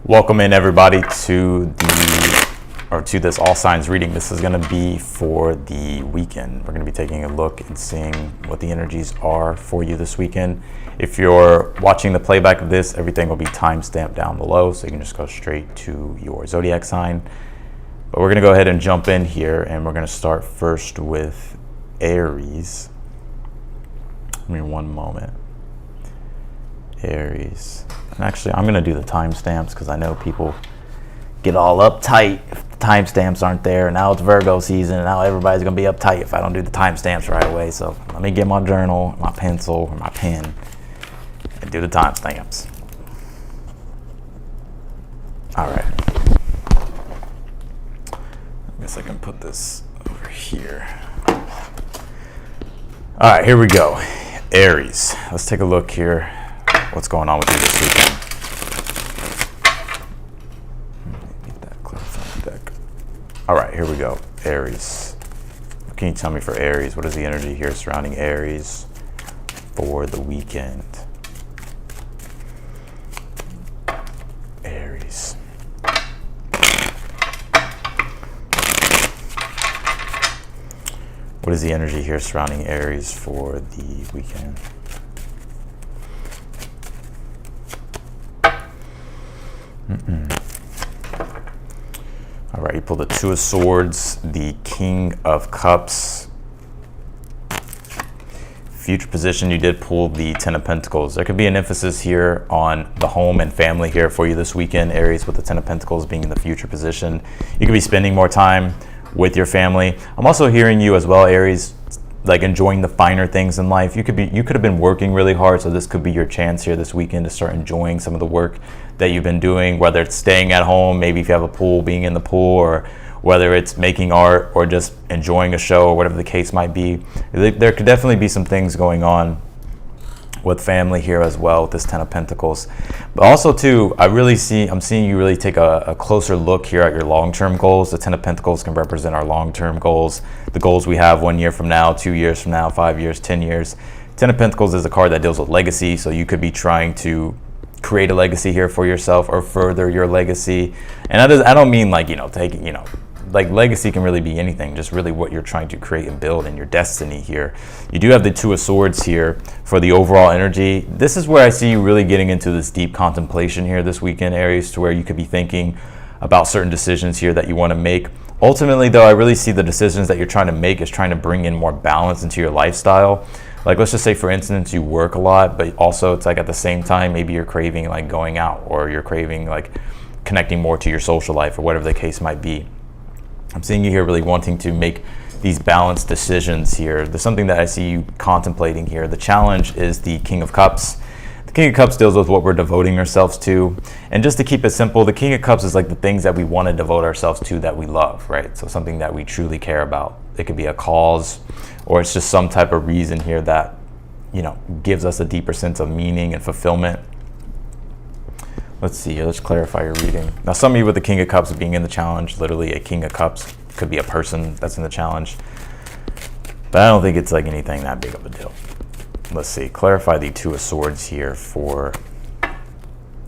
Welcome in everybody to this all signs reading. This is going to be for the weekend. We're going to be taking a look and seeing what the energies are for you this weekend. If you're watching the playback of this, everything will be time stamped down below, so you can just go straight to your zodiac sign. But we're going to go ahead and jump in here, and we're going to start first with Aries. Give me one moment. Aries. And actually, I'm going to do the timestamps because I know people get all uptight if the timestamps aren't there. Now it's Virgo season, and now everybody's going to be uptight if I don't do the timestamps right away. So let me get my journal, my pencil, or my pen, and do the timestamps. All right. I guess I can put this over here. All right, here we go. Aries. Let's take a look here. What's going on with you this weekend? Get that clarifying deck. All right, here we go. Aries. What can you tell me for Aries? What is the energy here surrounding Aries for the weekend? Aries. What is the energy here surrounding Aries for the weekend? All right, you pull the Two of Swords, the King of Cups. Future position, you did pull the Ten of Pentacles. There could be an emphasis here on the home and family here for you this weekend, Aries, with the Ten of Pentacles being in the future position. You could be spending more time with your family. I'm also hearing you as well, Aries, like enjoying the finer things in life. You could have been working really hard, so this could be your chance here this weekend to start enjoying some of the work that you've been doing, whether it's staying at home, maybe if you have a pool, being in the pool, or whether it's making art or just enjoying a show or whatever the case might be. There could definitely be some things going on with family here as well with this Ten of Pentacles. But also too, I'm seeing you really take a closer look here at your long-term goals. The Ten of Pentacles can represent our long-term goals, the goals we have 1 year from now, 2 years from now, 5 years, 10 years. Ten of Pentacles is a card that deals with legacy, so you could be trying to create a legacy here for yourself or further your legacy. And I don't mean like, like legacy can really be anything, just really what you're trying to create and build in your destiny here. You do have the Two of Swords here for the overall energy. This is where I see you really getting into this deep contemplation here this weekend, Aries, to where you could be thinking about certain decisions here that you want to make. Ultimately, though, I really see the decisions that you're trying to make as trying to bring in more balance into your lifestyle. Like, let's just say, for instance, you work a lot, but also it's like at the same time, maybe you're craving like going out, or you're craving like connecting more to your social life, or whatever the case might be. I'm seeing you here really wanting to make these balanced decisions here. There's something that I see you contemplating here. The challenge is the King of Cups. The King of Cups deals with what we're devoting ourselves to. And just to keep it simple, the King of Cups is like the things that we want to devote ourselves to that we love, right? So something that we truly care about. It could be a cause, or it's just some type of reason here that, gives us a deeper sense of meaning and fulfillment. Let's see here, let's clarify your reading. Now, some of you with the King of Cups being in the challenge, literally a King of Cups could be a person that's in the challenge. But I don't think it's like anything that big of a deal. Let's see, clarify the Two of Swords here for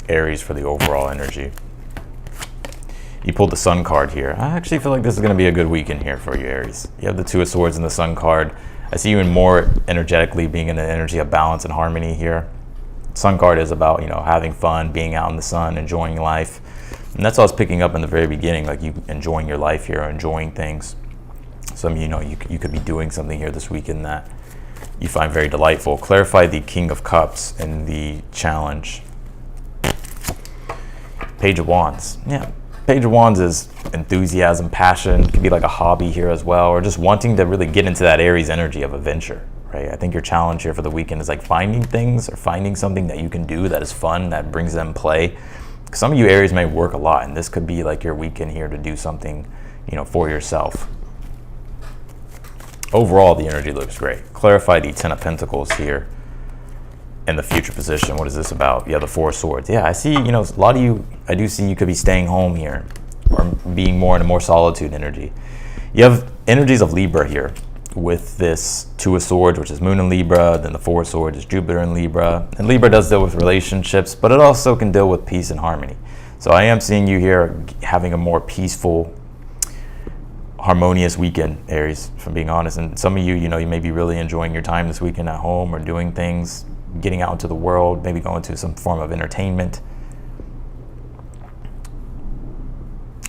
Aries for the overall energy. You pulled the Sun card here. I actually feel like this is going to be a good weekend here for you, Aries. You have the Two of Swords and the Sun card. I see you in more energetically being in the energy of balance and harmony here. Sun card is about, having fun, being out in the sun, enjoying life. And that's what I was picking up in the very beginning, like you enjoying your life here, enjoying things. So, you could be doing something here this weekend that you find very delightful. Clarify the King of Cups in the challenge. Page of Wands. Yeah, Page of Wands is enthusiasm, passion. It could be like a hobby here as well, or just wanting to really get into that Aries energy of adventure. Right? I think your challenge here for the weekend is like finding things or finding something that you can do that is fun, that brings them play. Some of you Aries may work a lot, and this could be like your weekend here to do something, for yourself. Overall, the energy looks great. Clarify the Ten of Pentacles here in the future position. What is this about? Yeah, the Four of Swords. Yeah, I see, a lot of you, I do see you could be staying home here or being more in a more solitude energy. You have energies of Libra here. with this Two of Swords, which is Moon in Libra, then the Four of Swords is Jupiter in Libra. And Libra does deal with relationships, but it also can deal with peace and harmony. So I am seeing you here having a more peaceful, harmonious weekend, Aries, if I'm being honest. And some of you, you may be really enjoying your time this weekend at home or doing things, getting out into the world, maybe going to some form of entertainment.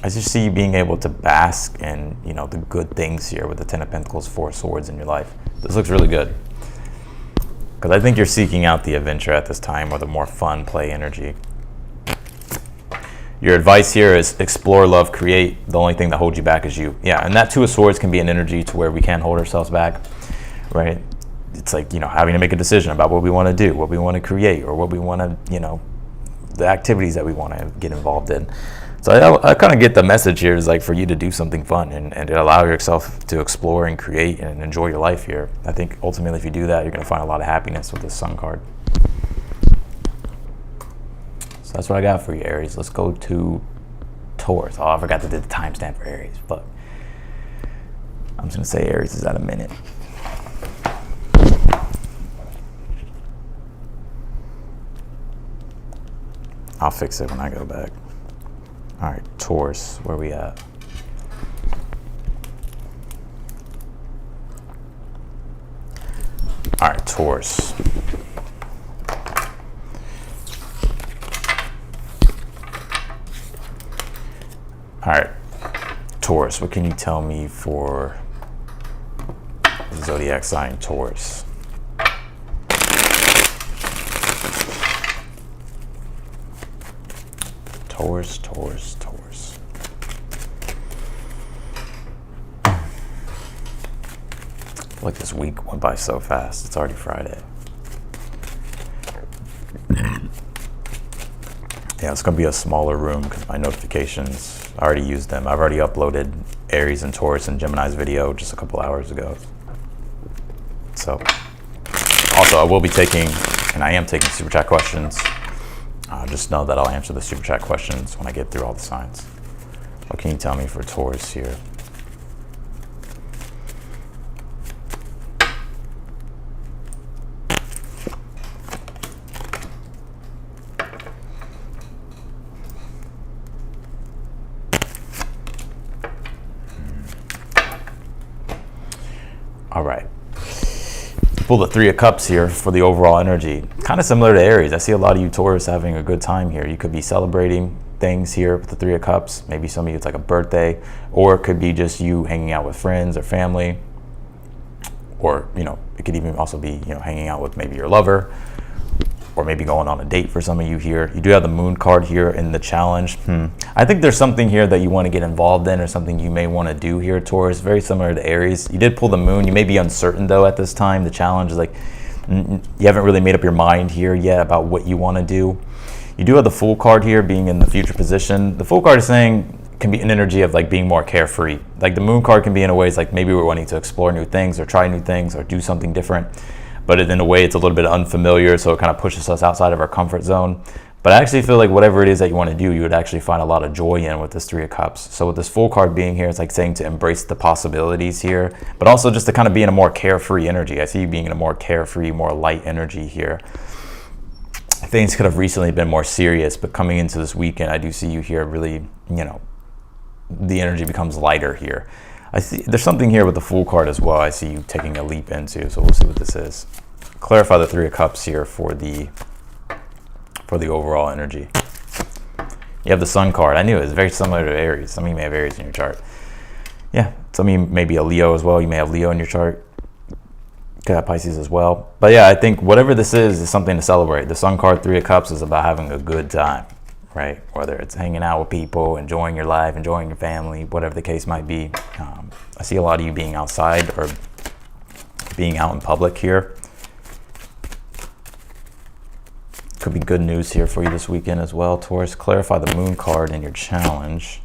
I just see you being able to bask in, the good things here with the Ten of Pentacles, Four of Swords in your life. This looks really good. Because I think you're seeking out the adventure at this time, or the more fun play energy. Your advice here is explore, love, create. The only thing that holds you back is you. Yeah, and that Two of Swords can be an energy to where we can't hold ourselves back, right? It's like, having to make a decision about what we want to do, what we want to create, or what we want to, the activities that we want to get involved in. So I kind of get the message here is like for you to do something fun and allow yourself to explore and create and enjoy your life here. I think ultimately if you do that, you're going to find a lot of happiness with this Sun card. So that's what I got for you, Aries. Let's go to Taurus. Oh, I forgot to do the timestamp for Aries. Fuck. I'm just going to say Aries is at a minute. I'll fix it when I go back. All right, Taurus, where we at? All right, Taurus. All right, Taurus, what can you tell me for the zodiac sign Taurus? Taurus, Taurus, Taurus. I feel like this week went by so fast. It's already Friday. Yeah, it's going to be a smaller room because my notifications, I already used them. I've already uploaded Aries and Taurus and Gemini's video just a couple hours ago. So, also I will be taking, and I am taking super chat questions. Just know that I'll answer the super chat questions when I get through all the signs. What can you tell me for Taurus here? All right. Pull the Three of Cups here for the overall energy. Kind of similar to Aries. I see a lot of you Taurus having a good time here. You could be celebrating things here with the Three of Cups. Maybe some of you it's like a birthday, or it could be just you hanging out with friends or family, or it could even also be hanging out with maybe your lover, or maybe going on a date for some of you here. You do have the Moon card here in the challenge. I think there's something here that you want to get involved in, or something you may want to do here, Taurus. Very similar to Aries. You did pull the Moon. You may be uncertain though at this time. The challenge is like you haven't really made up your mind here yet about what you want to do. You do have the Fool card here being in the future position. The Fool card is saying can be an energy of like being more carefree. Like the Moon card can be in a ways like maybe we're wanting to explore new things or try new things or do something different. But in a way, it's a little bit unfamiliar, so it kind of pushes us outside of our comfort zone. But I actually feel like whatever it is that you want to do, you would actually find a lot of joy in with this Three of Cups. So with this Fool card being here, it's like saying to embrace the possibilities here, but also just to kind of be in a more carefree energy. I see you being in a more carefree, more light energy here. Things could have recently been more serious, but coming into this weekend, I do see you here really, the energy becomes lighter here. I see there's something here with the Fool card as well. I see you taking a leap into, so we'll see what this is. Clarify the Three of Cups here for the overall energy. You have the Sun card. I knew it was very similar to Aries. Some of you may have Aries in your chart. Yeah, some of you may be a Leo as well. You may have Leo in your chart. Could have Pisces as well. But yeah, I think whatever this is something to celebrate. The Sun card, Three of Cups, is about having a good time, right? Whether it's hanging out with people, enjoying your life, enjoying your family, whatever the case might be. I see a lot of you being outside or being out in public here. Could be good news here for you this weekend as well, Taurus. Clarify the Moon card in your challenge.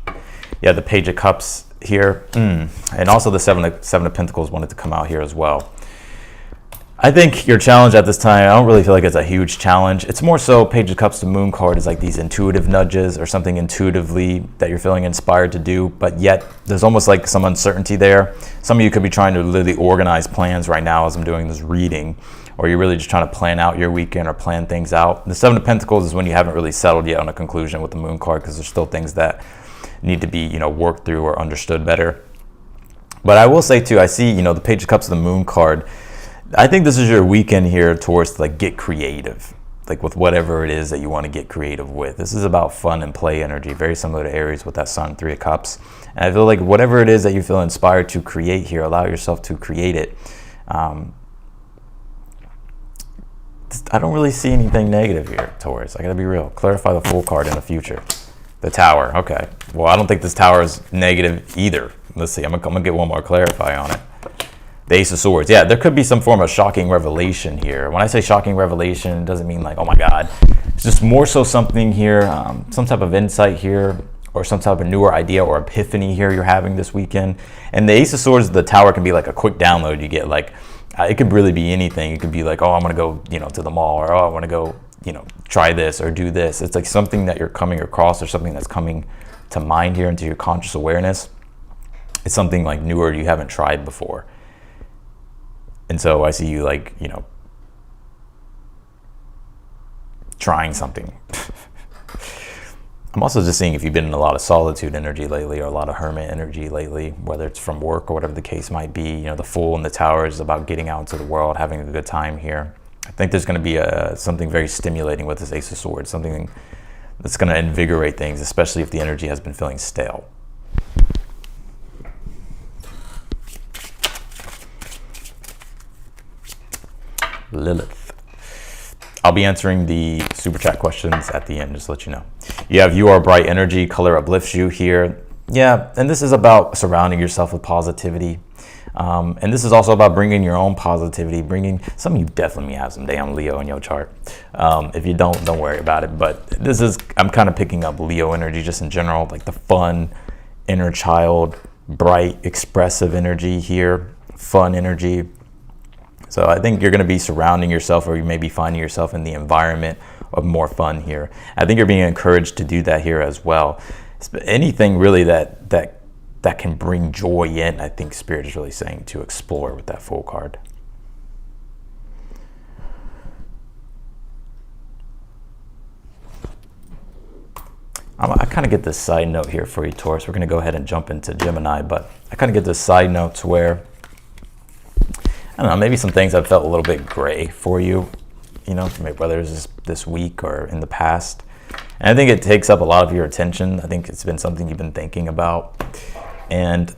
Yeah, the Page of Cups here. And also the Seven of Pentacles wanted to come out here as well. I think your challenge at this time, I don't really feel like it's a huge challenge. It's more so Page of Cups to Moon card is like these intuitive nudges or something intuitively that you're feeling inspired to do, but yet there's almost like some uncertainty there. Some of you could be trying to literally organize plans right now as I'm doing this reading, or you're really just trying to plan out your weekend or plan things out. The Seven of Pentacles is when you haven't really settled yet on a conclusion with the Moon card, because there's still things that need to be, you know, worked through or understood better. But I will say too, I see, you know, the Page of Cups of the Moon card. I think this is your weekend here, Taurus, to like get creative, like with whatever it is that you want to get creative with. This is about fun and play energy, very similar to Aries with that Sun, Three of Cups. And I feel like whatever it is that you feel inspired to create here, allow yourself to create it. I don't really see anything negative here, Taurus. I gotta be real. Clarify the Fool card in the future. The Tower, okay. Well, I don't think this Tower is negative either. Let's see, I'm gonna get one more clarify on it. The Ace of Swords. Yeah, there could be some form of shocking revelation here. When I say shocking revelation, it doesn't mean like, oh my God. It's just more so something here, some type of insight here, or some type of newer idea or epiphany here you're having this weekend. And the Ace of Swords, the Tower, can be like a quick download you get. Like, it could really be anything. It could be like, oh, I'm gonna go, you know, to the mall, or oh, I wanna go, you know, try this or do this. It's like something that you're coming across, or something that's coming to mind here into your conscious awareness. It's something like newer you haven't tried before. And so I see you like, you know, trying something. I'm also just seeing if you've been in a lot of solitude energy lately, or a lot of hermit energy lately, whether it's from work or whatever the case might be. You know, the Fool and the Tower is about getting out into the world, having a good time here. I think there's going to be something very stimulating with this Ace of Swords, something that's going to invigorate things, especially if the energy has been feeling stale. Lilith. I'll be answering the super chat questions at the end, just to let you know. You have You Are Bright Energy, color uplifts you here. Yeah, and this is about surrounding yourself with positivity. And this is also about bringing your own positivity, some of you definitely have some damn Leo in your chart. If you don't worry about it. But this is, I'm kind of picking up Leo energy just in general, like the fun, inner child, bright, expressive energy here, fun energy. So I think you're going to be surrounding yourself, or you may be finding yourself in the environment of more fun here. I think you're being encouraged to do that here as well. Anything really that can bring joy in, I think Spirit is really saying to explore with that Fool card. I kind of get this side note here for you, Taurus. We're going to go ahead and jump into Gemini, but I kind of get this side note to where, I don't know, maybe some things have felt a little bit gray for you, you know, whether it's this week or in the past. And I think it takes up a lot of your attention. I think it's been something you've been thinking about. And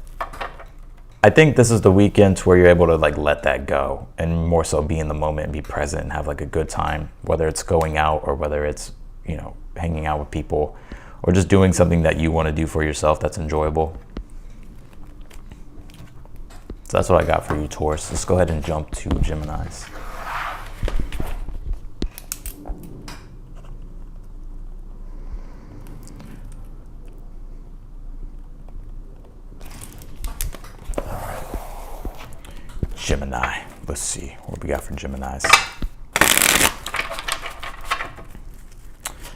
I think this is the weekend to where you're able to like let that go, and more so be in the moment and be present and have like a good time, whether it's going out or whether it's, you know, hanging out with people, or just doing something that you want to do for yourself that's enjoyable. So that's what I got for you, Taurus. Let's go ahead and jump to Geminis. All right. Gemini. Let's see what we got for Geminis.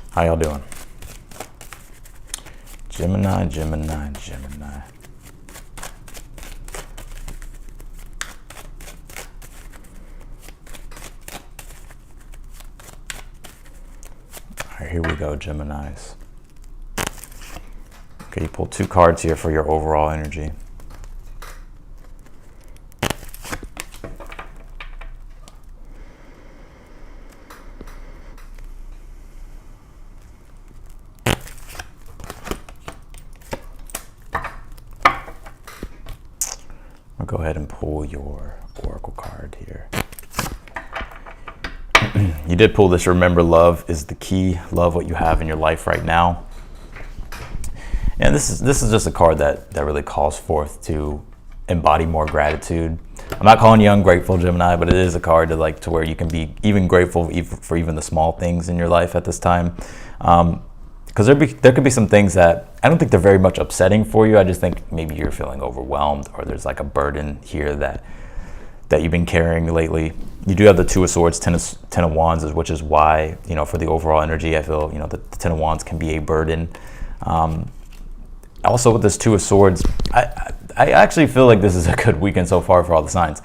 How y'all doing? Gemini, Gemini, Gemini. Here we go, Geminis. Okay, you pulled 2 cards here for your overall energy. I'll go ahead and pull your Oracle card here. You did pull this. Remember, love is the key. Love what you have in your life right now. And this is just a card that really calls forth to embody more gratitude. I'm not calling you ungrateful, Gemini, but it is a card to where you can be even grateful for even the small things in your life at this time. Because there could be some things that I don't think they're very much upsetting for you. I just think maybe you're feeling overwhelmed, or there's like a burden here that you've been carrying lately. You do have the 2 of Swords, 10 of Wands, which is why, you know, for the overall energy, I feel, you know, the 10 of Wands can be a burden. Also with this 2 of Swords, I actually feel like this is a good weekend so far for all the signs.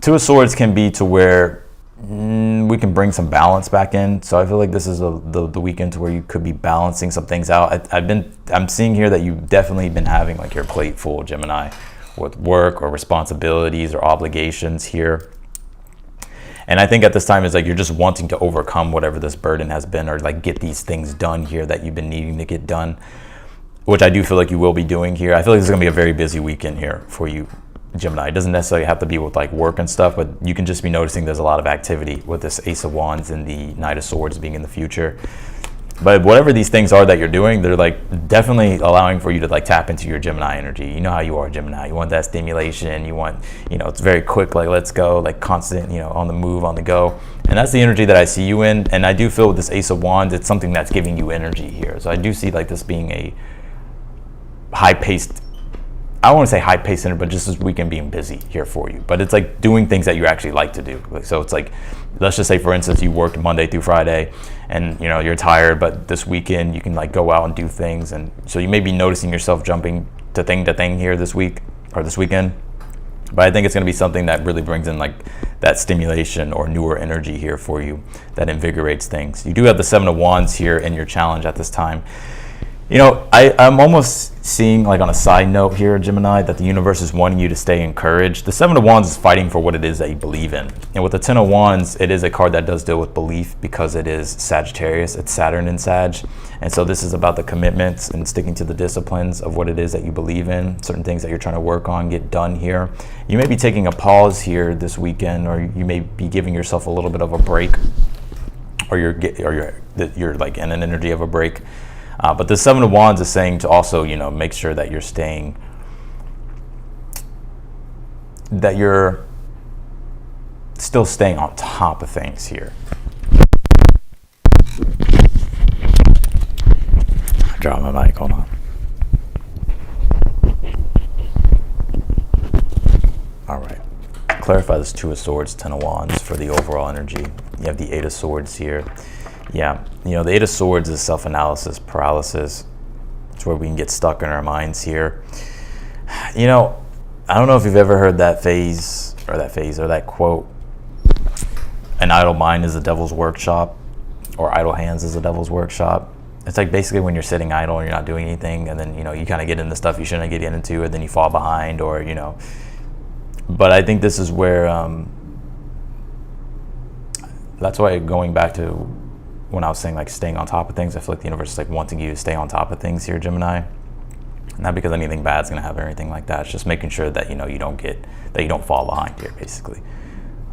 2 of Swords can be to where we can bring some balance back in. So I feel like this is the weekend where you could be balancing some things out. I'm seeing here that you've definitely been having like your plate full, Gemini, with work or responsibilities or obligations here. And I think at this time it's like you're just wanting to overcome whatever this burden has been, or like get these things done here that you've been needing to get done, which I do feel like you will be doing here. I feel like this is gonna be a very busy weekend here for you, Gemini. It doesn't necessarily have to be with like work and stuff, but you can just be noticing there's a lot of activity with this Ace of Wands and the Knight of Swords being in the future. But whatever these things are that you're doing, they're like definitely allowing for you to like tap into your Gemini energy. You know how you are, Gemini. You want that stimulation. You want, it's very quick, like let's go, like constant, on the move, on the go. And that's the energy that I see you in. And I do feel with this Ace of Wands, it's something that's giving you energy here. So I do see like this being a high-paced, I don't want to say high-paced energy, but just this weekend being busy here for you. But it's like doing things that you actually like to do. So it's like, let's just say for instance, you worked Monday through Friday and you're tired, but this weekend you can like go out and do things. And so you may be noticing yourself jumping to thing here this week or this weekend. But I think it's going to be something that really brings in like that stimulation or newer energy here for you that invigorates things. You do have the Seven of Wands here in your challenge at this time. I'm almost seeing, like on a side note here, Gemini, that the universe is wanting you to stay encouraged. The Seven of Wands is fighting for what it is that you believe in. And with the Ten of Wands, it is a card that does deal with belief because it is Sagittarius. It's Saturn in Sag. And so this is about the commitments and sticking to the disciplines of what it is that you believe in, certain things that you're trying to work on, get done here. You may be taking a pause here this weekend, or you may be giving yourself a little bit of a break, or you're like in an energy of a break. But the Seven of Wands is saying to also, make sure that you're still staying on top of things here. I dropped my mic, hold on. All right. Clarify this Two of Swords, Ten of Wands for the overall energy. You have the Eight of Swords here. Yeah, the Eight of Swords is self-analysis paralysis. It's where we can get stuck in our minds here. I don't know if you've ever heard that that quote, an idle mind is the devil's workshop, or idle hands is the devil's workshop. It's like basically when you're sitting idle and you're not doing anything, and then, you kind of get into stuff you shouldn't get into, and then you fall behind, or, But I think this is where, that's why going back to when I was saying like staying on top of things, I feel like the universe is like wanting you to stay on top of things here, Gemini. Not because anything bad's gonna happen or anything like that. It's just making sure that you don't fall behind here, basically.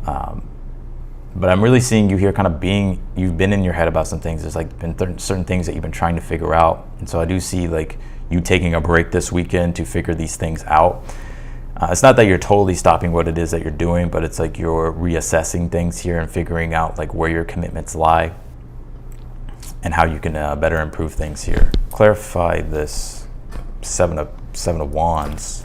But I'm really seeing you here kind of you've been in your head about some things. There's like been certain things that you've been trying to figure out. And so I do see like you taking a break this weekend to figure these things out. It's not that you're totally stopping what it is that you're doing, but it's like you're reassessing things here and figuring out like where your commitments lie and how you can better improve things here. Clarify this Seven of Wands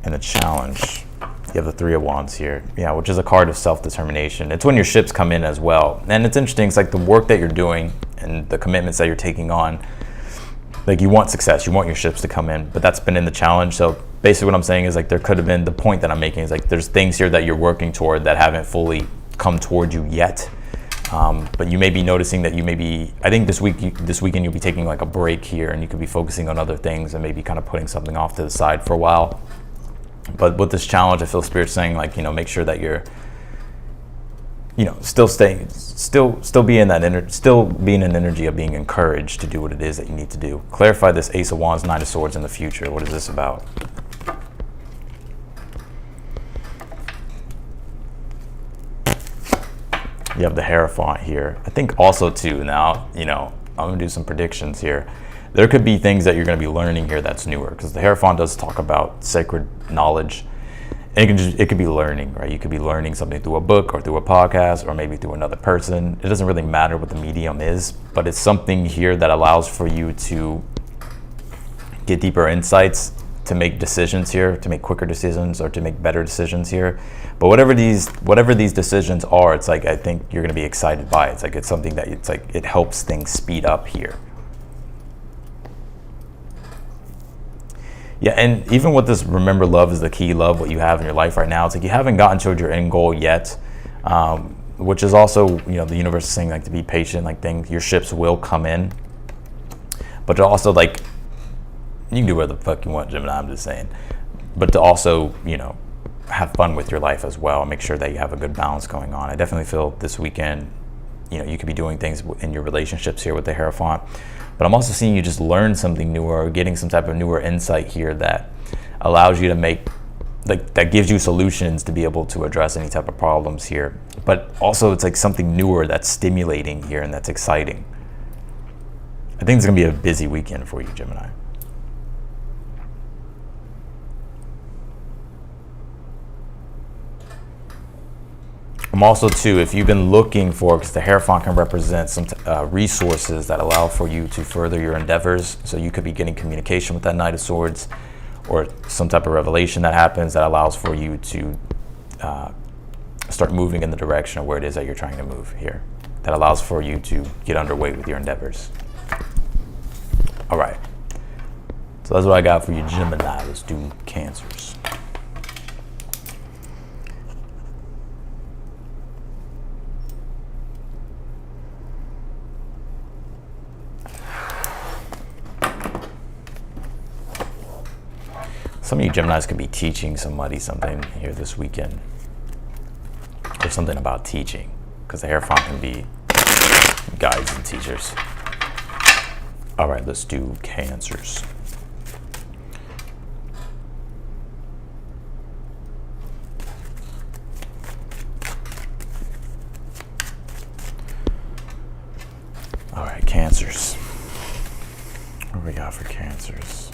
and the challenge. You have the Three of Wands here, which is a card of self-determination. It's when your ships come in as well. And it's interesting, it's like the work that you're doing and the commitments that you're taking on, like you want success, you want your ships to come in, but that's been in the challenge. So basically what I'm saying is like there could have been, the point that I'm making is like there's things here that you're working toward that haven't fully come toward you yet. But you may be noticing that I think this weekend you'll be taking like a break here, and you could be focusing on other things and maybe kind of putting something off to the side for a while. But with this challenge, I feel Spirit saying like, make sure that you're, still being in an energy of being encouraged to do what it is that you need to do. Clarify this Ace of Wands, Knight of Swords in the future. What is this about? You have the Hierophant here. I think also too now, I'm gonna do some predictions here. There could be things that you're gonna be learning here that's newer, because the Hierophant does talk about sacred knowledge. And it could be learning, right? You could be learning something through a book or through a podcast or maybe through another person. It doesn't really matter what the medium is, but it's something here that allows for you to get deeper insights, to make decisions here, to make quicker decisions or to make better decisions here. But whatever these decisions are, it's like, I think you're gonna be excited by it. It's like, it's something that it helps things speed up here. Yeah, and even with this, remember, love is the key. Love what you have in your life right now. It's like you haven't gotten toward your end goal yet, which is also, you know, the universe is saying like to be patient, like your ships will come in. But to also, like, you can do whatever the fuck you want, Gemini, I'm just saying. But to also, you know, have fun with your life as well. Make sure that you have a good balance going on. I definitely feel this weekend, you know, you could be doing things in your relationships here with the Hierophant. But I'm also seeing you just learn something newer or getting some type of newer insight here that allows you to make, like, that gives you solutions to be able to address any type of problems here. But also it's like something newer that's stimulating here and that's exciting. I think it's gonna be a busy weekend for you, Gemini. I'm also too, if you've been looking for, because the Hierophant can represent some resources that allow for you to further your endeavors. So you could be getting communication with that Knight of Swords, or some type of revelation that happens that allows for you to start moving in the direction of where it is that you're trying to move here. That allows for you to get underway with your endeavors. All right. So that's what I got for you, Gemini. Let's do Cancers. Some of you Geminis could be teaching somebody something here this weekend. Or something about teaching, because the Hierophant can be guides and teachers. All right, let's do Cancers. All right, Cancers. What do we got for Cancers?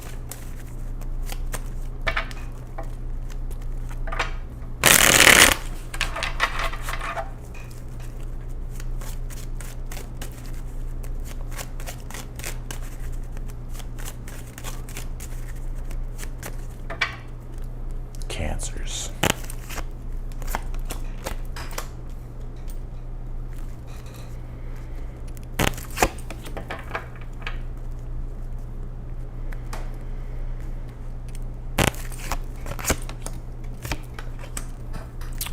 Cancers.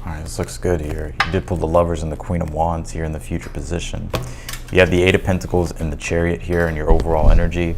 All right, this looks good here. You did pull the Lovers and the Queen of Wands here in the future position. You have the Eight of Pentacles and the Chariot here in your overall energy.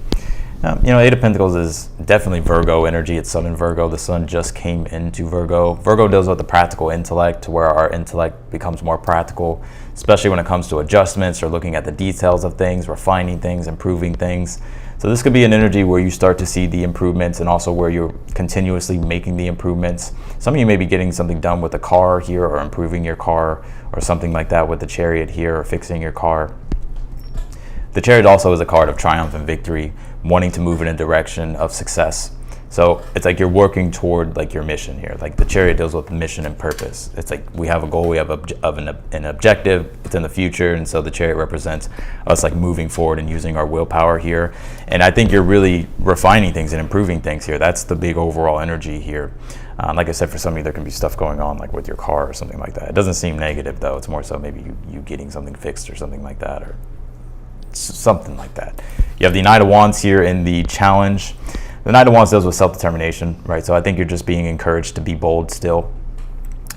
You know, Eight of Pentacles is definitely Virgo energy. It's Sun in Virgo. The Sun just came into Virgo. Virgo deals with the practical intellect, to where our intellect becomes more practical, especially when it comes to adjustments or looking at the details of things, refining things, improving things. So this could be an energy where you start to see the improvements, and also where you're continuously making the improvements. Some of you may be getting something done with a car here, or improving your car, or something like that with the Chariot here, or fixing your car. The Chariot also is a card of triumph and victory, wanting to move in a direction of success. So it's like you're working toward like your mission here. Like the Chariot deals with mission and purpose. It's like we have a goal, we have an objective, it's in the future, and so the Chariot represents us like moving forward and using our willpower here. And I think you're really refining things and improving things here. That's the big overall energy here. Like I said, for some of you, there can be stuff going on like with your car or something like that. It doesn't seem negative though. It's more so maybe you getting something fixed or something like that, or something like that. You have the Knight of Wands here in the challenge. The Knight of Wands deals with self-determination, right? So I think you're just being encouraged to be bold still,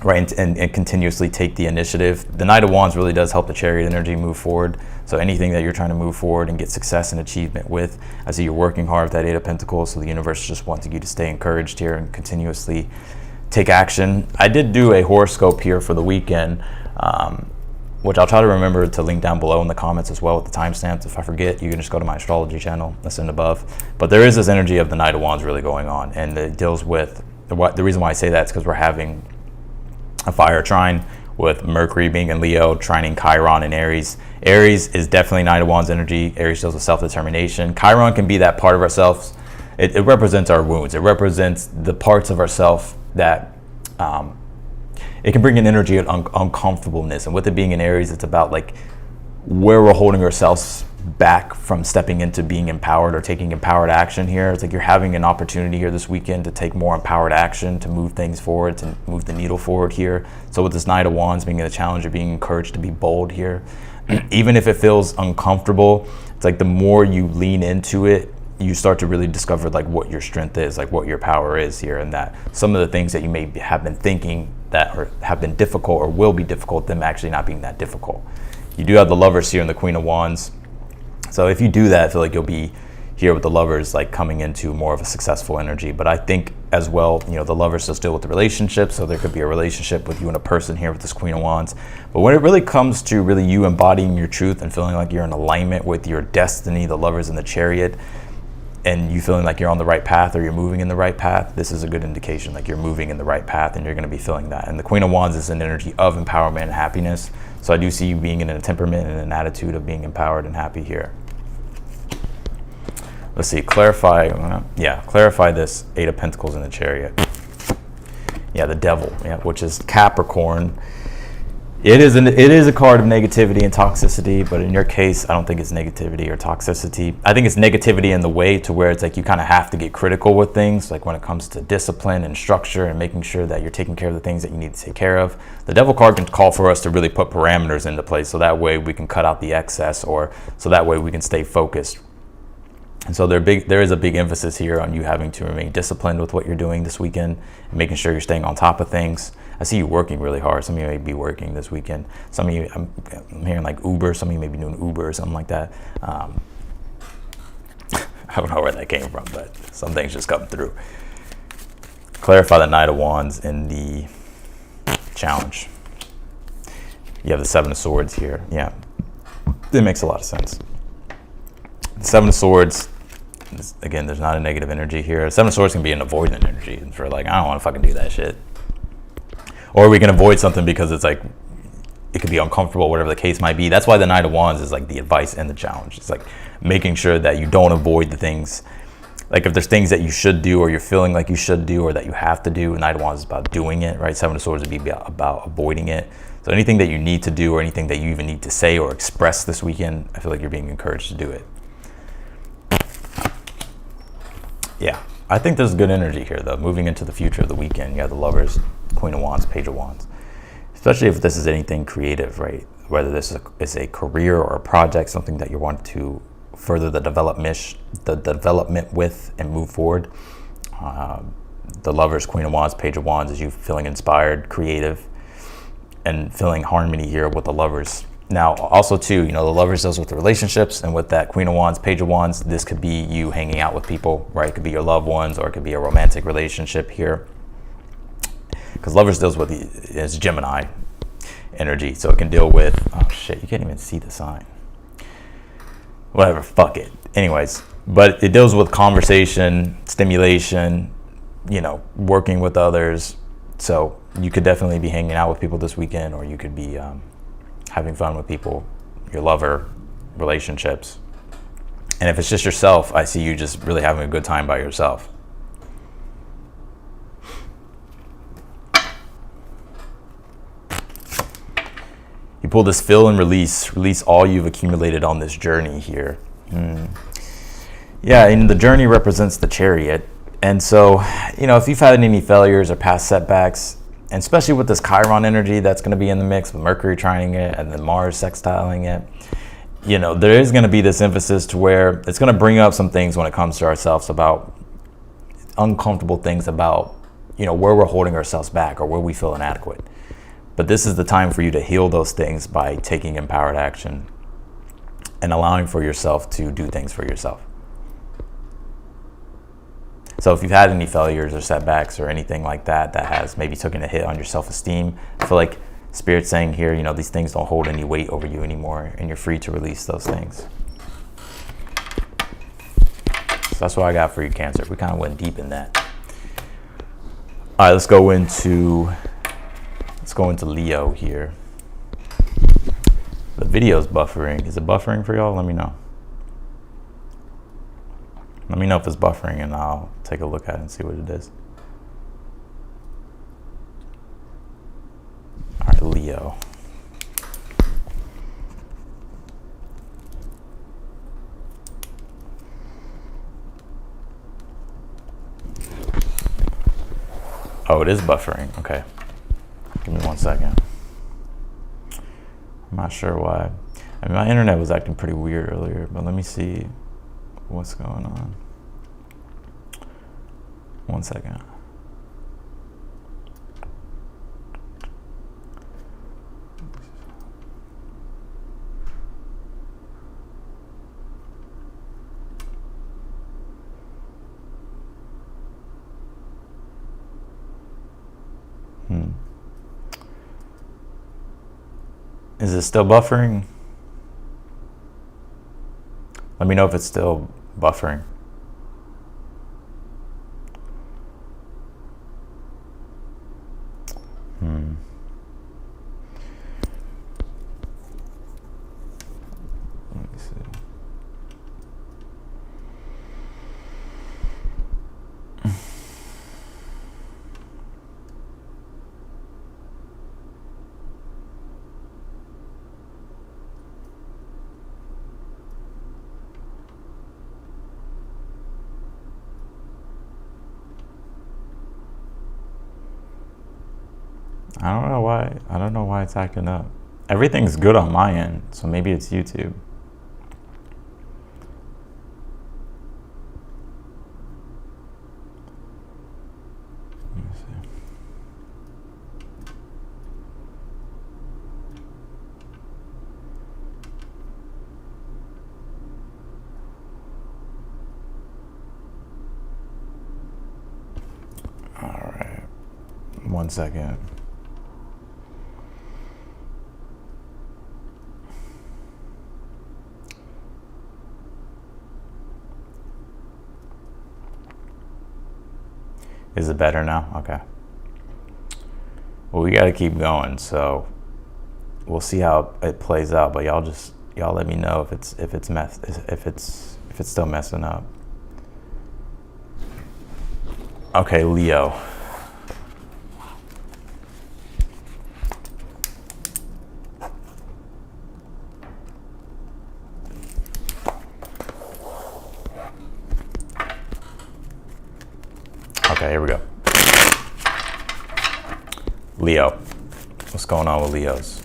right? And continuously take the initiative. The Knight of Wands really does help the Chariot energy move forward. So anything that you're trying to move forward and get success and achievement with, I see you're working hard with that Eight of Pentacles. So the universe is just wanting you to stay encouraged here and continuously take action. I did do a horoscope here for the weekend, which I'll try to remember to link down below in the comments as well with the timestamps. If I forget, you can just go to my astrology channel, that's in above. But there is this energy of the Knight of Wands really going on, and it deals with, the reason why I say that is because we're having a fire trine with Mercury being in Leo, trining Chiron in Aries. Aries is definitely Knight of Wands energy. Aries deals with self-determination. Chiron can be that part of ourselves. It represents our wounds. It represents the parts of ourselves that, it can bring an energy of uncomfortableness. And with it being in Aries, it's about like where we're holding ourselves back from stepping into being empowered or taking empowered action here. It's like you're having an opportunity here this weekend to take more empowered action, to move things forward, to move the needle forward here. So with this Knight of Wands being in the challenge, you're being encouraged to be bold here. Even if it feels uncomfortable, it's like the more you lean into it you start to really discover like what your strength is, like what your power is here, and that some of the things that you may have been thinking that have been difficult or will be difficult, them actually not being that difficult. You do have the Lovers here and the Queen of Wands. So if you do that, I feel like you'll be here with the Lovers, like coming into more of a successful energy. But I think as well, you know, the Lovers does deal with the relationship. So there could be a relationship with you and a person here with this Queen of Wands. But when it really comes to really you embodying your truth and feeling like you're in alignment with your destiny, the Lovers in the Chariot, and you feeling like you're on the right path or you're moving in the right path, this is a good indication like you're moving in the right path and you're going to be feeling that. And the Queen of Wands is an energy of empowerment and happiness. So I do see you being in a temperament and an attitude of being empowered and happy here. Let's see, clarify this Eight of Pentacles in the Chariot. Yeah, the Devil, yeah, which is Capricorn. It is a card of negativity and toxicity, but in your case, I don't think it's negativity or toxicity. I think it's negativity in the way to where it's like you kind of have to get critical with things, like when it comes to discipline and structure and making sure that you're taking care of the things that you need to take care of. The Devil card can call for us to really put parameters into place, so that way we can cut out the excess, or so that way we can stay focused. And so there is a big emphasis here on you having to remain disciplined with what you're doing this weekend and making sure you're staying on top of things. I see you working really hard. Some of you may be working this weekend. Some of you, I'm hearing like Uber. Some of you may be doing Uber or something like that. I don't know where that came from, but some things just come through. Clarify the Knight of Wands in the challenge. You have the Seven of Swords here. Yeah, it makes a lot of sense. The Seven of Swords, again, there's not a negative energy here. Seven of Swords can be an avoidant energy for like, I don't want to fucking do that shit. Or we can avoid something because it's like, it could be uncomfortable, whatever the case might be. That's why the Knight of Wands is like the advice and the challenge. It's like making sure that you don't avoid the things. Like if there's things that you should do or you're feeling like you should do or that you have to do, Knight of Wands is about doing it, right? Seven of Swords would be about avoiding it. So anything that you need to do or anything that you even need to say or express this weekend, I feel like you're being encouraged to do it. Yeah, I think there's good energy here though. Moving into the future of the weekend, you have the Lovers, Queen of Wands, Page of Wands. Especially if this is anything creative, right? Whether this is a career or a project, something that you want to further the development with and move forward. The Lovers, Queen of Wands, Page of Wands is you feeling inspired, creative, and feeling harmony here with the Lovers. Now, also too, you know, the Lovers deals with the relationships, and with that Queen of Wands, Page of Wands, this could be you hanging out with people, right? It could be your loved ones, or it could be a romantic relationship here. Because Lovers deals with it's Gemini energy, so it can deal with, oh shit, you can't even see the sign. Whatever, fuck it. Anyways, but it deals with conversation, stimulation, you know, working with others. So you could definitely be hanging out with people this weekend, or you could be having fun with people, your lover, relationships. And if it's just yourself, I see you just really having a good time by yourself. You pull this fill and release all you've accumulated on this journey here. Yeah, and the journey represents the Chariot. And so, you know, if you've had any failures or past setbacks, and especially with this Chiron energy that's going to be in the mix, with Mercury trining it and then Mars sextiling it, you know, there is going to be this emphasis to where it's going to bring up some things when it comes to ourselves, about uncomfortable things about, you know, where we're holding ourselves back or where we feel inadequate. But this is the time for you to heal those things by taking empowered action and allowing for yourself to do things for yourself. So if you've had any failures or setbacks or anything like that, that has maybe taken a hit on your self-esteem, I feel like Spirit's saying here, you know, these things don't hold any weight over you anymore, and you're free to release those things. So that's what I got for you, Cancer. We kind of went deep in that. All right, let's go into Leo here. The video's buffering. Is it buffering for y'all? Let me know. Let me know if it's buffering, and I'll take a look at it and see what it is. All right, Leo. Oh, it is buffering. Okay. Give me 1 second. I'm not sure why. I mean, my internet was acting pretty weird earlier, but let me see what's going on. 1 second. Is it still buffering? Let me know if it's still buffering. Let me see. I don't know why it's acting up. Everything's good on my end, so maybe it's YouTube. Let me see. All right. 1 second. Is it better now? Okay. Well, we got to keep going, so we'll see how it plays out. But y'all let me know if it's still messing up. Okay, Leo. Okay, here we go. Leo. What's going on with Leos?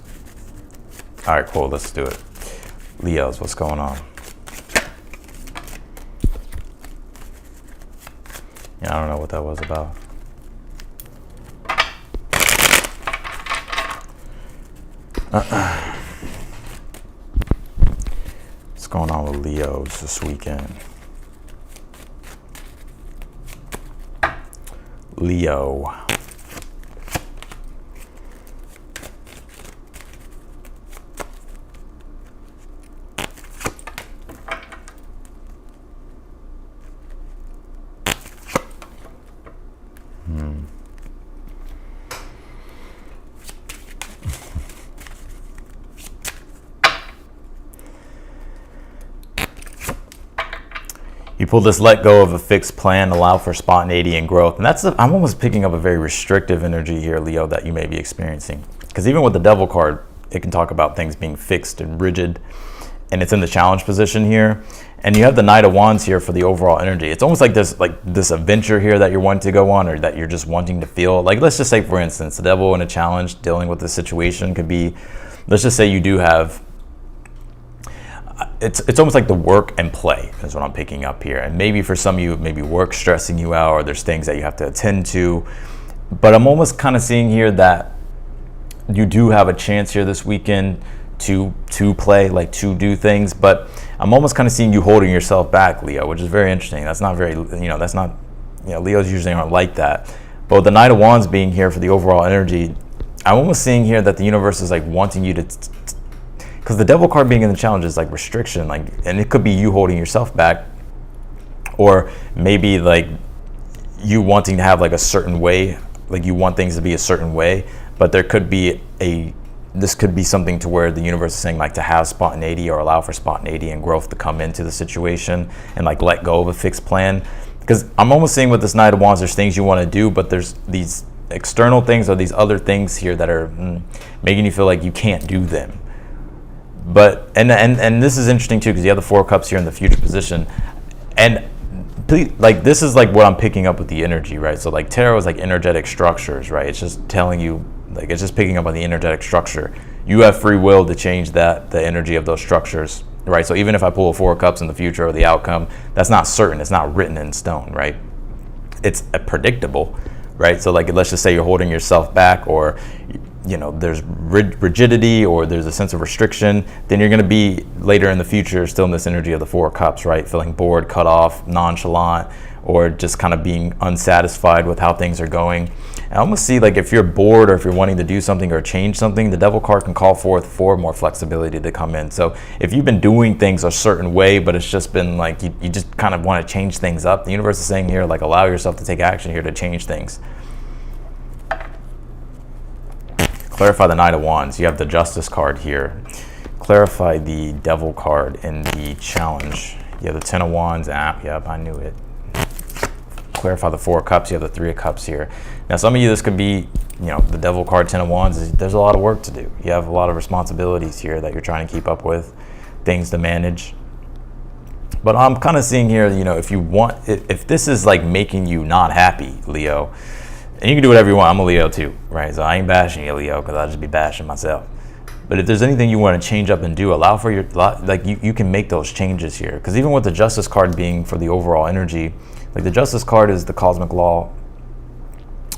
All right, cool. Let's do it. Leos, what's going on? Yeah, I don't know what that was about. What's going on with Leos this weekend? Leo. You pull this let go of a fixed plan, allow for spontaneity and growth. And I'm almost picking up a very restrictive energy here, Leo, that you may be experiencing. Because even with the Devil card, it can talk about things being fixed and rigid. And it's in the challenge position here. And you have the Knight of Wands here for the overall energy. It's almost like this adventure here that you're wanting to go on, or that you're just wanting to feel. Like, let's just say, for instance, the Devil in a challenge dealing with the situation could be, let's just say you do have, it's almost like the work and play is what I'm picking up here. And maybe for some of you, maybe work stressing you out, or there's things that you have to attend to. But I'm almost kind of seeing here that you do have a chance here this weekend to play, like to do things. But I'm almost kind of seeing you holding yourself back, Leo, which is very interesting. That's not very, Leos usually aren't like that. But with the Knight of Wands being here for the overall energy, I'm almost seeing here that the universe is like wanting you to, because the Devil card being in the challenge is like restriction, like, and it could be you holding yourself back, or maybe like you wanting to have like a certain way, like you want things to be a certain way, but there could be this could be something to where the universe is saying like to have spontaneity or allow for spontaneity and growth to come into the situation and like let go of a fixed plan. Because I'm almost seeing with this Knight of Wands, there's things you want to do, but there's these external things or these other things here that are making you feel like you can't do them. But and this is interesting too, because you have the Four of Cups here in the future position, and like this is like what I'm picking up with the energy, right? So like tarot is like energetic structures, right? It's just telling you, like, it's just picking up on the energetic structure. You have free will to change the energy of those structures, right? So even if I pull a Four of Cups in the future or the outcome, that's not certain. It's not written in stone, right? it's predictable, right? So like, let's just say you're holding yourself back, or you know, there's rigidity, or there's a sense of restriction, then you're going to be later in the future still in this energy of the Four of Cups, right? Feeling bored, cut off, nonchalant, or just kind of being unsatisfied with how things are going. I almost see like if you're bored, or if you're wanting to do something or change something, the Devil card can call forth for more flexibility to come in. So if you've been doing things a certain way, but it's just been like you just kind of want to change things up, the universe is saying here, like, allow yourself to take action here to change things. Clarify the Knight of Wands. You have the Justice card here. Clarify the Devil card in the challenge. You have the Ten of Wands. Yep, I knew it. Clarify the Four of Cups. You have the Three of Cups here. Now, some of you, this could be, you know, the Devil card, Ten of Wands. There's a lot of work to do. You have a lot of responsibilities here that you're trying to keep up with, things to manage. But I'm kind of seeing here, you know, if this is like making you not happy, Leo, and you can do whatever you want. I'm a Leo too, right? So I ain't bashing you, Leo, because I'll just be bashing myself. But if there's anything you want to change up and do, allow for you can make those changes here. Because even with the Justice card being for the overall energy, like the Justice card is the cosmic law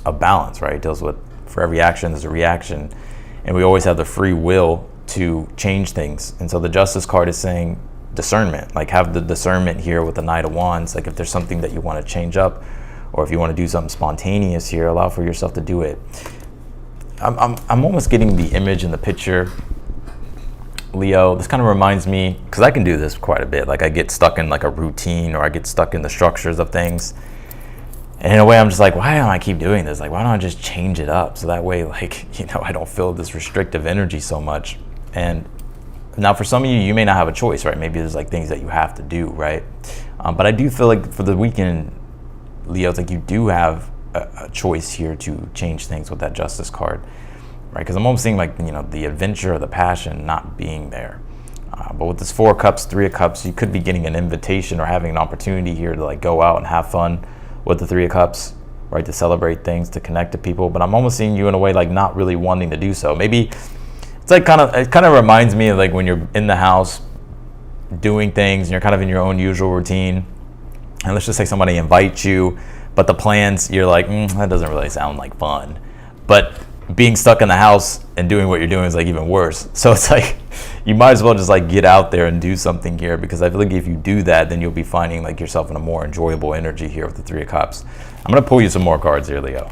of balance, right? It deals with, for every action, there's a reaction. And we always have the free will to change things. And so the Justice card is saying discernment, like have the discernment here with the Knight of Wands. Like if there's something that you want to change up, or if you want to do something spontaneous here, allow for yourself to do it. I'm almost getting the image in the picture, Leo. This kind of reminds me, because I can do this quite a bit. Like I get stuck in like a routine, or I get stuck in the structures of things. And in a way, I'm just like, why don't I keep doing this? Like, why don't I just change it up? So that way, like, you know, I don't feel this restrictive energy so much. And now for some of you, you may not have a choice, right? Maybe there's like things that you have to do, right? But I do feel like for the weekend, Leo, it's like you do have a choice here to change things with that Justice card, right? Because I'm almost seeing like, you know, the adventure or the passion not being there. But with this Four of Cups, Three of Cups, you could be getting an invitation or having an opportunity here to like go out and have fun with the Three of Cups, right? To celebrate things, to connect to people. But I'm almost seeing you in a way like not really wanting to do so. Maybe it's like it kind of reminds me of like when you're in the house doing things and you're kind of in your own usual routine. And let's just say somebody invites you, but the plans, you're like, that doesn't really sound like fun. But being stuck in the house and doing what you're doing is like even worse. So it's like, you might as well just like get out there and do something here, because I feel like if you do that, then you'll be finding like yourself in a more enjoyable energy here with the Three of Cups. I'm gonna pull you some more cards here, Leo.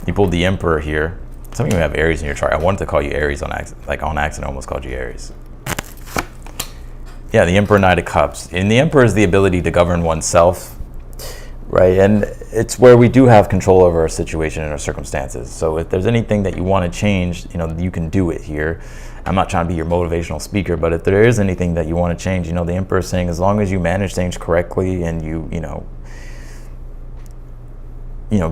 You pulled the Emperor here. Some of you have Aries in your chart. I wanted to call you Aries on accident, I almost called you Aries. Yeah, the Emperor, Knight of Cups. And the Emperor is the ability to govern oneself, right? And it's where we do have control over our situation and our circumstances. So if there's anything that you want to change, you know, you can do it here. I'm not trying to be your motivational speaker, but if there is anything that you want to change, you know, the Emperor is saying as long as you manage things correctly and you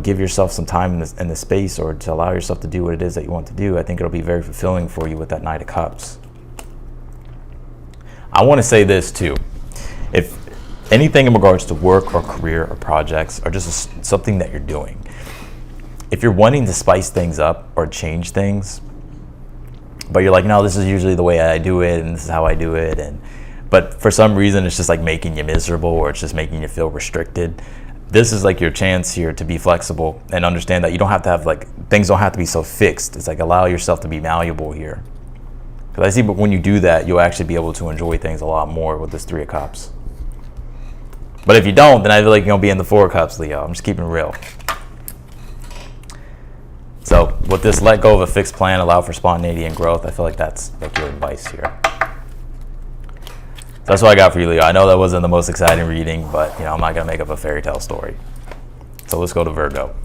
give yourself some time in the space, or to allow yourself to do what it is that you want to do, I think it'll be very fulfilling for you with that Knight of Cups. I want to say this too. If anything in regards to work or career or projects or just something that you're doing, if you're wanting to spice things up or change things, but you're like, no, this is usually the way I do it and this is how I do it, but for some reason it's just like making you miserable, or it's just making you feel restricted, this is like your chance here to be flexible and understand that you don't have to have things don't have to be so fixed. It's like allow yourself to be malleable here. Because I see, but when you do that, you'll actually be able to enjoy things a lot more with this Three of Cups. But if you don't, then I feel like you're going to be in the Four of Cups, Leo. I'm just keeping it real. So with this let go of a fixed plan, allow for spontaneity and growth, I feel like that's like your advice here. So that's what I got for you, Leo. I know that wasn't the most exciting reading, but I'm not going to make up a fairy tale story. So let's go to Virgo.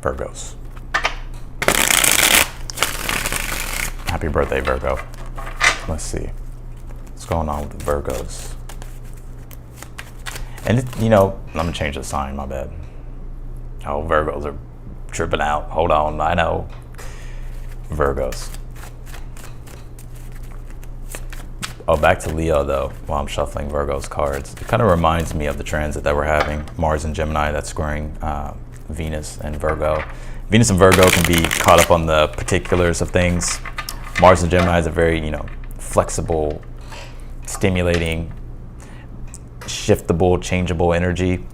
Virgos. Happy birthday, Virgo. Let's see. What's going on with the Virgos? And, I'm going to change the sign, my bad. Oh, Virgos are tripping out. Hold on, I know. Virgos. Oh, back to Leo though, while I'm shuffling Virgo's cards. It kind of reminds me of the transit that we're having. Mars and Gemini, that's squaring Venus and Virgo. Venus and Virgo can be caught up on the particulars of things. Mars and Gemini is a very, flexible, stimulating, shiftable, changeable energy.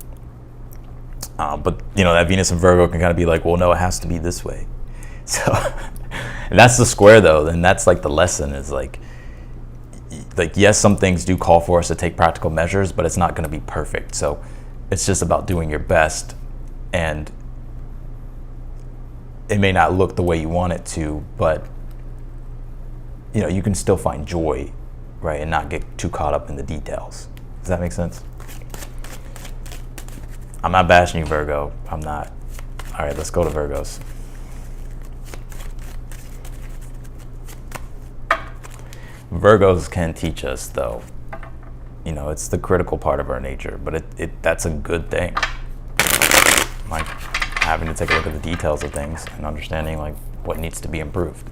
But, that Venus and Virgo can kind of be like, well, no, it has to be this way. So and that's the square though. And that's like the lesson is like, yes, some things do call for us to take practical measures, but it's not going to be perfect. So it's just about doing your best, and it may not look the way you want it to, but you can still find joy, right, and not get too caught up in the details. Does that make sense? I'm not bashing you, Virgo. I'm not. All right, let's go to Virgos. Virgos can teach us, though. It's the critical part of our nature, but that's a good thing. Like having to take a look at the details of things and understanding like what needs to be improved.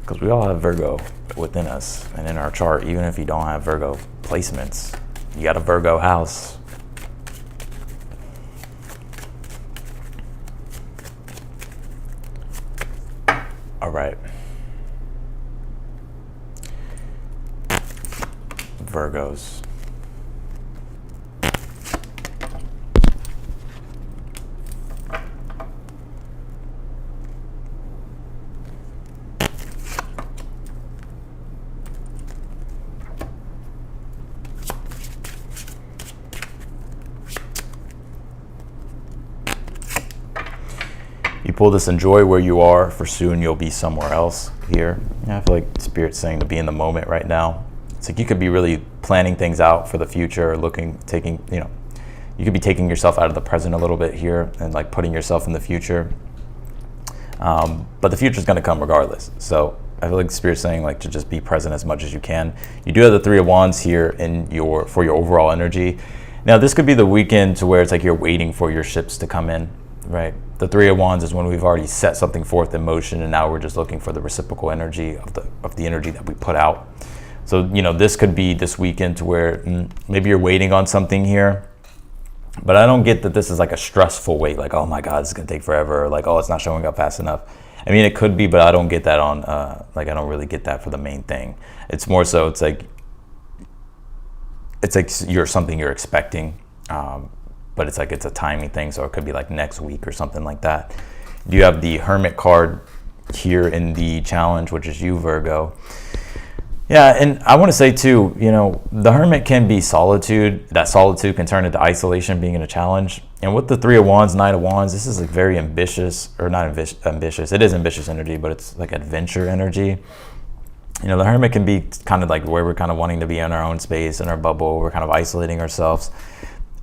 Because we all have Virgo within us and in our chart, even if you don't have Virgo placements, you got a Virgo house. All right. Virgos. You pull this enjoy where you are, for soon you'll be somewhere else here. I feel like Spirit's saying to be in the moment right now. It's like you could be really planning things out for the future, or you could be taking yourself out of the present a little bit here and like putting yourself in the future. But the future is going to come regardless. So I feel like Spirit's saying like to just be present as much as you can. You do have the Three of Wands here for your overall energy. Now this could be the weekend to where it's like you're waiting for your ships to come in, right? The Three of Wands is when we've already set something forth in motion, and now we're just looking for the reciprocal energy of the energy that we put out. So, this could be this weekend to where maybe you're waiting on something here, but I don't get that this is like a stressful wait, like, oh my God, this is gonna take forever, or like, oh, it's not showing up fast enough. I mean, it could be, but I don't get that on, I don't really get that for the main thing. It's more so, it's like something you're expecting, but it's a timing thing, so it could be like next week or something like that. You have the Hermit card here in the challenge, which is you, Virgo. Yeah, and I want to say too, the Hermit can be solitude. That solitude can turn into isolation, being in a challenge. And with the Three of Wands, Knight of Wands, this is like very ambitious, or not ambitious. It is ambitious energy, but it's like adventure energy. The Hermit can be kind of like where we're kind of wanting to be in our own space, in our bubble. We're kind of isolating ourselves.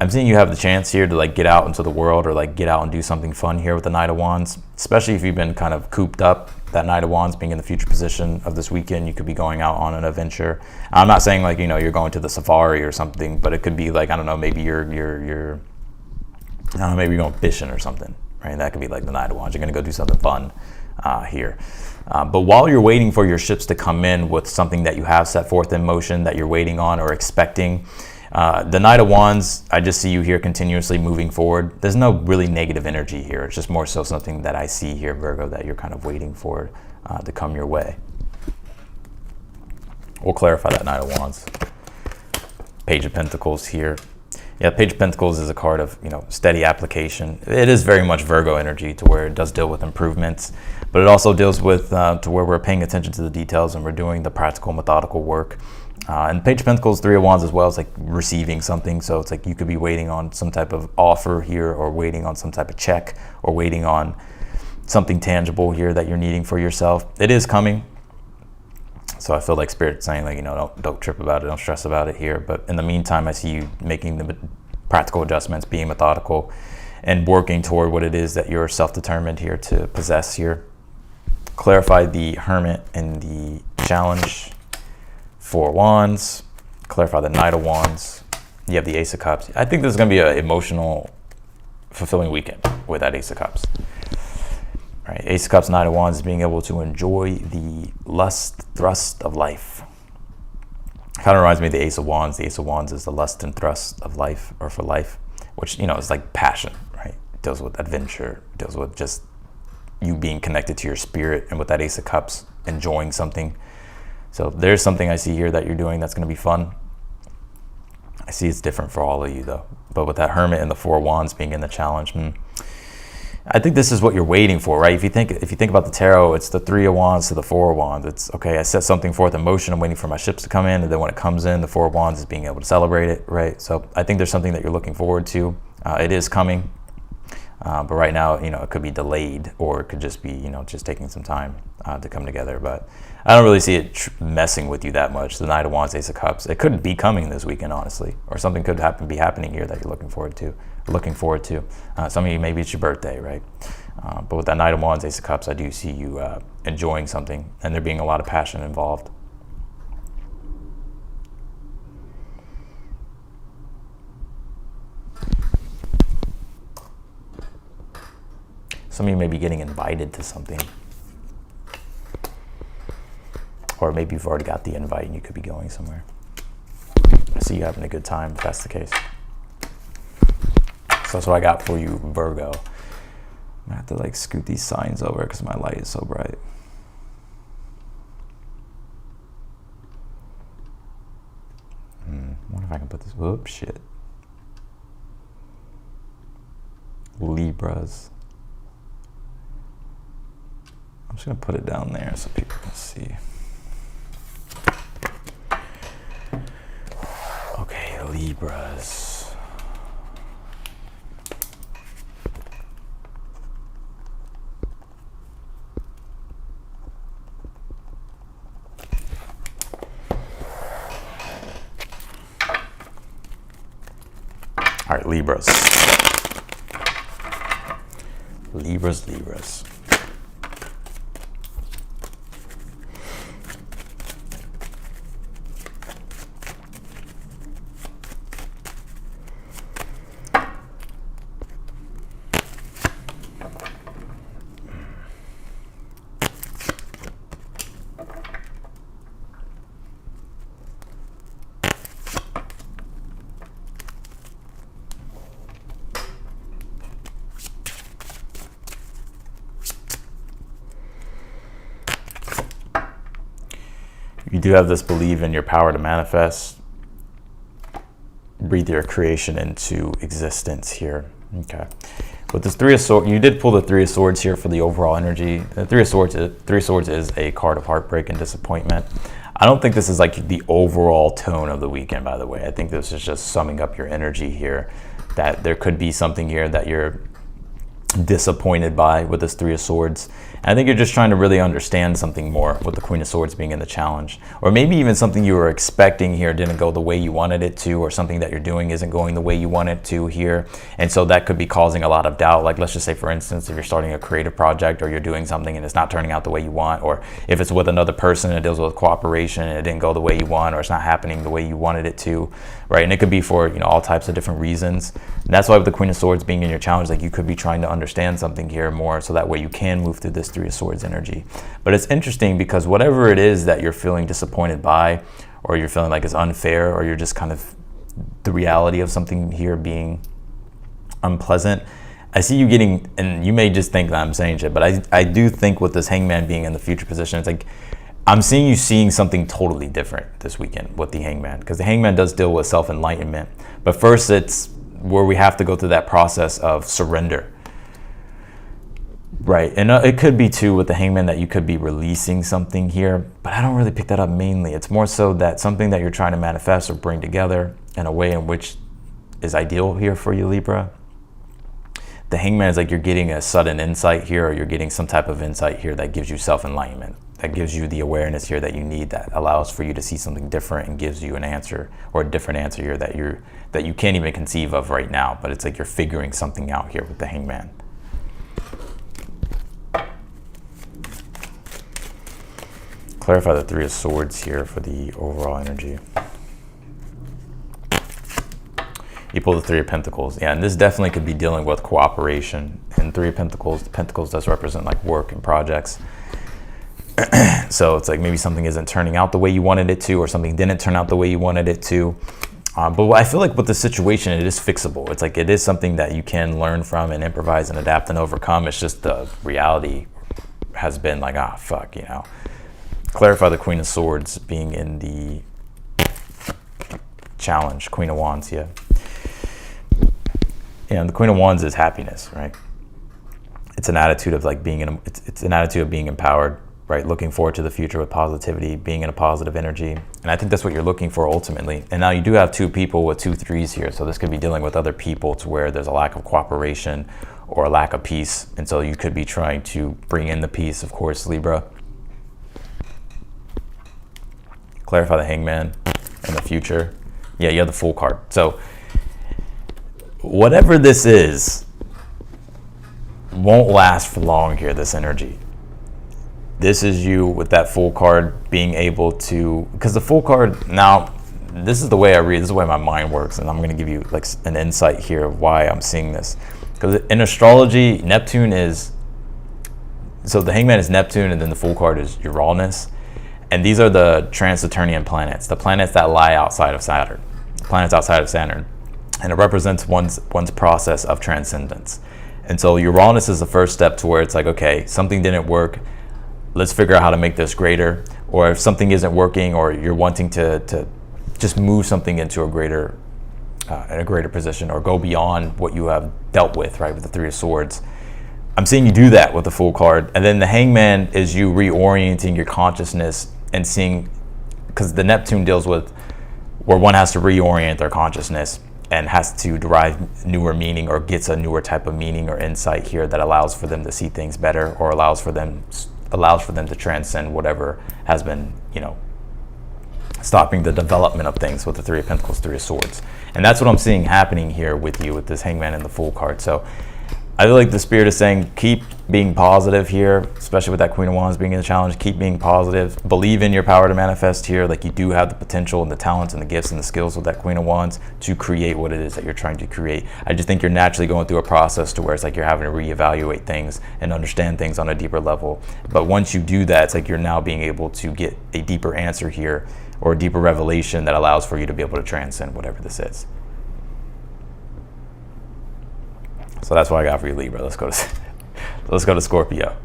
I'm seeing you have the chance here to like get out into the world, or like get out and do something fun here with the Knight of Wands, especially if you've been kind of cooped up. That Knight of Wands being in the future position of this weekend, you could be going out on an adventure. I'm not saying like, you're going to the safari or something, but it could be like, I don't know, maybe maybe you're going fishing or something, right? That could be like the Knight of Wands. You're going to go do something fun here. But while you're waiting for your ships to come in with something that you have set forth in motion that you're waiting on or expecting, the Knight of Wands, I just see you here continuously moving forward. There's no really negative energy here. It's just more so something that I see here, Virgo, that you're kind of waiting for to come your way. We'll clarify that Knight of Wands. Page of Pentacles here. Yeah, Page of Pentacles is a card of, steady application. It is very much Virgo energy, to where it does deal with improvements, but it also deals with to where we're paying attention to the details and we're doing the practical, methodical work. And Page of Pentacles, Three of Wands as well, is like receiving something. So it's like you could be waiting on some type of offer here, or waiting on some type of check, or waiting on something tangible here that you're needing for yourself. It is coming. So I feel like Spirit's saying like, don't trip about it, don't stress about it here. But in the meantime, I see you making the practical adjustments, being methodical, and working toward what it is that you're self-determined here to possess here. Clarify the Hermit in the challenge. Four of Wands, clarify the Knight of Wands. You have the Ace of Cups. I think this is going to be an emotional, fulfilling weekend. with that Ace of Cups. Right, Ace of Cups, Knight of Wands is being able to enjoy the lust, thrust of life. Kind of reminds me of the Ace of Wands. The Ace of Wands is the lust and thrust of life, or for life, which, you know, is like passion, right? It deals with adventure, it deals with just you being connected to your spirit, and with that Ace of Cups, enjoying something. So there's something I see here that you're doing that's going to be fun. I see it's different for all of you though. But with that Hermit and the Four of Wands being in the challenge, I think this is what you're waiting for, right? If you think about the tarot, it's the Three of Wands to the Four of Wands. It's okay, I set something forth in motion, I'm waiting for my ships to come in, and then when it comes in, the Four of Wands is being able to celebrate it, right? So I think there's something that you're looking forward to. It is coming, but right now, you know, it could be delayed, or it could just be, you know, just taking some time to come together. But I don't really see it messing with you that much. The Knight of Wands, Ace of Cups, it could be coming this weekend, honestly, or something could be happening here that you're looking forward to. Some of you, maybe it's your birthday, right? But with that Knight of Wands, Ace of Cups, I do see you enjoying something, and there being a lot of passion involved. Some of you may be getting invited to something, or maybe you've already got the invite and you could be going somewhere. I see you having a good time if that's the case. So that's what I got for you, Virgo. I'm gonna have to like scoot these signs over because my light is so bright. I wonder if I can put this, whoops, shit. Libras. I'm just gonna put it down there so people can see. Okay, Libras. All right, Libras. Libras. You do have this belief in your power to manifest. Breathe your creation into existence here. Okay. With this Three of Swords, you did pull the Three of Swords here for the overall energy. The Three of Swords is a card of heartbreak and disappointment. I don't think this is like the overall tone of the weekend, by the way. I think this is just summing up your energy here, that there could be something here that you're disappointed by with this Three of Swords. And I think you're just trying to really understand something more with the Queen of Swords being in the challenge, or maybe even something you were expecting here didn't go the way you wanted it to, or something that you're doing isn't going the way you want it to here, and so that could be causing a lot of doubt. Like, let's just say, for instance, if you're starting a creative project, or you're doing something and it's not turning out the way you want, or if it's with another person and it deals with cooperation and it didn't go the way you want, or it's not happening the way you wanted it to, right? And it could be for, you know, all types of different reasons. And that's why with the Queen of Swords being in your challenge, like, you could be trying to understand something here more, so that way you can move through this Three of Swords energy. But it's interesting because whatever it is that you're feeling disappointed by, or you're feeling like it's unfair, or you're just kind of the reality of something here being unpleasant, I see you getting, and you may just think that I'm saying shit, but I do think with this Hangman being in the future position, it's like I'm seeing you seeing something totally different this weekend with the Hangman, because the Hangman does deal with self-enlightenment. But first, it's where we have to go through that process of surrender. Right, and it could be too with the Hangman that you could be releasing something here, but I don't really pick that up mainly. It's more so that something that you're trying to manifest or bring together in a way in which is ideal here for you, Libra. The Hangman is like you're getting a sudden insight here, or you're getting some type of insight here that gives you self-enlightenment, that gives you the awareness here that you need, that allows for you to see something different and gives you an answer, or a different answer here that you can't even conceive of right now, but it's like you're figuring something out here with the Hangman. Clarify the Three of Swords here for the overall energy. You pull the Three of Pentacles. Yeah, and this definitely could be dealing with cooperation and Three of Pentacles, the Pentacles does represent like work and projects. So it's like maybe something isn't turning out the way you wanted it to, or something didn't turn out the way you wanted it to. But I feel like with the situation, it is fixable. It's like it is something that you can learn from and improvise and adapt and overcome. It's just the reality has been like, ah, fuck, you know. Clarify the Queen of Swords being in the challenge. Queen of Wands, yeah. And the Queen of Wands is happiness, right? It's an attitude of like being it's an attitude of being empowered, right? Looking forward to the future with positivity, being in a positive energy. And I think that's what you're looking for ultimately. And now you do have two people with 2 3s here. So this could be dealing with other people to where there's a lack of cooperation or a lack of peace. And so you could be trying to bring in the peace, of course, Libra. Clarify the Hangman in the future. Yeah, you have the Fool card. So whatever this is won't last for long here, this energy. This is you with that Fool card being able to, because the Fool card, now this is the way I read, this is the way my mind works, and I'm going to give you like an insight here of why I'm seeing this. Because in astrology, Neptune is, so the Hangman is Neptune, and then the Fool card is Uranus. And these are the Trans-Saturnian planets, the planets that lie outside of Saturn, planets outside of Saturn. And it represents one's process of transcendence. And so Uranus is the first step to where it's like, okay, something didn't work. Let's figure out how to make this greater. Or if something isn't working, or you're wanting to just move something into a greater position, or go beyond what you have dealt with, right, with the Three of Swords. I'm seeing you do that with the Fool card. And then the Hangman is you reorienting your consciousness and seeing, because the Neptune deals with where one has to reorient their consciousness and has to derive newer meaning, or gets a newer type of meaning or insight here that allows for them to see things better, or allows for them to transcend whatever has been, you know, stopping the development of things with the Three of Pentacles, Three of Swords. And that's what I'm seeing happening here with you with this Hangman and the Fool card. So I feel like the spirit is saying keep being positive here, especially with that Queen of Wands being in the challenge. Keep being positive. Believe in your power to manifest here. Like you do have the potential and the talents and the gifts and the skills with that Queen of Wands to create what it is that you're trying to create. I just think you're naturally going through a process to where it's like you're having to reevaluate things and understand things on a deeper level. But once you do that, it's like you're now being able to get a deeper answer here, or a deeper revelation that allows for you to be able to transcend whatever this is. So that's what I got for you, Libra. Let's go to Scorpio.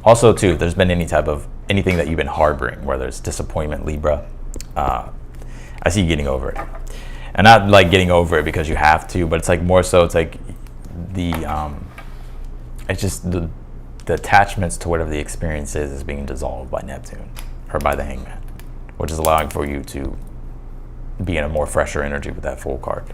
Also, too, if there's been anything that you've been harboring, whether it's disappointment, Libra, I see you getting over it. And not like getting over it because you have to, but it's like more so, it's like it's just the attachments to whatever the experience is being dissolved by Neptune, or by the Hangman, which is allowing for you to be in a more fresher energy with that Fool card.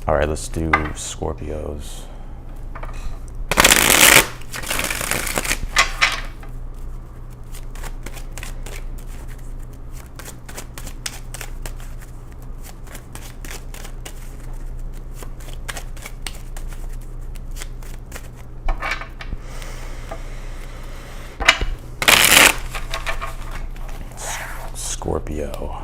All right, let's do Scorpios. Scorpio.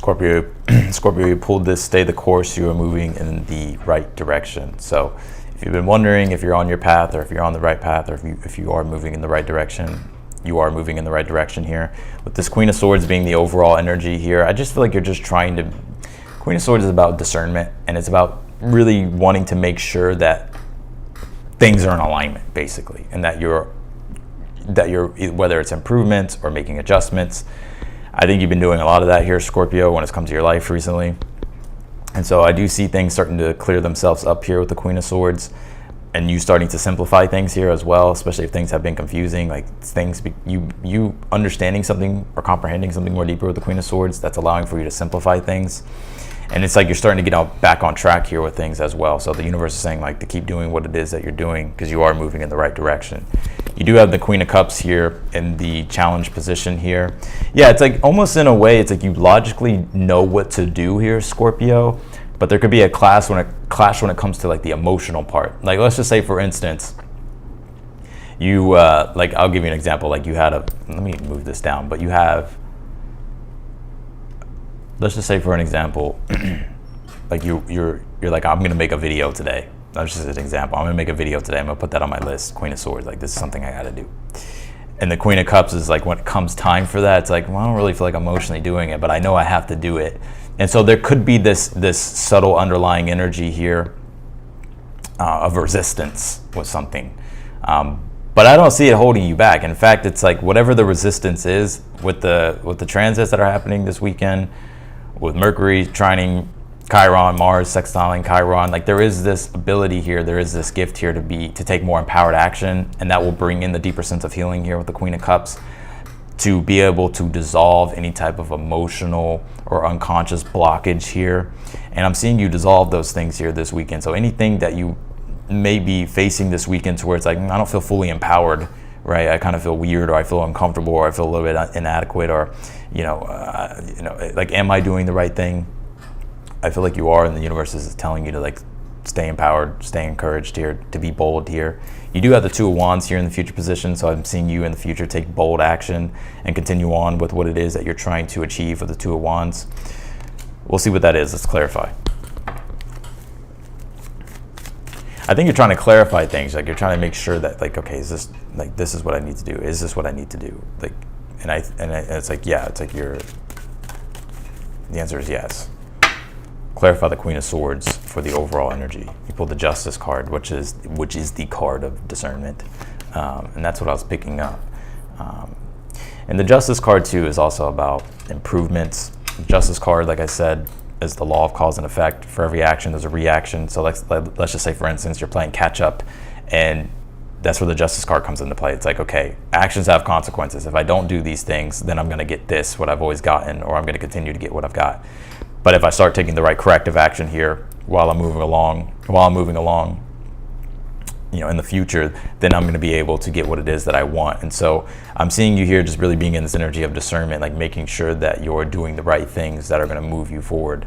Scorpio, Scorpio, you pulled this, stay the course, you are moving in the right direction. So if you've been wondering if you're on your path or if you're on the right path or if you are moving in the right direction, you are moving in the right direction here. With this Queen of Swords being the overall energy here, I just feel like you're just trying to, Queen of Swords is about discernment, and it's about really wanting to make sure that things are in alignment, basically, and that you're, whether it's improvements or making adjustments. I think you've been doing a lot of that here, Scorpio, when it's come to your life recently. And so I do see things starting to clear themselves up here with the Queen of Swords, and you starting to simplify things here as well, especially if things have been confusing, like things, you understanding something or comprehending something more deeper with the Queen of Swords, that's allowing for you to simplify things. And it's like you're starting to get back on track here with things as well. So the universe is saying like to keep doing what it is that you're doing, because you are moving in the right direction. You do have the Queen of Cups here in the challenge position here. Yeah, it's like almost in a way, it's like you logically know what to do here, Scorpio, but there could be a clash when it comes to like the emotional part. Like let's just say, for instance, you like, I'll give you an example. Like you had let me move this down, but you have, let's just say for an example, like you're like, I'm gonna make a video today. That's just an example. I'm gonna make a video today. I'm gonna put that on my list. Queen of Swords, like this is something I gotta do. And the Queen of Cups is like, when it comes time for that, it's like, well, I don't really feel like emotionally doing it, but I know I have to do it. And so there could be this subtle underlying energy here of resistance with something. But I don't see it holding you back. In fact, it's like whatever the resistance is with the transits that are happening this weekend, with Mercury trining Chiron, Mars sextiling Chiron, like there is this ability here, there is this gift here to take more empowered action, and that will bring in the deeper sense of healing here with the Queen of Cups, to be able to dissolve any type of emotional or unconscious blockage here. And I'm seeing you dissolve those things here this weekend. So anything that you may be facing this weekend to where it's like, I don't feel fully empowered, right? I kind of feel weird, or I feel uncomfortable, or I feel a little bit inadequate, or like, am I doing the right thing? I feel like you are, and the universe is telling you to like stay empowered, stay encouraged here, to be bold here. You do have the Two of Wands here in the future position, so I'm seeing you in the future take bold action and continue on with what it is that you're trying to achieve with the Two of Wands. We'll see what that is. Let's clarify. I think you're trying to clarify things, like you're trying to make sure that like, okay, is this like, this is what I need to do? Is this what I need to do? Like, and it's like, yeah, it's like the answer is yes. Clarify the Queen of Swords for the overall energy. You pulled the Justice card, which is the card of discernment, and that's what I was picking up. And the Justice card too is also about improvements. The Justice card, like I said, is the law of cause and effect. For every action, there's a reaction. So let's just say, for instance, you're playing catch up, and that's where the Justice card comes into play. It's like, okay, actions have consequences. If I don't do these things, then I'm going to get this, what I've always gotten, or I'm going to continue to get what I've got. But if I start taking the right corrective action here while I'm moving along, in the future, then I'm going to be able to get what it is that I want. And so I'm seeing you here just really being in this energy of discernment, like making sure that you're doing the right things that are going to move you forward.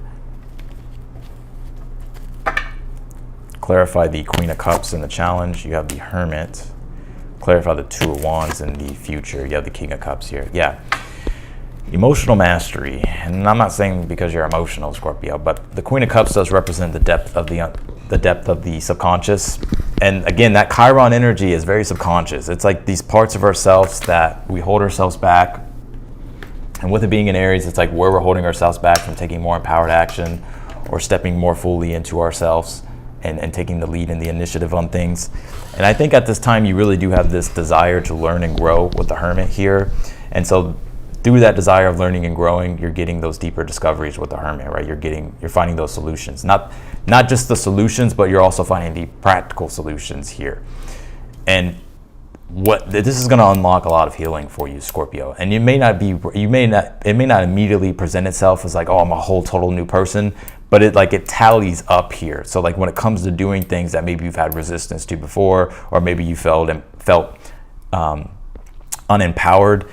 Clarify the Queen of Cups in the challenge. You have the Hermit. Clarify the Two of Wands in the future. You have the King of Cups here. Yeah. Emotional mastery, and I'm not saying because you're emotional, Scorpio, but the Queen of Cups does represent the depth of the subconscious. And again, that Chiron energy is very subconscious. It's like these parts of ourselves that we hold ourselves back. And with it being in Aries, it's like where we're holding ourselves back from taking more empowered action or stepping more fully into ourselves and taking the lead and the initiative on things. And I think at this time, you really do have this desire to learn and grow with the Hermit here. And so through that desire of learning and growing, you're getting those deeper discoveries with the Hermit, right? You're finding those solutions, not just the solutions, but you're also finding the practical solutions here. And this is going to unlock a lot of healing for you, Scorpio. And it may not immediately present itself as like, oh, I'm a whole total new person, but it tallies up here. So like when it comes to doing things that maybe you've had resistance to before, or maybe you felt unempowered,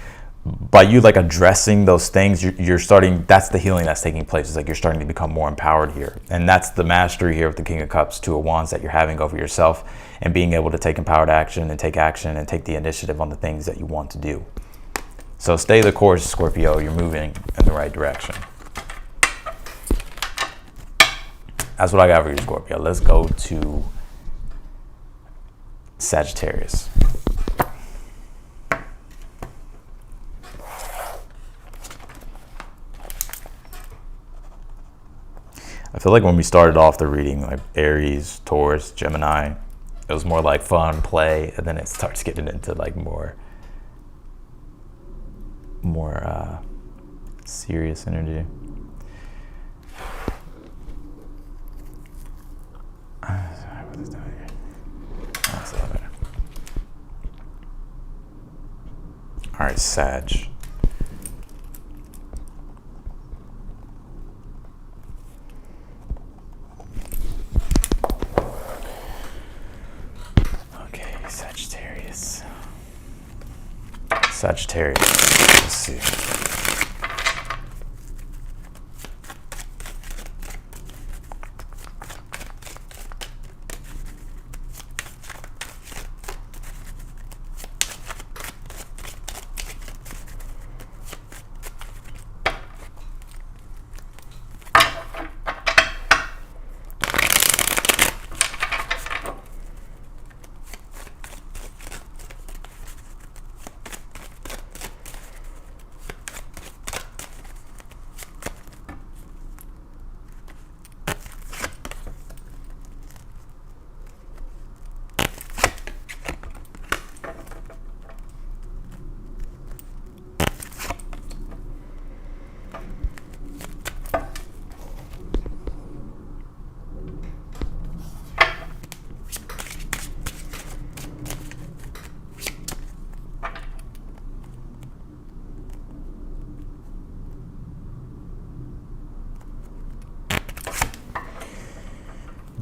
by you like addressing those things, you're starting, that's the healing that's taking place. It's like you're starting to become more empowered here. And that's the mastery here with the King of Cups, Two of Wands, that you're having over yourself, and being able to take empowered action and take the initiative on the things that you want to do. So stay the course, Scorpio. You're moving in the right direction. That's what I got for you, Scorpio. Let's go to Sagittarius. I feel like when we started off the reading, like Aries, Taurus, Gemini, it was more like fun, play, and then it starts getting into like more serious energy. All right, Sag. Okay, Sagittarius. Sagittarius. Let's see.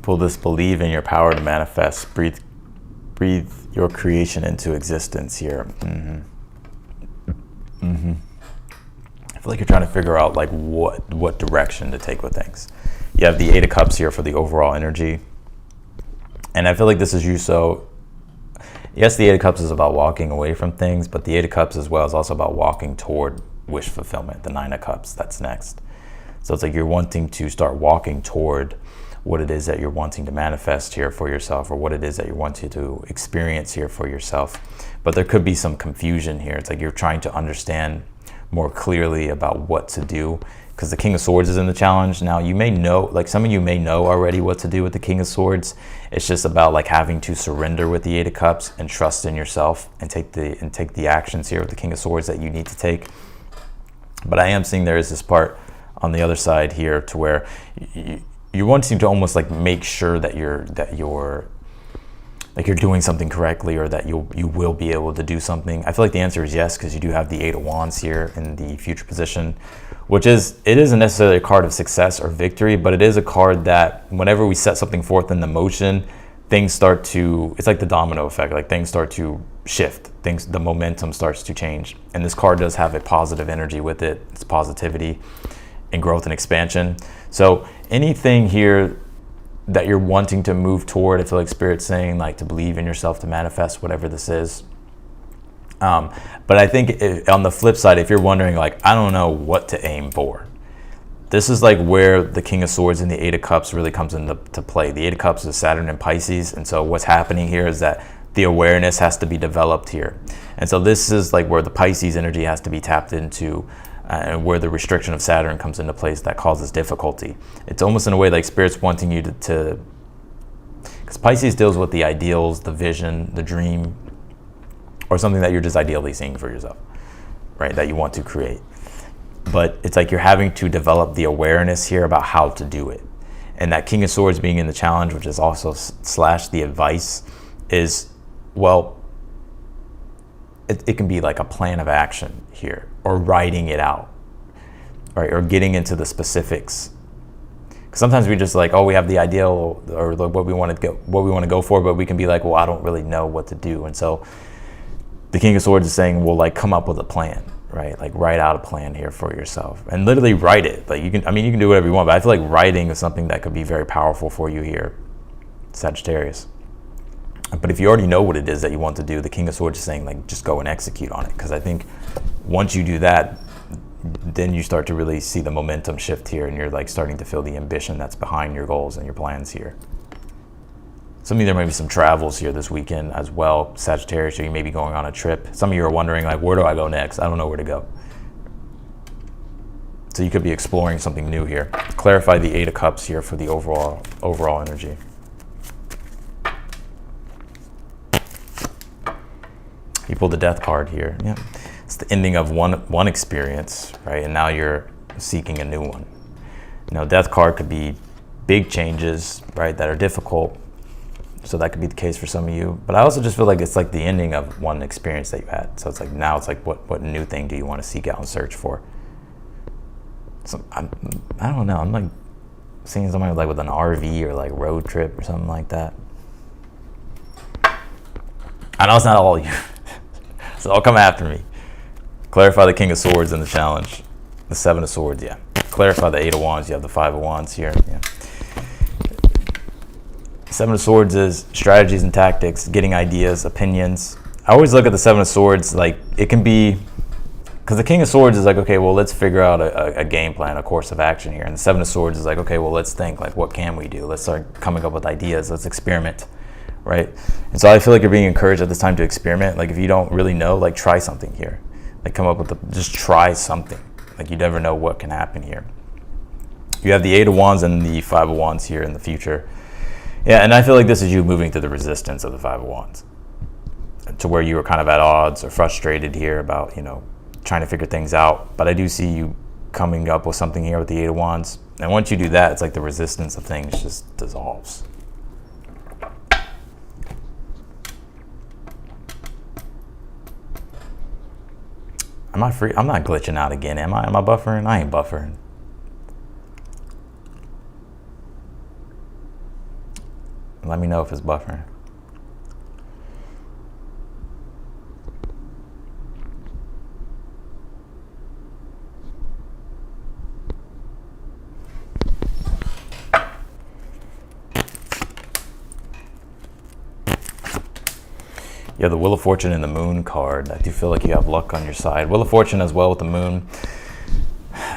Pull this, believe in your power to manifest. Breathe your creation into existence here. I feel like you're trying to figure out like what direction to take with things. You have the Eight of Cups here for the overall energy. And I feel like this is you. So yes, the Eight of Cups is about walking away from things, but the Eight of Cups as well is also about walking toward wish fulfillment. The Nine of Cups, that's next. So it's like you're wanting to start walking toward what it is that you're wanting to manifest here for yourself, or what it is that you're wanting to experience here for yourself. But there could be some confusion here. It's like you're trying to understand more clearly about what to do, because the King of Swords is in the challenge. Now you may know, like some of you may know already what to do with the King of Swords. It's just about like having to surrender with the Eight of Cups and trust in yourself and take the actions here with the King of Swords that you need to take. But I am seeing there is this part on the other side here to where you're wanting to almost like make sure that you're doing something correctly, or that you will be able to do something. I feel like the answer is yes, because you do have the Eight of Wands here in the future position, it isn't necessarily a card of success or victory, but it is a card that whenever we set something forth in the motion, things start to, it's like the domino effect, like things start to shift, the momentum starts to change. And this card does have a positive energy with it. It's positivity and growth and expansion. So anything here that you're wanting to move toward, I feel like Spirit's saying like to believe in yourself to manifest whatever this is. But I think on the flip side, if you're wondering like, I don't know what to aim for, this is like where the King of Swords and the Eight of Cups really comes into play. The Eight of Cups is Saturn and Pisces. And so what's happening here is that the awareness has to be developed here. And so this is like where the Pisces energy has to be tapped into, and where the restriction of Saturn comes into place that causes difficulty. It's almost in a way like Spirit's wanting you to because Pisces deals with the ideals, the vision, the dream, or something that you're just ideally seeing for yourself, right? That you want to create. But it's like you're having to develop the awareness here about how to do it. And that King of Swords being in the challenge, which is also / the advice, is, well, it can be like a plan of action here, or writing it out, right? Or getting into the specifics. Because sometimes we just like, oh, we have the ideal or like what we want to go for, but we can be like, well, I don't really know what to do. And so the King of Swords is saying, well, like come up with a plan, right? Like write out a plan here for yourself and literally write it. Like you can do whatever you want, but I feel like writing is something that could be very powerful for you here, Sagittarius. But if you already know what it is that you want to do, the King of Swords is saying like just go and execute on it. Because I think once you do that, then you start to really see the momentum shift here, and you're like starting to feel the ambition that's behind your goals and your plans here. Some of you, there may be some travels here this weekend as well, Sagittarius, or you may be going on a trip. Some of you are wondering, like, where do I go next? I don't know where to go. So you could be exploring something new here. Clarify the Eight of Cups here for the overall energy. You pulled the Death card here. Yeah. It's the ending of one experience, right? And now you're seeking a new one. You know, Death card could be big changes, right, that are difficult. So that could be the case for some of you. But I also just feel like it's like the ending of one experience that you had. So it's like now it's like what new thing do you want to seek out and search for? So I don't know. I'm like seeing somebody like with an RV or like road trip or something like that. I know it's not all of you. So I'll come after me. Clarify the King of Swords in the challenge. The Seven of Swords, yeah. Clarify the Eight of Wands. You have the Five of Wands here. Yeah. Seven of Swords is strategies and tactics, getting ideas, opinions. I always look at the Seven of Swords like it can be, because the King of Swords is like, okay, well, let's figure out a game plan, a course of action here. And the Seven of Swords is like, okay, well, let's think, like, what can we do? Let's start coming up with ideas. Let's experiment, right? And so I feel like you're being encouraged at this time to experiment. Like, if you don't really know, like, try something here. Like, come up with just try something. Like, you never know what can happen here. You have the Eight of Wands and the Five of Wands here in the future. Yeah, and I feel like this is you moving through the resistance of the Five of Wands, to where you were kind of at odds or frustrated here about, you know, trying to figure things out. But I do see you coming up with something here with the Eight of Wands. And once you do that, it's like the resistance of things just dissolves. Am I free? I'm not glitching out again, am I? Am I buffering? I ain't buffering. Let me know if it's buffering. You have the Wheel of Fortune and the Moon card. I do feel like you have luck on your side. Wheel of Fortune as well with the Moon.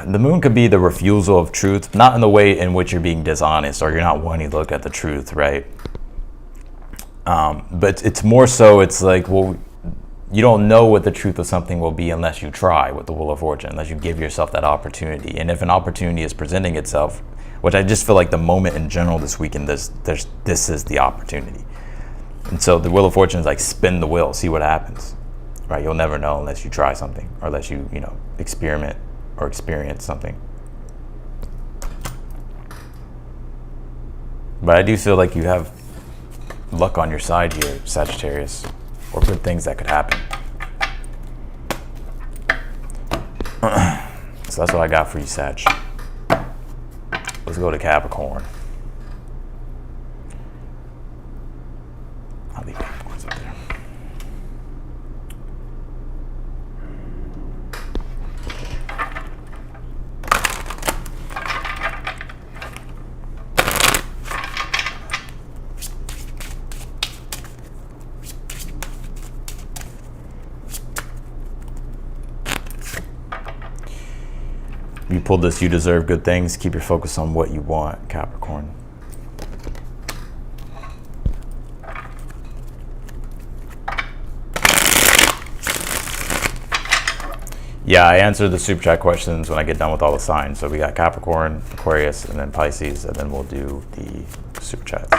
The Moon could be the refusal of truth, not in the way in which you're being dishonest or you're not wanting to look at the truth, right? But it's more so, it's like, well, you don't know what the truth of something will be unless you try with the Wheel of Fortune, unless you give yourself that opportunity. And if an opportunity is presenting itself, which I just feel like the moment in general this weekend, this is the opportunity. And so the Wheel of Fortune is like spin the wheel, see what happens, right? You'll never know unless you try something or unless you experiment or experience something. But I do feel like you have luck on your side here, Sagittarius, or good things that could happen. So that's what I got for you, Sag. Let's go to Capricorn. I'll leave Capricorns up there. You pulled this, you deserve good things. Keep your focus on what you want, Capricorn. Yeah, I answer the super chat questions when I get done with all the signs. So we got Capricorn, Aquarius, and then Pisces, and then we'll do the super chats.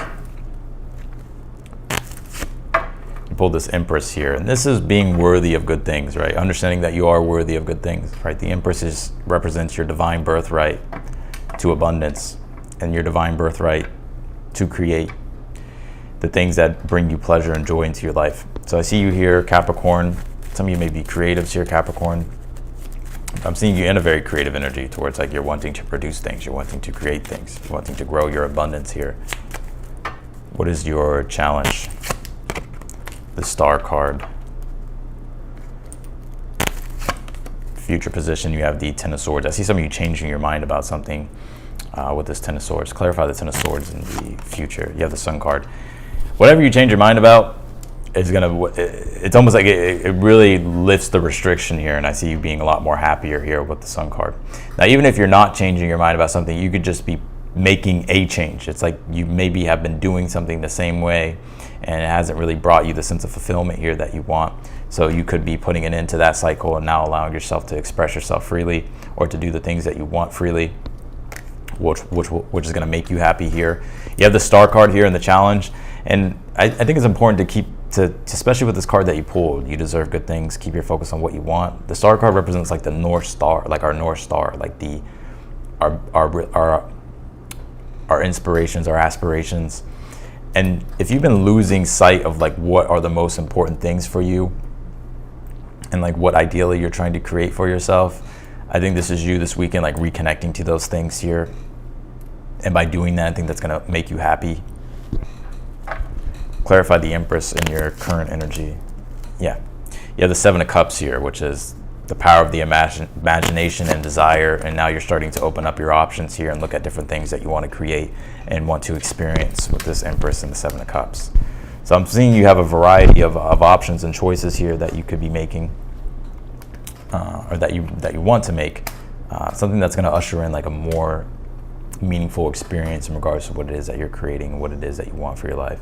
You pulled this Empress here, and this is being worthy of good things, right? Understanding that you are worthy of good things, right? The Empress represents your divine birthright to abundance and your divine birthright to create the things that bring you pleasure and joy into your life. So I see you here, Capricorn. Some of you may be creatives here, Capricorn. I'm seeing you in a very creative energy towards like you're wanting to produce things, you're wanting to create things, you're wanting to grow your abundance here. What is your challenge? The Star card. Future position, you have the Ten of Swords. I see some of you changing your mind about something with this Ten of Swords. Clarify the Ten of Swords in the future. You have the Sun card. Whatever you change your mind about, is gonna, it's almost like it really lifts the restriction here, and I see you being a lot more happier here with the Sun card. Now, even if you're not changing your mind about something, you could just be making a change. It's like you maybe have been doing something the same way, and it hasn't really brought you the sense of fulfillment here that you want. So you could be putting an end to that cycle and now allowing yourself to express yourself freely, or to do the things that you want freely, which is going to make you happy here. You have the Star card here in the challenge, and I think it's important to keep especially with this card that you pulled. You deserve good things. Keep your focus on what you want. The Star card represents like the North Star, like our North Star, like our inspirations, our aspirations. And if you've been losing sight of like what are the most important things for you, and like what ideally you're trying to create for yourself, I think this is you this weekend, like reconnecting to those things here. And by doing that, I think that's going to make you happy. Clarify the Empress in your current energy. Yeah. You have the Seven of Cups here, which is the power of the imagination and desire. And now you're starting to open up your options here and look at different things that you want to create and want to experience with this Empress and the Seven of Cups. So I'm seeing you have a variety of options and choices here that you could be making, or that you want to make. Something that's going to usher in like a more meaningful experience in regards to what it is that you're creating and what it is that you want for your life.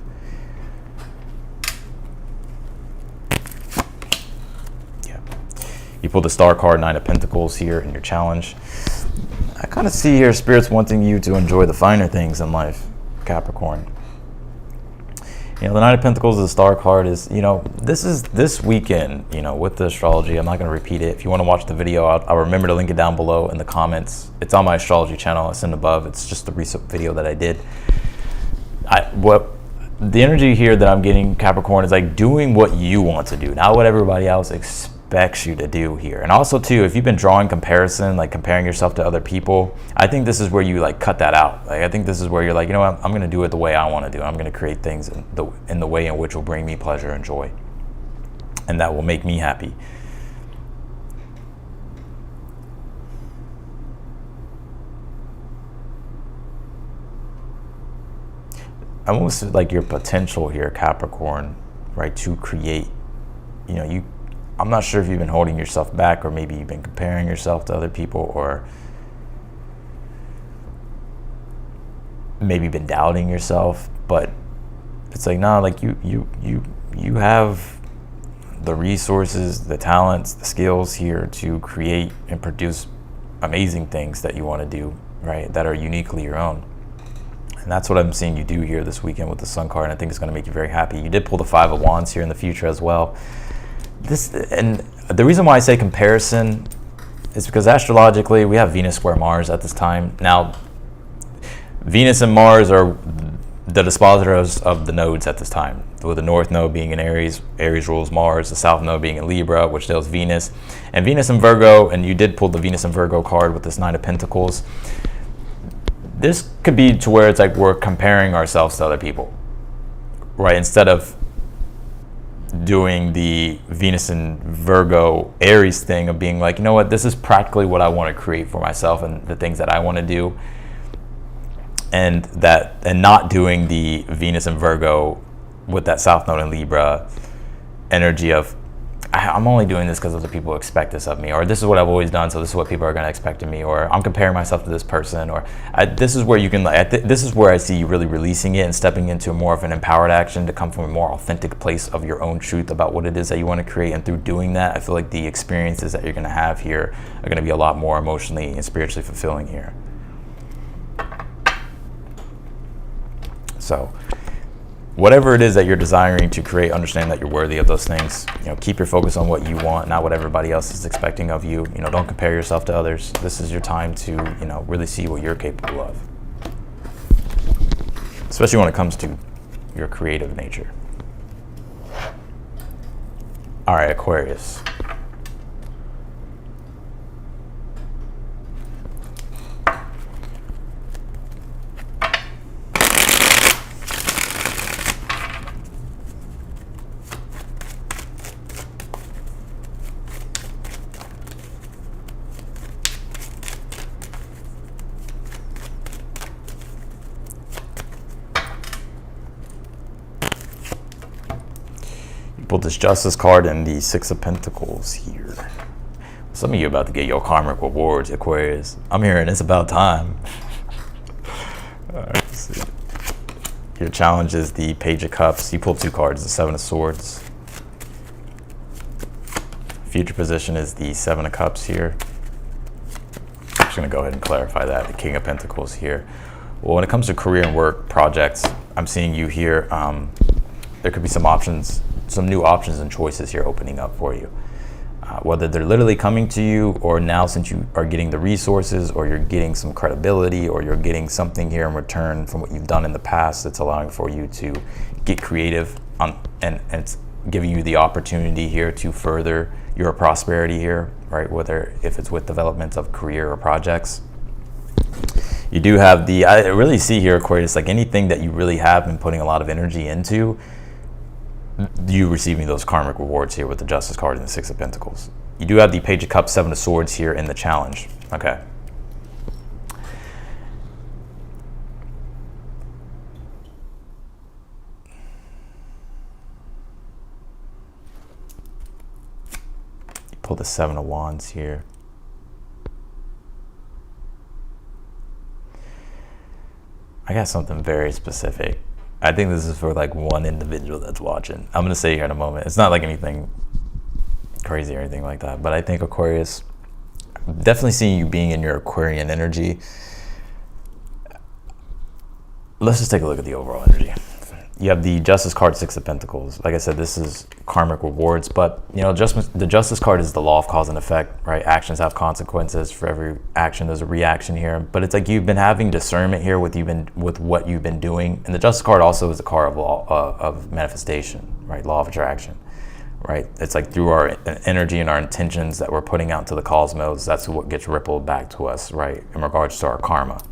Yeah. You pulled the Star card, Nine of Pentacles here in your challenge. I kind of see here Spirit's wanting you to enjoy the finer things in life, Capricorn. You know, the Nine of Pentacles, the Star card is, you know, this weekend, you know, with the astrology. I'm not going to repeat it. If you want to watch the video, I'll remember to link it down below in the comments. It's on my astrology channel. It's in above. It's just the recent video that I did. The energy here that I'm getting, Capricorn, is like doing what you want to do, not what everybody else expects you to do here. And also too, if you've been drawing comparison, like comparing yourself to other people, I think this is where you like cut that out. Like, I think this is where you're like, you know what, I'm going to do it the way I want to do it. I'm going to create things in the way in which will bring me pleasure and joy, and that will make me happy. I almost like your potential here, Capricorn, right, to create, you know, I'm not sure if you've been holding yourself back, or maybe you've been comparing yourself to other people, or maybe been doubting yourself, but it's like, no, like you have the resources, the talents, the skills here to create and produce amazing things that you want to do, right, that are uniquely your own. And that's what I'm seeing you do here this weekend with the Sun card, and I think it's going to make you very happy. You did pull the Five of Wands here in the future as well. And the reason why I say comparison is because astrologically we have Venus square Mars at this time. Now, Venus and Mars are the dispositors of the nodes at this time, with the North node being in Aries. Aries rules Mars. The South node being in Libra, which deals Venus. And Venus and Virgo, and you did pull the Venus and Virgo card with this Nine of Pentacles. This could be to where it's like we're comparing ourselves to other people, right? Instead of doing the Venus and Virgo Aries thing of being like, you know what, this is practically what I want to create for myself and the things that I want to do, and not doing the Venus and Virgo with that South node in Libra energy of, I'm only doing this because other people expect this of me, or this is what I've always done, so this is what people are going to expect of me, or I'm comparing myself to this person, or this is where you can, this is where I see you really releasing it and stepping into more of an empowered action to come from a more authentic place of your own truth about what it is that you want to create. And through doing that, I feel like the experiences that you're going to have here are going to be a lot more emotionally and spiritually fulfilling here. So whatever it is that you're desiring to create, understand that you're worthy of those things. You know, keep your focus on what you want, not what everybody else is expecting of you. You know, don't compare yourself to others. This is your time to, you know, really see what you're capable of, especially when it comes to your creative nature. All right, Aquarius. Pulled this Justice card and the Six of Pentacles here. Some of you are about to get your karmic rewards, Aquarius. I'm hearing it's about time. All right, let's see. Your challenge is the Page of Cups. You pulled 2 cards, the Seven of Swords. Future position is the Seven of Cups here. I'm just going to go ahead and clarify that. The King of Pentacles here. Well, when it comes to career and work projects, I'm seeing you here. There could be some options, some new options and choices here opening up for you. Whether they're literally coming to you, or now since you are getting the resources, or you're getting some credibility, or you're getting something here in return from what you've done in the past that's allowing for you to get creative and it's giving you the opportunity here to further your prosperity here, right? Whether if it's with development of career or projects. You do have I really see here, Aquarius, like anything that you really have been putting a lot of energy into, you receiving those karmic rewards here with the Justice card and the Six of Pentacles. You do have the Page of Cups, Seven of Swords here in the challenge. Okay. You pull the Seven of Wands here. I got something very specific. I think this is for like one individual that's watching. I'm gonna say here in a moment. It's not like anything crazy or anything like that, but I think Aquarius, definitely seeing you being in your Aquarian energy. Let's just take a look at the overall energy. You have the Justice card, Six of Pentacles. Like I said, this is karmic rewards, but you know, the Justice card is the law of cause and effect, right? Actions have consequences. For every action, there's a reaction here. But it's like you've been having discernment here with what you've been doing. And the Justice card also is a card of law of manifestation, right? Law of attraction, right? It's like through our energy and our intentions that we're putting out to the cosmos, that's what gets rippled back to us, right? In regards to our karma.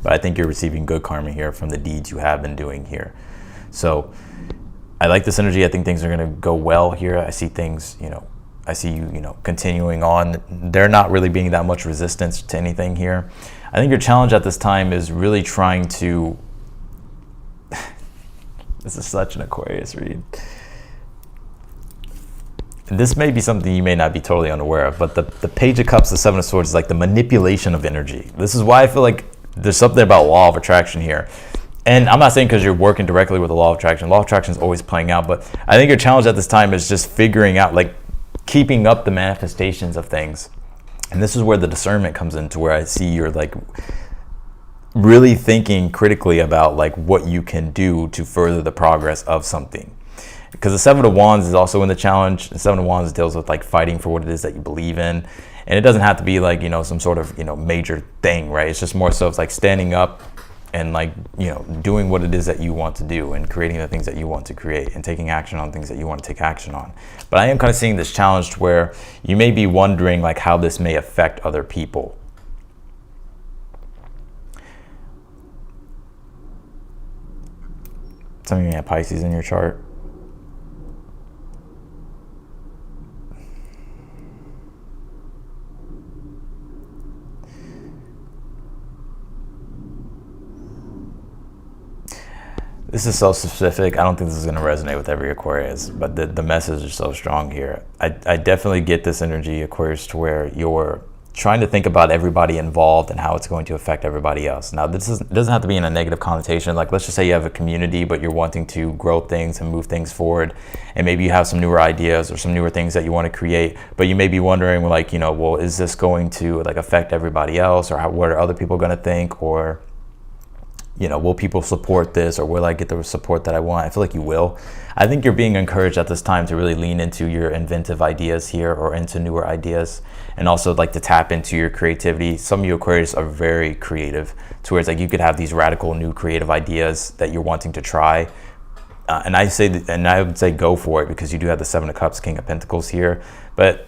But I think you're receiving good karma here from the deeds you have been doing here. So I like this energy. I think things are going to go well here. I see things, I see you, continuing on. There not really being that much resistance to anything here. I think your challenge at this time is really trying to, this is such an Aquarius read. This may be something you may not be totally unaware of, but the Page of Cups, the Seven of Swords is like the manipulation of energy. This is why I feel like there's something about law of attraction here. And I'm not saying because you're working directly with the law of attraction. Law of attraction is always playing out, but I think your challenge at this time is just figuring out, like, keeping up the manifestations of things. And this is where the discernment comes into, where I see you're like really thinking critically about like what you can do to further the progress of something. Because the Seven of Wands is also in the challenge. The Seven of Wands deals with like fighting for what it is that you believe in. And it doesn't have to be like, some sort of, major thing, right? It's just more so it's like standing up and like, doing what it is that you want to do and creating the things that you want to create and taking action on things that you want to take action on. But I am kind of seeing this challenge where you may be wondering like how this may affect other people. Some of you have Pisces in your chart. This is so specific. I don't think this is going to resonate with every Aquarius, but the message is so strong here. I definitely get this energy, Aquarius, to where you're trying to think about everybody involved and how it's going to affect everybody else. Now, this doesn't have to be in a negative connotation. Like, let's just say you have a community, but you're wanting to grow things and move things forward, and maybe you have some newer ideas or some newer things that you want to create, but you may be wondering, like, well, is this going to like affect everybody else, or what are other people going to think, or will people support this, or will I get the support that I want? I feel like you will. I think you're being encouraged at this time to really lean into your inventive ideas here, or into newer ideas, and also like to tap into your creativity. Some of you Aquarius are very creative, to where it's like you could have these radical new creative ideas that you're wanting to try. And I would say go for it, because you do have the Seven of Cups, King of Pentacles here. But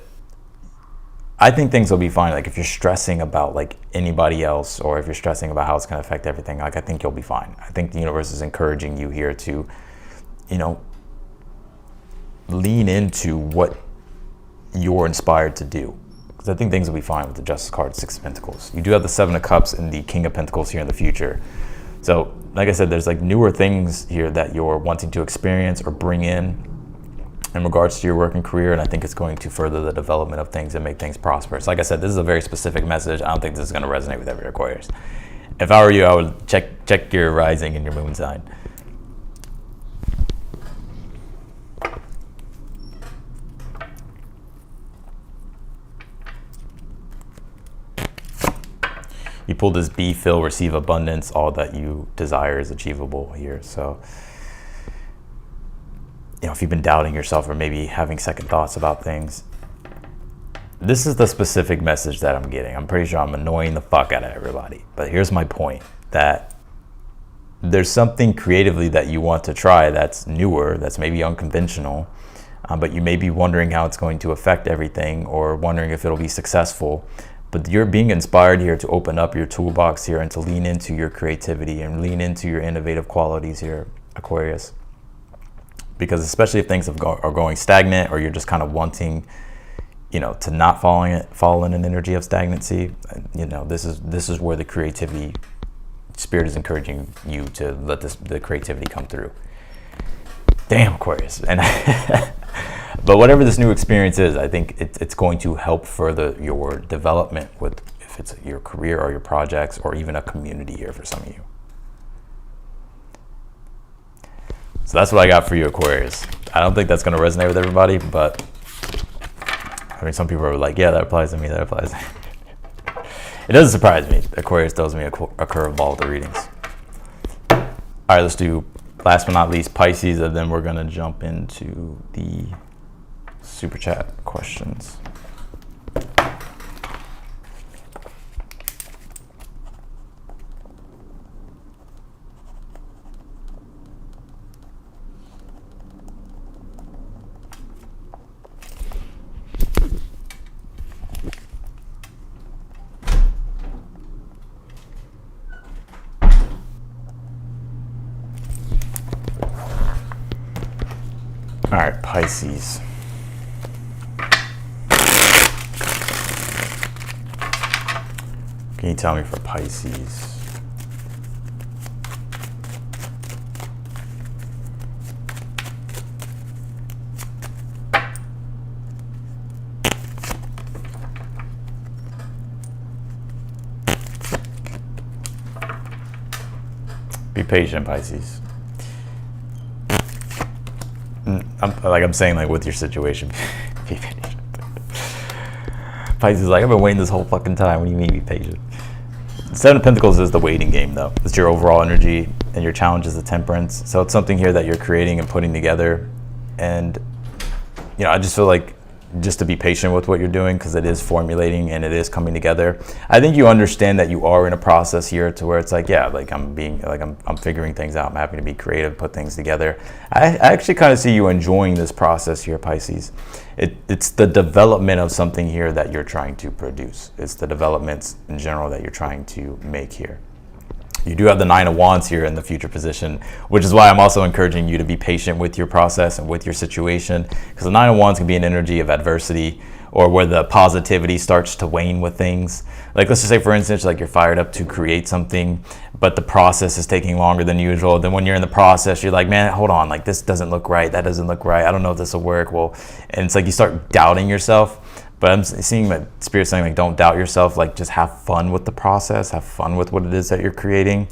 I think things will be fine. Like if you're stressing about like anybody else, or if you're stressing about how it's going to affect everything, like I think you'll be fine. I think the universe is encouraging you here to, lean into what you're inspired to do. Because I think things will be fine with the Justice card, Six of Pentacles. You do have the Seven of Cups and the King of Pentacles here in the future. So like I said, there's like newer things here that you're wanting to experience or bring in. in regards to your work and career, and I think it's going to further the development of things and make things prosperous. Like I said, this is a very specific message. I don't think this is going to resonate with every Aquarius. If I were you, I would check your rising and your moon sign. You pulled this be, fill, receive abundance. All that you desire is achievable here. So, you know, if you've been doubting yourself or maybe having second thoughts about things, this is the specific message that I'm getting. I'm pretty sure I'm annoying the fuck out of everybody. But here's my point, that there's something creatively that you want to try that's newer, that's maybe unconventional, but you may be wondering how it's going to affect everything or wondering if it'll be successful. But you're being inspired here to open up your toolbox here and to lean into your creativity and lean into your innovative qualities here, Aquarius. Because especially if things are going stagnant, or you're just kind of wanting, you know, to not fall in an energy of stagnancy, you know, this is where the creativity spirit is encouraging you to let the creativity come through. Damn, Aquarius. And but whatever this new experience is, I think it's going to help further your development with, if it's your career or your projects or even a community here for some of you. So that's what I got for you, Aquarius. I don't think that's going to resonate with everybody, but I mean, some people are like, yeah, that applies to me, that applies to me. It doesn't surprise me. Aquarius throws me a curveball with the readings. All right, let's do, last but not least, Pisces, and then we're going to jump into the super chat questions. All right, Pisces. Can you tell me for Pisces? Be patient, Pisces. I'm saying, like, with your situation, be patient. Pisces is like, I've been waiting this whole fucking time. What do you mean, be patient? Seven of Pentacles is the waiting game, though. It's your overall energy, and your challenge is the Temperance. So it's something here that you're creating and putting together. And, you know, I just feel like just to be patient with what you're doing, because it is formulating and it is coming together. I think you understand that you are in a process here to where it's like, yeah, like I'm figuring things out. I'm happy to be creative, put things together. I actually kind of see you enjoying this process here, Pisces. It's the development of something here that you're trying to produce. It's the developments in general that you're trying to make here. You do have the Nine of Wands here in the future position, which is why I'm also encouraging you to be patient with your process and with your situation, because the Nine of Wands can be an energy of adversity, or where the positivity starts to wane with things. Like, let's just say, for instance, like you're fired up to create something, but the process is taking longer than usual. Then when you're in the process, you're like, man, hold on, like this doesn't look right, that doesn't look right, I don't know if this will work. Well, and it's like you start doubting yourself. But I'm seeing my spirit saying, like, don't doubt yourself. Like, just have fun with the process. Have fun with what it is that you're creating.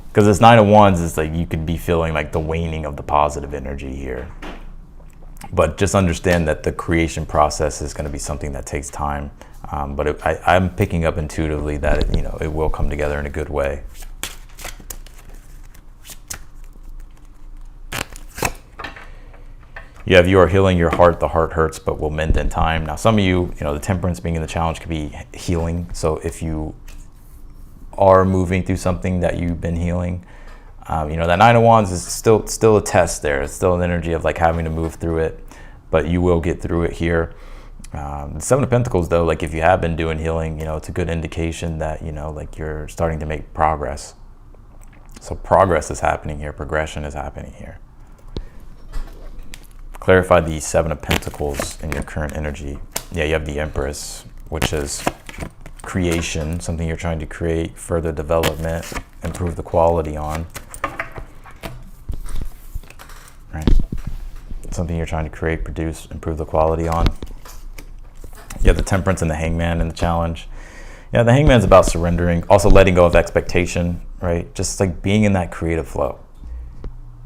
Because this Nine of Wands is like, you could be feeling like the waning of the positive energy here. But just understand that the creation process is going to be something that takes time. But I'm picking up intuitively that it will come together in a good way. You are healing your heart. The heart hurts, but will mend in time. Now, some of you, the Temperance being in the challenge could be healing. So if you are moving through something that you've been healing, that Nine of Wands is still a test there. It's still an energy of like having to move through it, but you will get through it here. The Seven of Pentacles, though, like if you have been doing healing, it's a good indication that, like you're starting to make progress. So progress is happening here. Progression is happening here. Clarify the Seven of Pentacles in your current energy. Yeah, you have the Empress, which is creation, something you're trying to create, further development, improve the quality on. Right. something you're trying to create, produce, improve the quality on. You have the Temperance and the Hangman in the challenge. Yeah, the Hangman's about surrendering, also letting go of expectation, right? Just like being in that creative flow,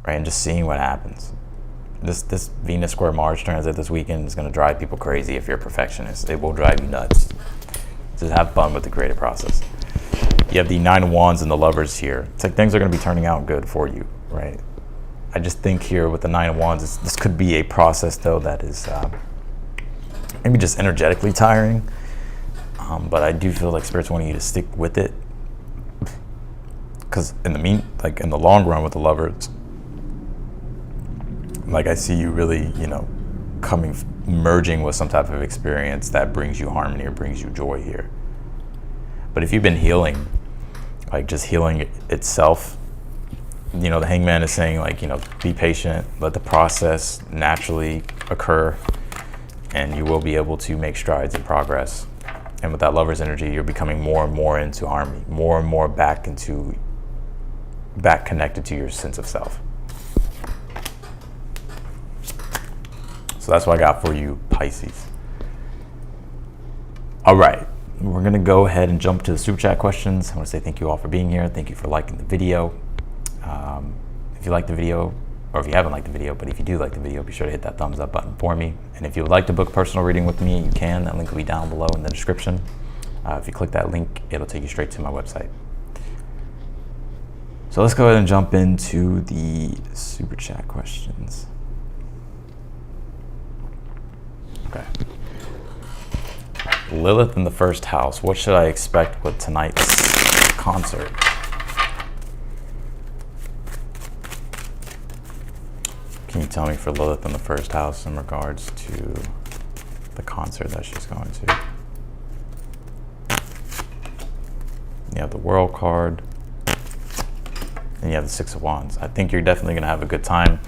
right? And just seeing what happens. This Venus square Mars transit this weekend is going to drive people crazy if you're a perfectionist. It will drive you nuts. Just have fun with the creative process. You have the Nine of Wands and the Lovers here. It's like things are going to be turning out good for you, right? I just think here with the Nine of Wands, this could be a process though that is maybe just energetically tiring. But I do feel like Spirit's wanting you to stick with it, because in the long run with the Lovers, like I see you really, merging with some type of experience that brings you harmony or brings you joy here. But if you've been healing, like just healing itself, the Hangman is saying be patient, let the process naturally occur, and you will be able to make strides in progress. And with that Lover's energy, you're becoming more and more into harmony, more and more back connected to your sense of self. So that's what I got for you, Pisces. All right, we're gonna go ahead and jump to the super chat questions. I wanna say thank you all for being here. Thank you for liking the video. If you like the video, or if you haven't liked the video, but if you do like the video, be sure to hit that thumbs up button for me. And if you would like to book a personal reading with me, you can. That link will be down below in the description. If you click that link, it'll take you straight to my website. So let's go ahead and jump into the super chat questions. Okay. Lilith in the first house. What should I expect with tonight's concert? Can you tell me for Lilith in the first house in regards to the concert that she's going to? You have the World card, and you have the Six of Wands. I think you're definitely going to have a good time.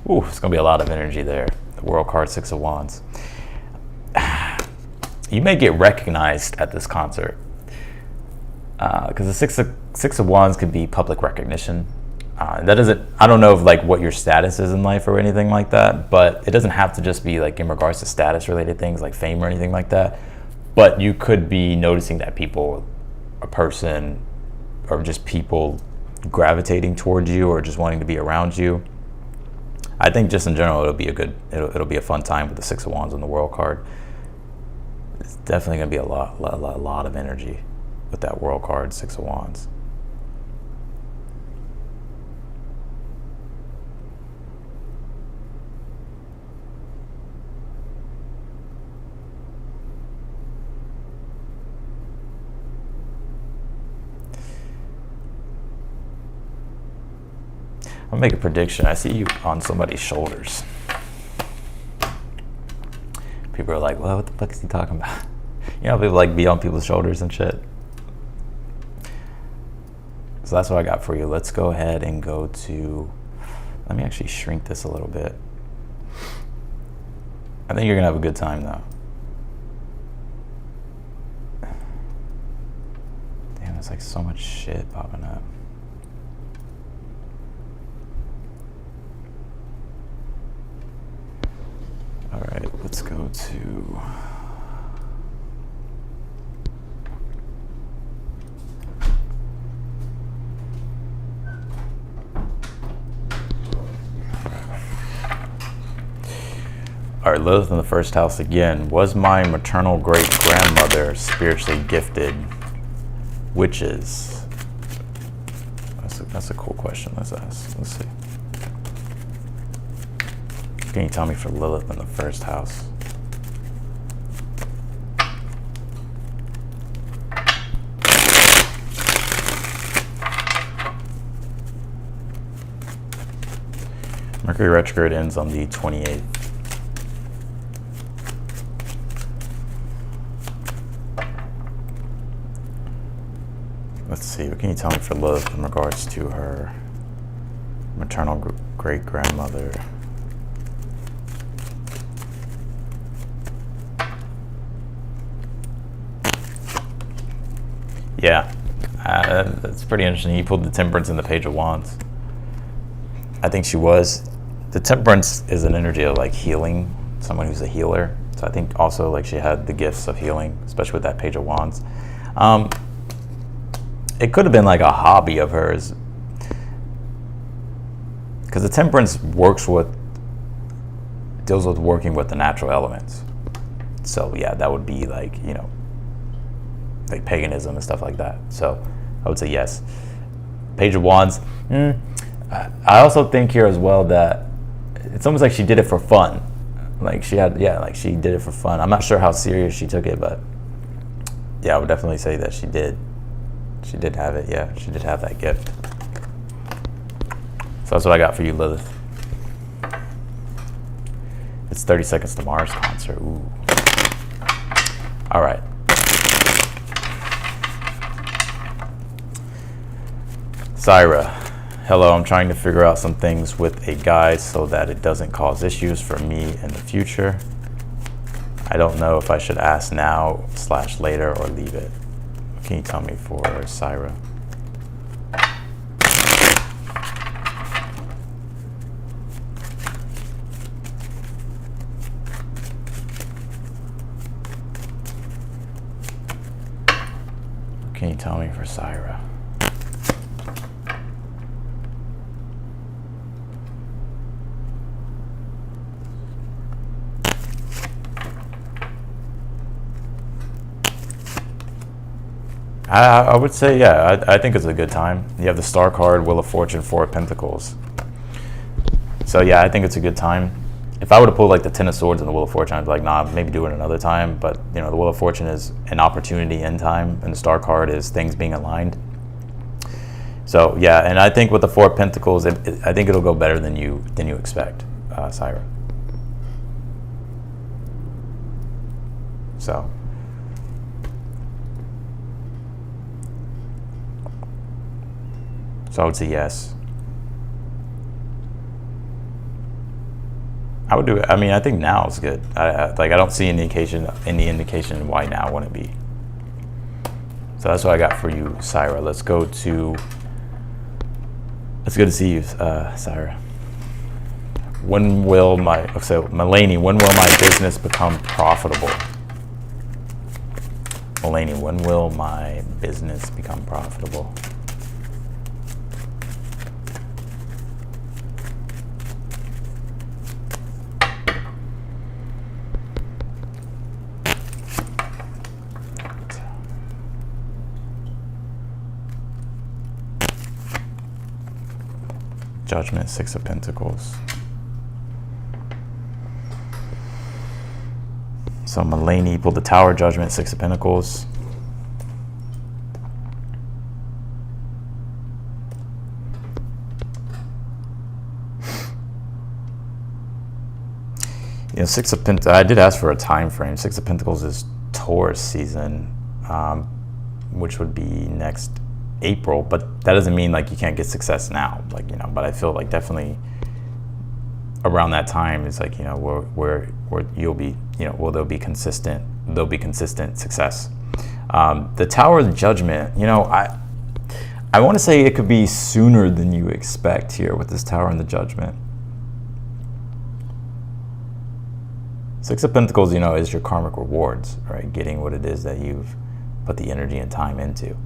Ooh, it's going to be a lot of energy there. The World card, Six of Wands. You may get recognized at this concert, because the Six of Wands could be public recognition. That doesn't, I don't know if what your status is in life or anything like that, but it doesn't have to just be in regards to status related things like fame or anything like that. But you could be noticing that people, a person, or just people gravitating towards you or just wanting to be around you. I think just in general, it'll be a fun time with the Six of Wands on the World card. It's definitely going to be a lot of energy with that World card, Six of Wands. I'll make a prediction. I see you on somebody's shoulders. People are like, well, what the fuck is he talking about? People be on people's shoulders and shit. So that's what I got for you. Let's go ahead and go to, let me actually shrink this a little bit. I think you're gonna have a good time though. Damn, there's so much shit popping up. All right, let's go to, all right, Lilith in the first house again. Was my maternal great grandmother spiritually gifted? Witches? That's a cool question. Let's ask. Let's see. Can you tell me for Lilith in the first house? Mercury retrograde ends on the 28th. Let's see, what can you tell me for Lilith in regards to her maternal great-grandmother? Yeah, that's pretty interesting. You pulled the Temperance and the Page of Wands. I think she was the Temperance is an energy of like healing, someone who's a healer. So I think also like she had the gifts of healing, especially with that Page of Wands. It could have been like a hobby of hers, because the Temperance deals with working with the natural elements. So yeah, that would be like, you know, like paganism and stuff like that. So I would say yes. Page of Wands. I also think here as well that it's almost like she did it for fun. Like she did it for fun. I'm not sure how serious she took it, but yeah, I would definitely say that she did. She did have it, yeah. She did have that gift. So that's what I got for you, Lilith. It's 30 Seconds to Mars concert. Ooh. All right. Syra. Hello, I'm trying to figure out some things with a guy so that it doesn't cause issues for me in the future. I don't know if I should ask now / later or leave it. Can you tell me for Syra? Can you tell me for Syra? I would say, yeah, I think it's a good time. You have the Star card, Wheel of Fortune, 4 of Pentacles. So yeah, I think it's a good time. If I would have pulled like the Ten of Swords and the Wheel of Fortune, I'd be like, nah, maybe do it another time. But you know, the Wheel of Fortune is an opportunity in time, and the Star card is things being aligned. So yeah, and I think with the 4 of Pentacles, I think it'll go better than you expect, Syra. So. So I would say yes. I would do it. I mean, I think now is good. I don't see any indication why now wouldn't be. So that's what I got for you, Syra. Let's go to. It's good to see you, Syra. Melanie, when will my business become profitable? Melanie, when will my business become profitable? Judgment, 6 of Pentacles. So Melanie pulled the Tower, Judgment, 6 of Pentacles. You know, 6 of Pentacles, I did ask for a time frame. 6 of Pentacles is Taurus season, which would be next April, but that doesn't mean like you can't get success now, like, you know, but I feel like definitely around that time is like, you know, where you'll be, you know, there'll be consistent success. The Tower of Judgment, you know, I want to say it could be sooner than you expect here with this Tower and the Judgment. 6 of Pentacles, you know, is your karmic rewards, right? Getting what it is that you've put the energy and time into.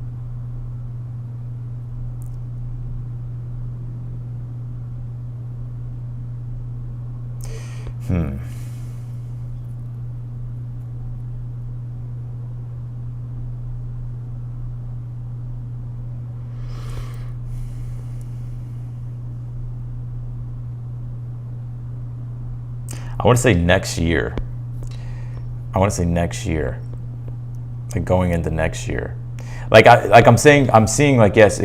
I want to say next year. Like going into next year. I'm seeing like, yes,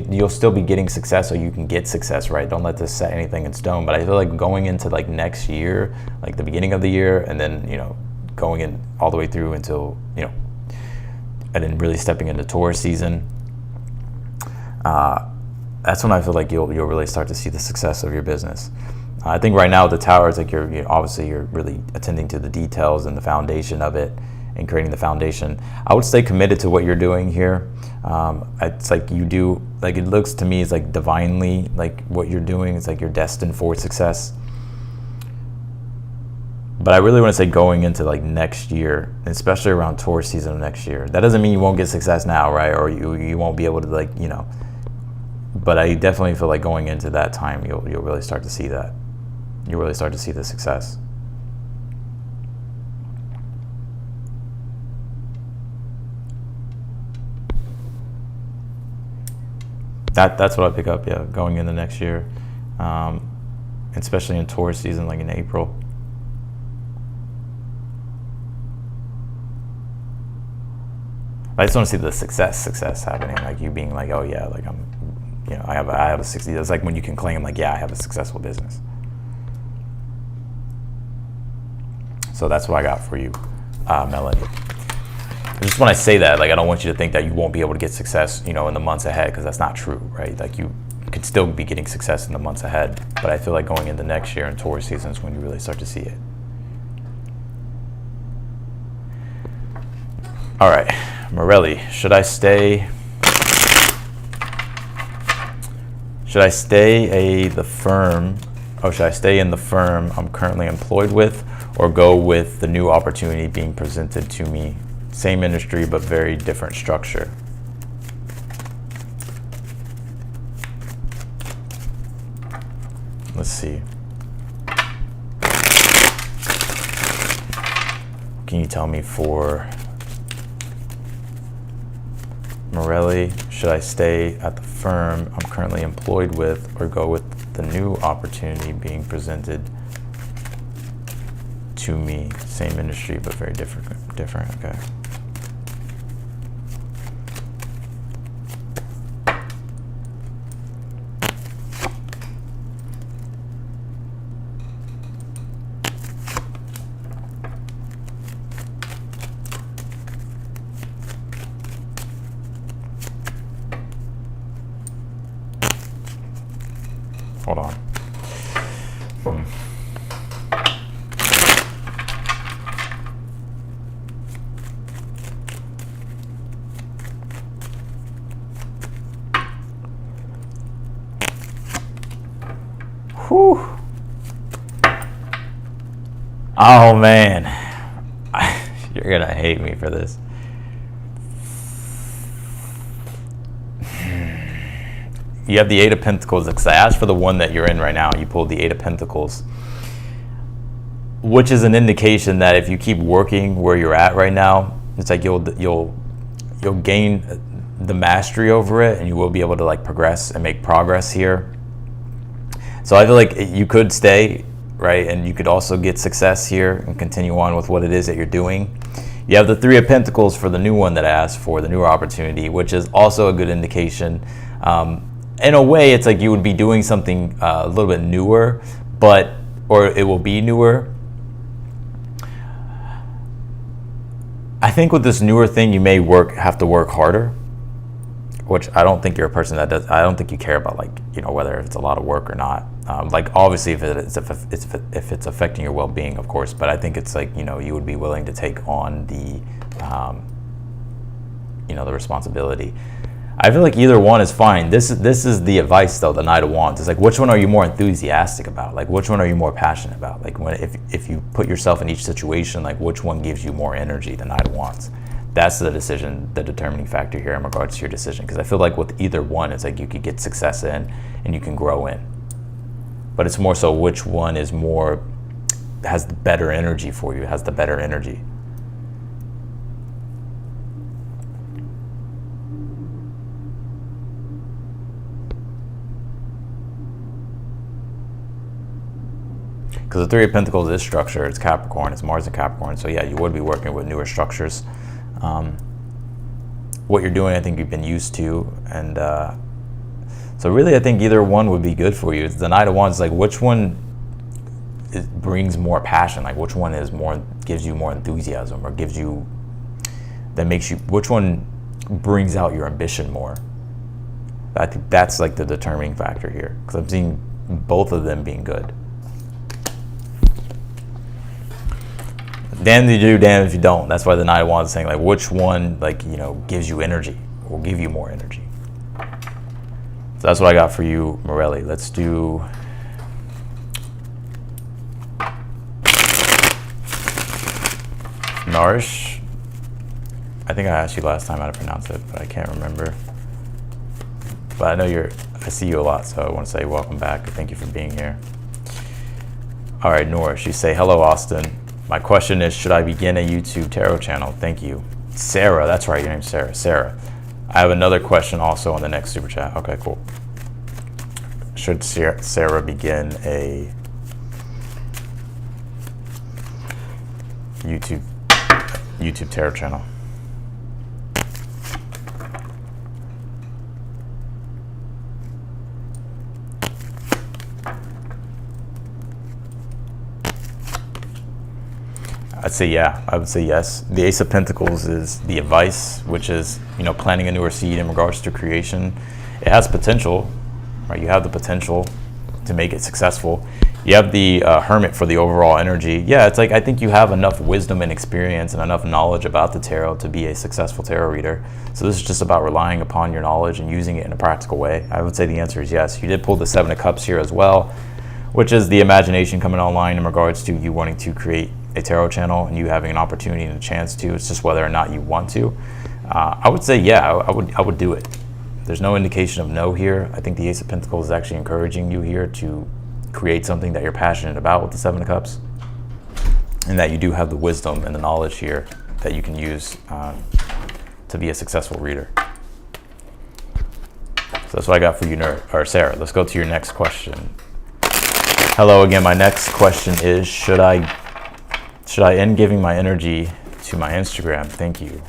you'll still be getting success, or you can get success, right? Don't let this set anything in stone. But I feel like going into like next year, like the beginning of the year, and then, you know, going in all the way through until, you know, and then really stepping into Taurus season. That's when I feel like you'll really start to see the success of your business. I think right now the Tower is like you're obviously you're really attending to the details and the foundation of it, and creating the foundation. I would stay committed to what you're doing here. It's like you do, like it looks to me, it's like divinely, like what you're doing, it's like you're destined for success. But I really want to say going into like next year, especially around Taurus season of next year. That doesn't mean you won't get success now, right? Or you won't be able to, like, you know. But I definitely feel like going into that time, you'll really start to see that. You'll really start to see the success. That's what I pick up, yeah, going into next year, especially in Taurus season, like in April. I just want to see the success happening, like you being like, oh yeah, like I'm, you know, I have a 60. That's like when you can claim like, yeah, I have a successful business. So that's what I got for you, Melanie. Just when I say that, like I don't want you to think that you won't be able to get success, you know, in the months ahead, because that's not true, right? Like you could still be getting success in the months ahead, but I feel like going into next year in Taurus season is when you really start to see it. All right, Morelli, should I stay in the firm I'm currently employed with, or go with the new opportunity being presented to me? Same industry, but very different structure. Let's see. Can you tell me for Morelli, should I stay at the firm I'm currently employed with, or go with the new opportunity being presented to me? Same industry, but very different, okay. Hold on. Whew. Oh man, you're gonna hate me for this. You have the Eight of Pentacles, because I asked for the one that you're in right now. You pulled the Eight of Pentacles, which is an indication that if you keep working where you're at right now, it's like you'll gain the mastery over it, and you will be able to like progress and make progress here. So I feel like you could stay, right? And you could also get success here and continue on with what it is that you're doing. You have the Three of Pentacles for the new one that I asked for, the newer opportunity, which is also a good indication. In a way, it's like you would be doing something a little bit newer, or it will be newer. I think with this newer thing, you may have to work harder, which I don't think you're a person that does. I don't think you care about, like, you know, whether it's a lot of work or not. Like obviously if it's affecting your well-being, of course, but I think it's like, you know, you would be willing to take on the, you know, the responsibility. I feel like either one is fine. This is the advice though, the Knight of Wands. It's like, which one are you more enthusiastic about? Like, which one are you more passionate about? Like, if you put yourself in each situation, like which one gives you more energy? The Knight of Wands. That's the decision, the determining factor here in regards to your decision. Because I feel like with either one, it's like you could get success in and you can grow in. But it's more so which one has the better energy for you, has the better energy. Because the Three of Pentacles is structure, it's Capricorn, it's Mars and Capricorn. So yeah, you would be working with newer structures. What you're doing, I think you've been used to. And so really, I think either one would be good for you. It's the Knight of Wands, like which one brings more passion? Like which one gives you more enthusiasm, or which one brings out your ambition more? I think that's like the determining factor here. Because I'm seeing both of them being good. damn if you do, damn if you don't. That's why the Knight of Wands is saying, like, which one, like, you know, gives you energy, will give you more energy. So that's what I got for you, Morelli. Let's do Narish. I think I asked you last time how to pronounce it, but I can't remember. But I know I see you a lot, so I want to say welcome back. Thank you for being here. All right, Norish, you say, hello, Austin. My question is, should I begin a YouTube tarot channel? Thank you. Sarah, that's right, your name's Sarah. Sarah, I have another question also on the next super chat. Okay, cool. Should Sarah begin a YouTube tarot channel? I'd say yeah. I would say yes. The Ace of Pentacles is the advice, which is, you know, planting a newer seed in regards to creation. It has potential, right? You have the potential to make it successful. You have the Hermit for the overall energy. Yeah, it's like, I think you have enough wisdom and experience and enough knowledge about the tarot to be a successful tarot reader. So this is just about relying upon your knowledge and using it in a practical way. I would say the answer is yes. You did pull the Seven of Cups here as well, which is the imagination coming online in regards to you wanting to create a tarot channel and you having an opportunity and a chance to. It's just whether or not you want to. I would say yeah, I would do it. There's no indication of no here. I think the Ace of Pentacles is actually encouraging you here to create something that you're passionate about with the Seven of Cups, and that you do have the wisdom and the knowledge here that you can use to be a successful reader. So that's what I got for you, Sarah. Let's go to your next question. Hello again. My next question is, should I end giving my energy to my Instagram? Thank you.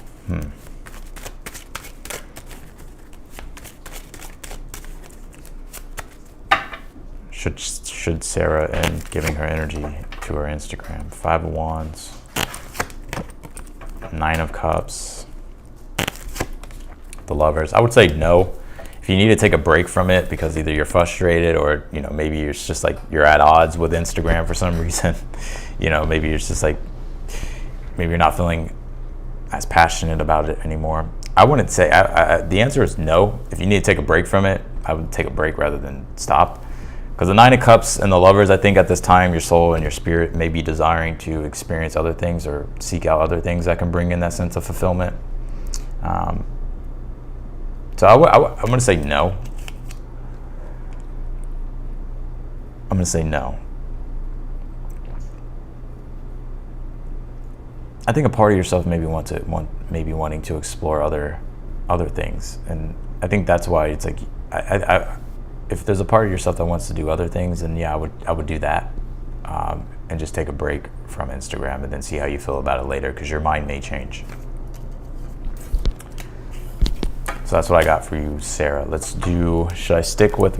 Should Sarah end giving her energy to her Instagram? Five of Wands, Nine of Cups, the Lovers. I would say no. If you need to take a break from it because either you're frustrated or, you know, maybe it's just like you're at odds with Instagram for some reason, you know, maybe it's just like, maybe you're not feeling as passionate about it anymore. I wouldn't say, the answer is no. If you need to take a break from it, I would take a break rather than stop. Because the Nine of Cups and the Lovers, I think at this time, your soul and your spirit may be desiring to experience other things or seek out other things that can bring in that sense of fulfillment. So I'm going to say no. I'm going to say no. I think a part of yourself maybe maybe wanting to explore other things, and I think that's why it's like if there's a part of yourself that wants to do other things, then yeah, I would do that, and just take a break from Instagram and then see how you feel about it later, because your mind may change. So that's what I got for you, Sarah. Let's do, should I stick with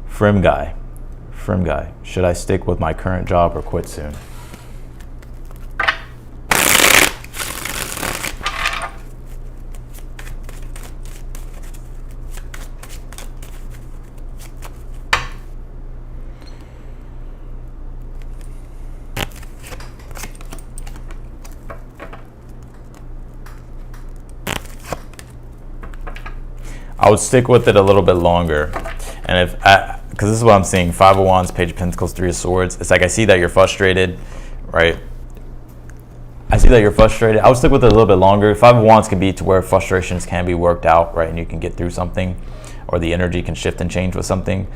Frim guy, should I stick with my current job or quit soon? I would stick with it a little bit longer. And because this is what I'm seeing, Five of Wands, Page of Pentacles, Three of Swords. It's like I see that you're frustrated, right? I see that you're frustrated. I would stick with it a little bit longer. Five of Wands can be to where frustrations can be worked out, right? And you can get through something, or the energy can shift and change with something.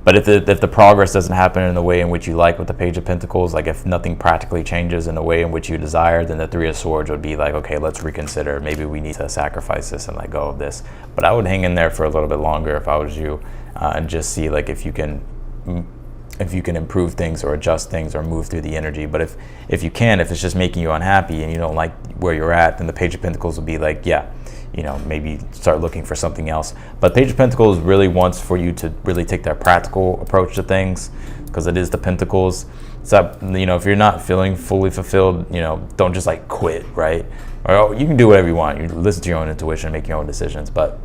But if the progress doesn't happen in the way in which you like with the Page of Pentacles, like if nothing practically changes in the way in which you desire, then the Three of Swords would be like, okay, let's reconsider. Maybe we need to sacrifice this and let go of this. But I would hang in there for a little bit longer if I was you, and just see like if you can improve things or adjust things or move through the energy. But if it's just making you unhappy and you don't like where you're at, then the Page of Pentacles will be like, yeah, you know, maybe start looking for something else. But Page of Pentacles really wants for you to really take that practical approach to things, because it is the Pentacles. So, you know, if you're not feeling fully fulfilled, you know, don't just like quit, right? Or you can do whatever you want. You listen to your own intuition, make your own decisions. But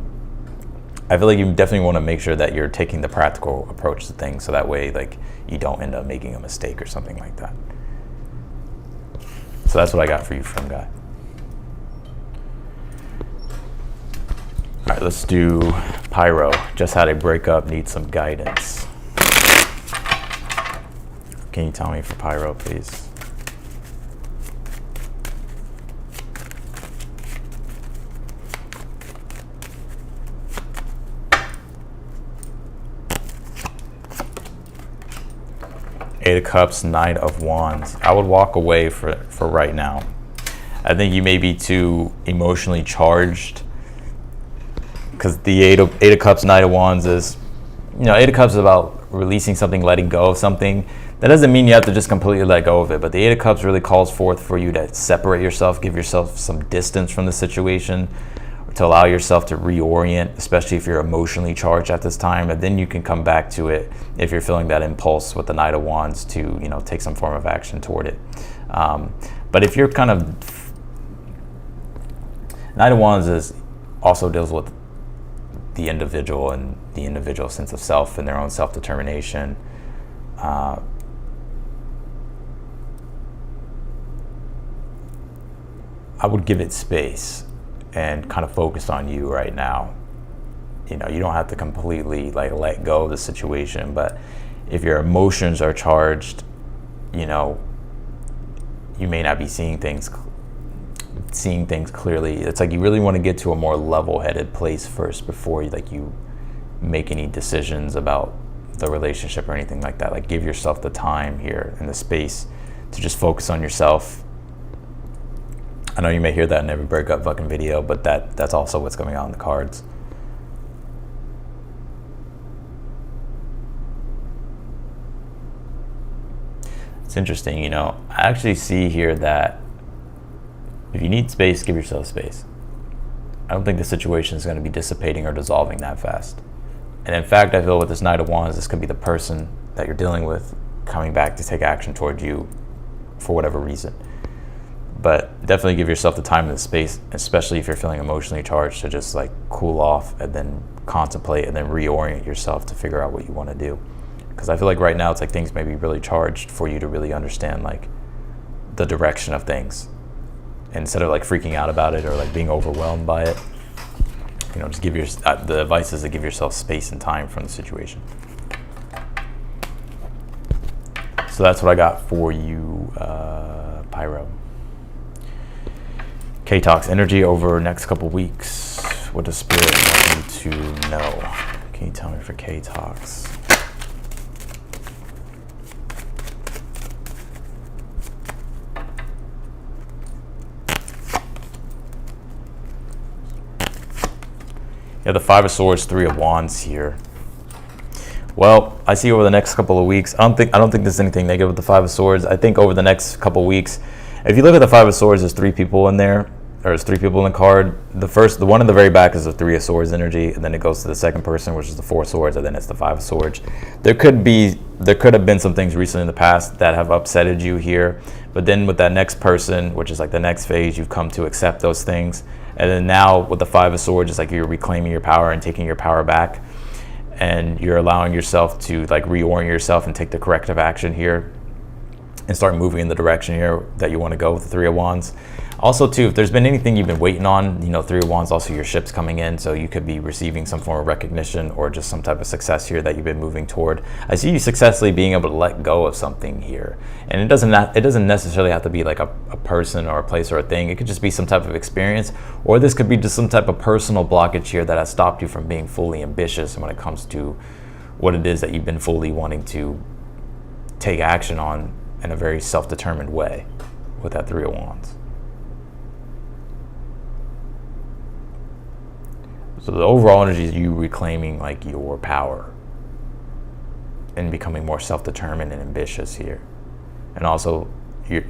I feel like you definitely want to make sure that you're taking the practical approach to things, so that way, like, you don't end up making a mistake or something like that. So that's what I got for you, Fem Guy. All right, let's do Pyro. Just had a breakup, need some guidance. Can you tell me for Pyro, please? Eight of Cups, Knight of Wands. I would walk away for right now. I think you may be too emotionally charged, because the Eight of Cups, Knight of Wands is, Eight of Cups is about releasing something, letting go of something. That doesn't mean you have to just completely let go of it, but the Eight of Cups really calls forth for you to separate yourself, give yourself some distance from the situation, or to allow yourself to reorient, especially if you're emotionally charged at this time, and then you can come back to it if you're feeling that impulse with the Knight of Wands to, take some form of action toward it. But if you're kind of, Knight of Wands also deals with the individual and the individual sense of self and their own self-determination. I would give it space and kind of focus on you right now. You don't have to completely let go of the situation, but if your emotions are charged, you may not be seeing things clearly. It's like you really want to get to a more level-headed place first before you make any decisions about the relationship or anything like that. Give yourself the time here and the space to just focus on yourself. I know you may hear that in every breakup fucking video, but that's also what's coming out in the cards. It's interesting, I actually see here that if you need space, give yourself space. I don't think the situation is going to be dissipating or dissolving that fast. And in fact, I feel with this Knight of Wands, this could be the person that you're dealing with coming back to take action toward you for whatever reason. But definitely give yourself the time and the space, especially if you're feeling emotionally charged, to just cool off and then contemplate and then reorient yourself to figure out what you want to do. Because I feel like right now it's things may be really charged for you to really understand the direction of things. Instead of freaking out about it or being overwhelmed by it, just give the advice is to give yourself space and time from the situation. So that's what I got for you, Pyro. K-Talks, energy over next couple weeks. What does Spirit want you to know? Can you tell me for K-Talks? Yeah, the Five of Swords, Three of Wands here. Well, I see over the next couple of weeks, I don't think there's anything negative with the Five of Swords. I think over the next couple of weeks, if you look at the Five of Swords, there's three people in there, or there's three people in the card. The one in the very back is the Three of Swords energy, and then it goes to the second person, which is the Four of Swords, and then it's the Five of Swords. There could have been some things recently in the past that have upsetted you here, but then with that next person, which is the next phase, you've come to accept those things. And then now with the Five of Swords, it's you're reclaiming your power and taking your power back, and you're allowing yourself to reorient yourself and take the corrective action here and start moving in the direction here that you want to go with the Three of Wands. Also too, if there's been anything you've been waiting on, Three of Wands, also your ship's coming in, so you could be receiving some form of recognition or just some type of success here that you've been moving toward. I see you successfully being able to let go of something here, and it doesn't necessarily have to be a person or a place or a thing. It could just be some type of experience, or this could be just some type of personal blockage here that has stopped you from being fully ambitious when it comes to what it is that you've been fully wanting to take action on in a very self-determined way with that Three of Wands. So the overall energy is you reclaiming your power and becoming more self-determined and ambitious here. And also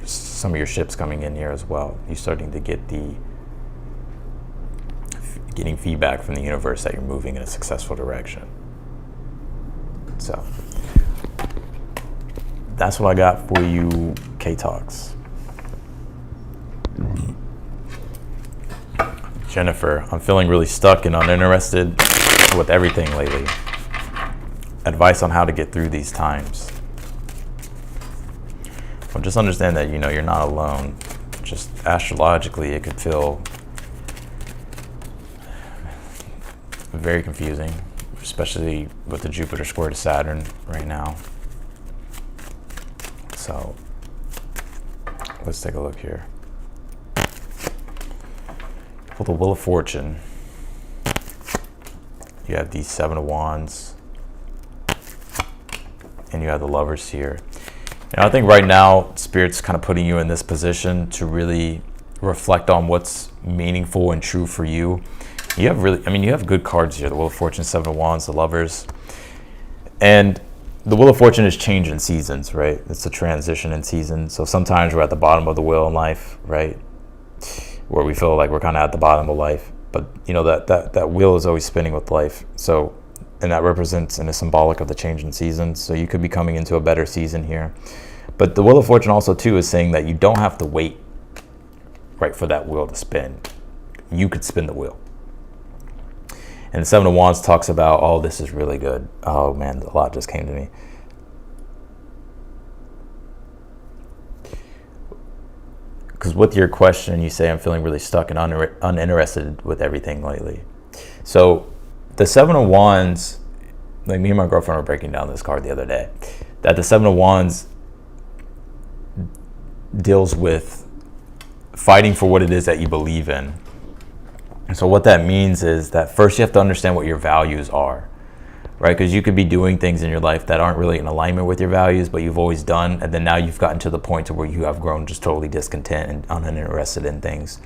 some of your ships coming in here as well. You're starting to get getting feedback from the universe that you're moving in a successful direction. So that's what I got for you, K-Talks. Jennifer, I'm feeling really stuck and uninterested with everything lately. Advice on how to get through these times. Well, just understand that you're not alone. just astrologically, it could feel very confusing, especially with the Jupiter square to Saturn right now. So let's take a look here. For the Wheel of Fortune, you have the Seven of Wands, and you have the Lovers here. I think right now, Spirit's kind of putting you in this position to really reflect on what's meaningful and true for you. You have you have good cards here. The Wheel of Fortune, Seven of Wands, the Lovers. And the Wheel of Fortune is change in seasons, right? It's a transition in season. So sometimes we're at the bottom of the wheel in life, right? Where we feel like we're kind of at the bottom of life. But, that wheel is always spinning with life. So, and that represents and is symbolic of the change in seasons. So you could be coming into a better season here. But the Wheel of Fortune also, too, is saying that you don't have to wait, right, for that wheel to spin. You could spin the wheel. And the Seven of Wands talks about, oh, this is really good. Oh, man, a lot just came to me. Because with your question, you say, I'm feeling really stuck and uninterested with everything lately. So the Seven of Wands, like me and my girlfriend were breaking down this card the other day, that the Seven of Wands deals with fighting for what it is that you believe in. And so what that means is that first you have to understand what your values are, right? Because you could be doing things in your life that aren't really in alignment with your values, but you've always done, and then now you've gotten to the point to where you have grown just totally discontent and uninterested in things.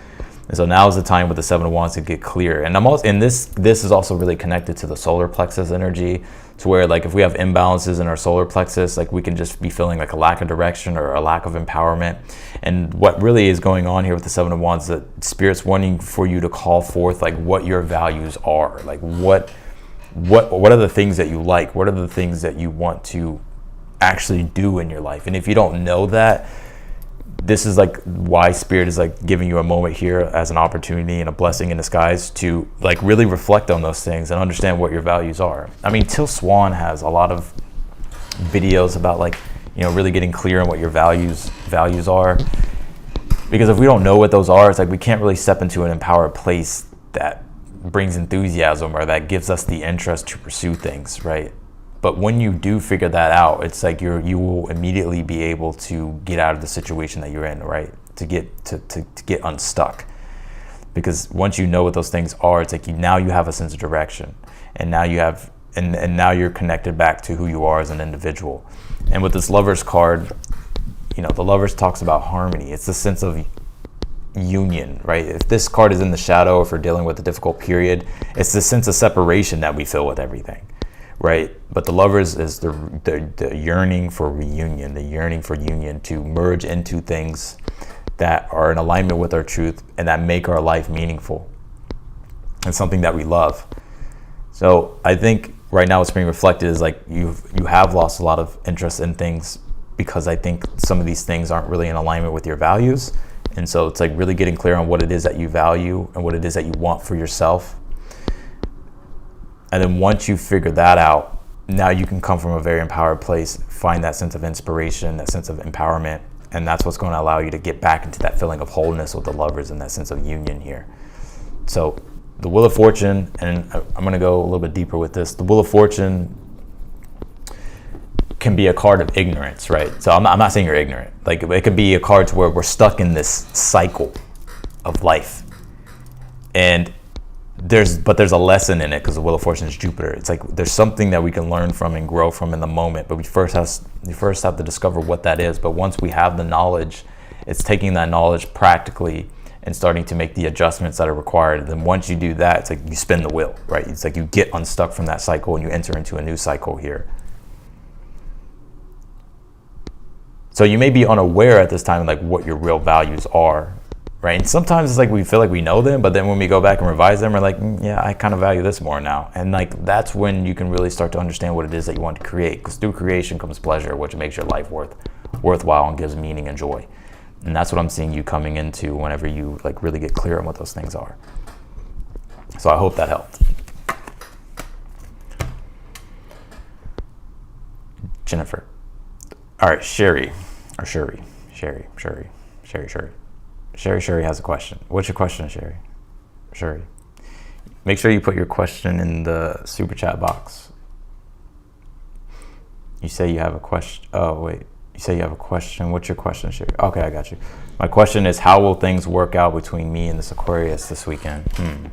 And so now is the time with the Seven of Wands to get clear. And this is also really connected to the solar plexus energy, to where like if we have imbalances in our solar plexus, like we can just be feeling like a lack of direction or a lack of empowerment. And what really is going on here with the Seven of Wands, that Spirit's wanting for you to call forth like what your values are, like what are the things that you like, what are the things that you want to actually do in your life. And if you don't know that, this is like why Spirit is like giving you a moment here as an opportunity and a blessing in disguise to like really reflect on those things and understand what your values are. I mean, Till Swan has a lot of videos about like, really getting clear on what your values are. Because if we don't know what those are, it's like we can't really step into an empowered place that brings enthusiasm or that gives us the interest to pursue things, right? But when you do figure that out, it's like you will immediately be able to get out of the situation that you're in, right? To get unstuck. Because once you know what those things are, it's like now you have a sense of direction, and now you have and now you're connected back to who you are as an individual. And with this Lovers card, the Lovers talks about harmony. It's the sense of union, right? If this card is in the shadow, if we're dealing with a difficult period, it's the sense of separation that we feel with everything. Right, but the Lovers is the yearning for reunion, the yearning for union, to merge into things that are in alignment with our truth and that make our life meaningful and something that we love. So I think right now what's being reflected is like you have lost a lot of interest in things because I think some of these things aren't really in alignment with your values. And so it's like really getting clear on what it is that you value and what it is that you want for yourself. And then once you figure that out, now you can come from a very empowered place, find that sense of inspiration, that sense of empowerment, and that's what's going to allow you to get back into that feeling of wholeness with the Lovers and that sense of union here. So the Wheel of Fortune, and I'm going to go a little bit deeper with this. The Wheel of Fortune can be a card of ignorance, right? So I'm not saying you're ignorant. Like it could be a card to where we're stuck in this cycle of life, and there's a lesson in it because the Wheel of Fortune is Jupiter. It's like there's something that we can learn from and grow from in the moment, but we first have to discover what that is. But once we have the knowledge, it's taking that knowledge practically and starting to make the adjustments that are required. And then once you do that, it's like you spin the wheel, right? It's like you get unstuck from that cycle and you enter into a new cycle here. So you may be unaware at this time like what your real values are. Right? And sometimes it's like we feel like we know them, but then when we go back and revise them, we're like, yeah, I kind of value this more now. And like that's when you can really start to understand what it is that you want to create, because through creation comes pleasure, which makes your life worthwhile and gives meaning and joy. And that's what I'm seeing you coming into whenever you like really get clear on what those things are. So I hope that helped. Jennifer. All right, Sherry. Sherry has a question. What's your question, Sherry? Make sure you put your question in the super chat box. You say you have a question. Oh, wait. You say you have a question. What's your question, Sherry? Okay, I got you. My question is, how will things work out between me and this Aquarius this weekend? Can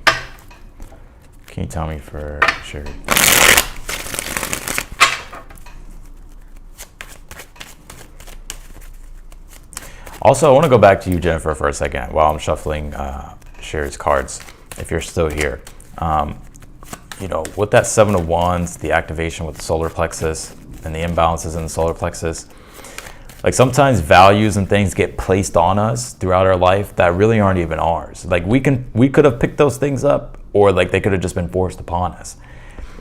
you tell me for Sherry? Also, I want to go back to you, Jennifer, for a second while I'm shuffling Sherry's cards, if you're still here. You know, with that Seven of Wands, the activation with the solar plexus and the imbalances in the solar plexus, like sometimes values and things get placed on us throughout our life that really aren't even ours. Like we could have picked those things up, or like they could have just been forced upon us.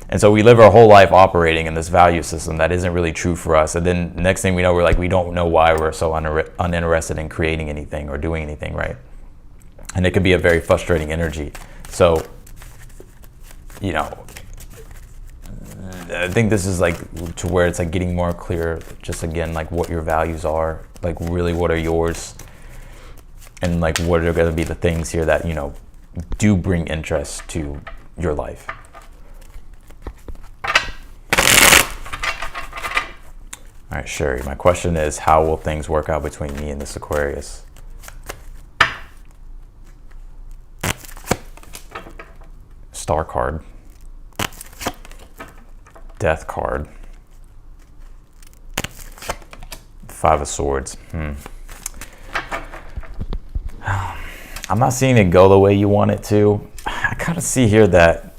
And so we live our whole life operating in this value system that isn't really true for us. And then next thing we know, we don't know why we're so uninterested in creating anything or doing anything, right? And it can be a very frustrating energy. So, you know, I think this is like to where it's like getting more clear, just again, like what your values are, like really what are yours, and like what are going to be the things here that, you know, do bring interest to your life. All right, Sherry, my question is, how will things work out between me and this Aquarius? Star card. Death card. Five of Swords. I'm not seeing it go the way you want it to. I kind of see here that,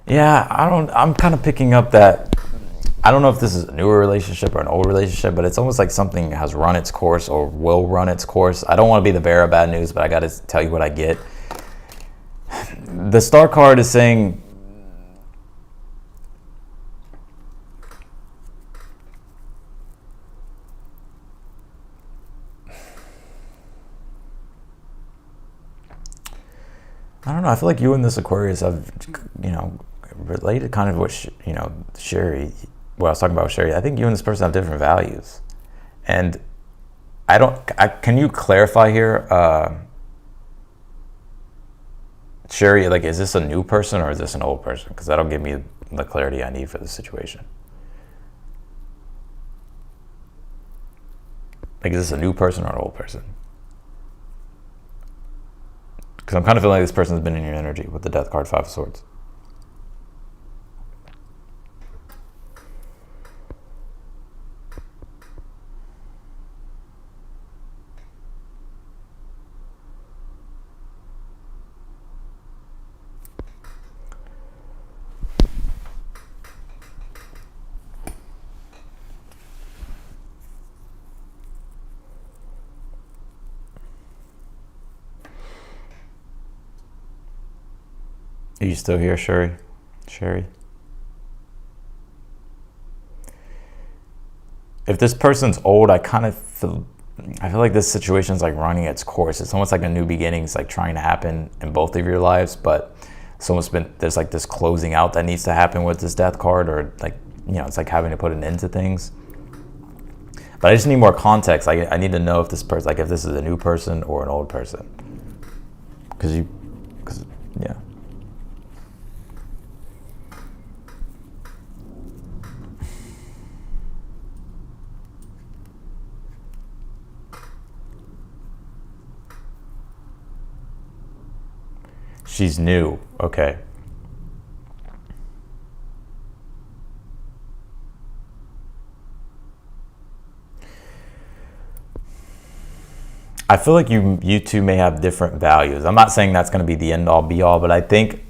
yeah, I'm kind of picking up that, I don't know if this is a newer relationship or an old relationship, but it's almost like something has run its course or will run its course. I don't want to be the bearer of bad news, but I got to tell you what I get. The Star card is saying, I don't know, I feel like you and this Aquarius have, you know, related kind of what, you know, Sherry, what I was talking about with Sherry. I think you and this person have different values. And can you clarify here, Sherry, like, is this a new person or is this an old person? Because that'll give me the clarity I need for this situation. Like, is this a new person or an old person? Because I'm kind of feeling like this person's been in your energy with the Death card, Five of Swords. Are you still here, Sherry? If this person's old, I feel like this situation's like running its course. It's almost like a new beginning. It's like trying to happen in both of your lives, but there's like this closing out that needs to happen with this Death card, or like, you know, it's like having to put an end to things. But I just need more context. I need to know if this person, like, if this is a new person or an old person. Because yeah. She's new. Okay. I feel like you two may have different values. I'm not saying that's going to be the end all be all, but I think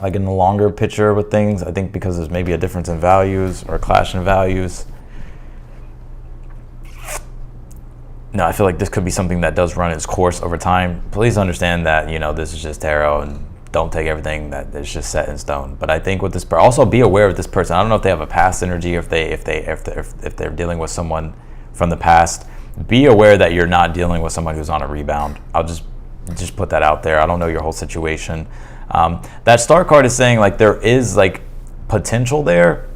like in the longer picture with things, I think because there's maybe a difference in values or a clash in values. No, I feel like this could be something that does run its course over time. Please understand that, you know, this is just tarot and don't take everything that is just set in stone. But I think with this, also be aware of this person. I don't know if they have a past energy, or if they're dealing with someone from the past. Be aware that you're not dealing with someone who's on a rebound. I'll just put that out there. I don't know your whole situation. That Star card is saying like there is like potential there,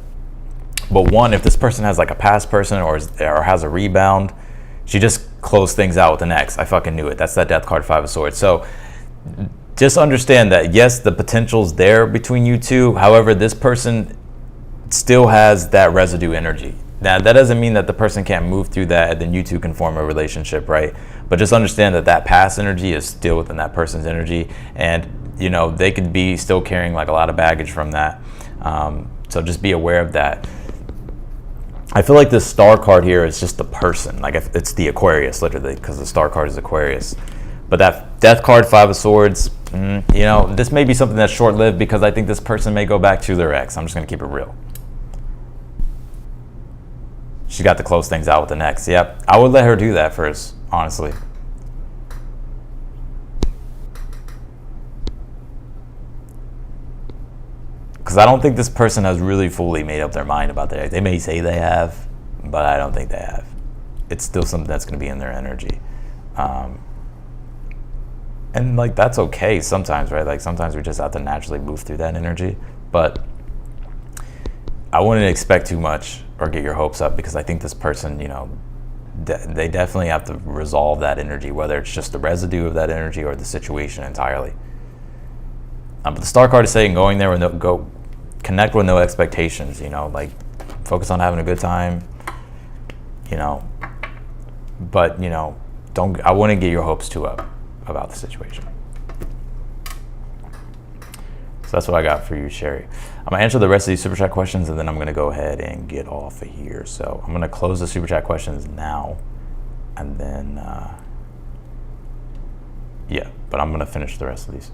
but one, if this person has like a past person or has a rebound, She just closed things out with an X. I fucking knew it. That's that death card, 5 of swords. So just understand that, yes, the potential's there between you two. However, this person still has that residue energy. Now, that doesn't mean that the person can't move through that and then you two can form a relationship, right? But just understand that that past energy is still within that person's energy. And, you know, they could be still carrying like a lot of baggage from that. So just be aware of that. I feel like this star card here is just the person. Like it's the Aquarius, literally, because the star card is Aquarius. But that death card, 5 of swords, you know, this may be something that's short-lived because I think this person may go back to their ex. I'm just going to keep it real. She got to close things out with an ex. Yep. I would let her do that first, honestly. Because I don't think this person has really fully made up their mind about their ex. They may say they have, but I don't think they have. It's still something that's going to be in their energy. And like, that's okay sometimes, right? Like sometimes we just have to naturally move through that energy. But I wouldn't expect too much or get your hopes up, because I think this person, you know, they definitely have to resolve that energy, whether it's just the residue of that energy or the situation entirely. But the star card is saying going there with go connect with no expectations, you know, like focus on having a good time, you know, but, you know, I wouldn't get your hopes too up about the situation. So that's what I got for you, Sherry. I'm gonna answer the rest of these super chat questions and then I'm gonna go ahead and get off of here. So I'm gonna close the super chat questions now, and then yeah, but I'm gonna finish the rest of these.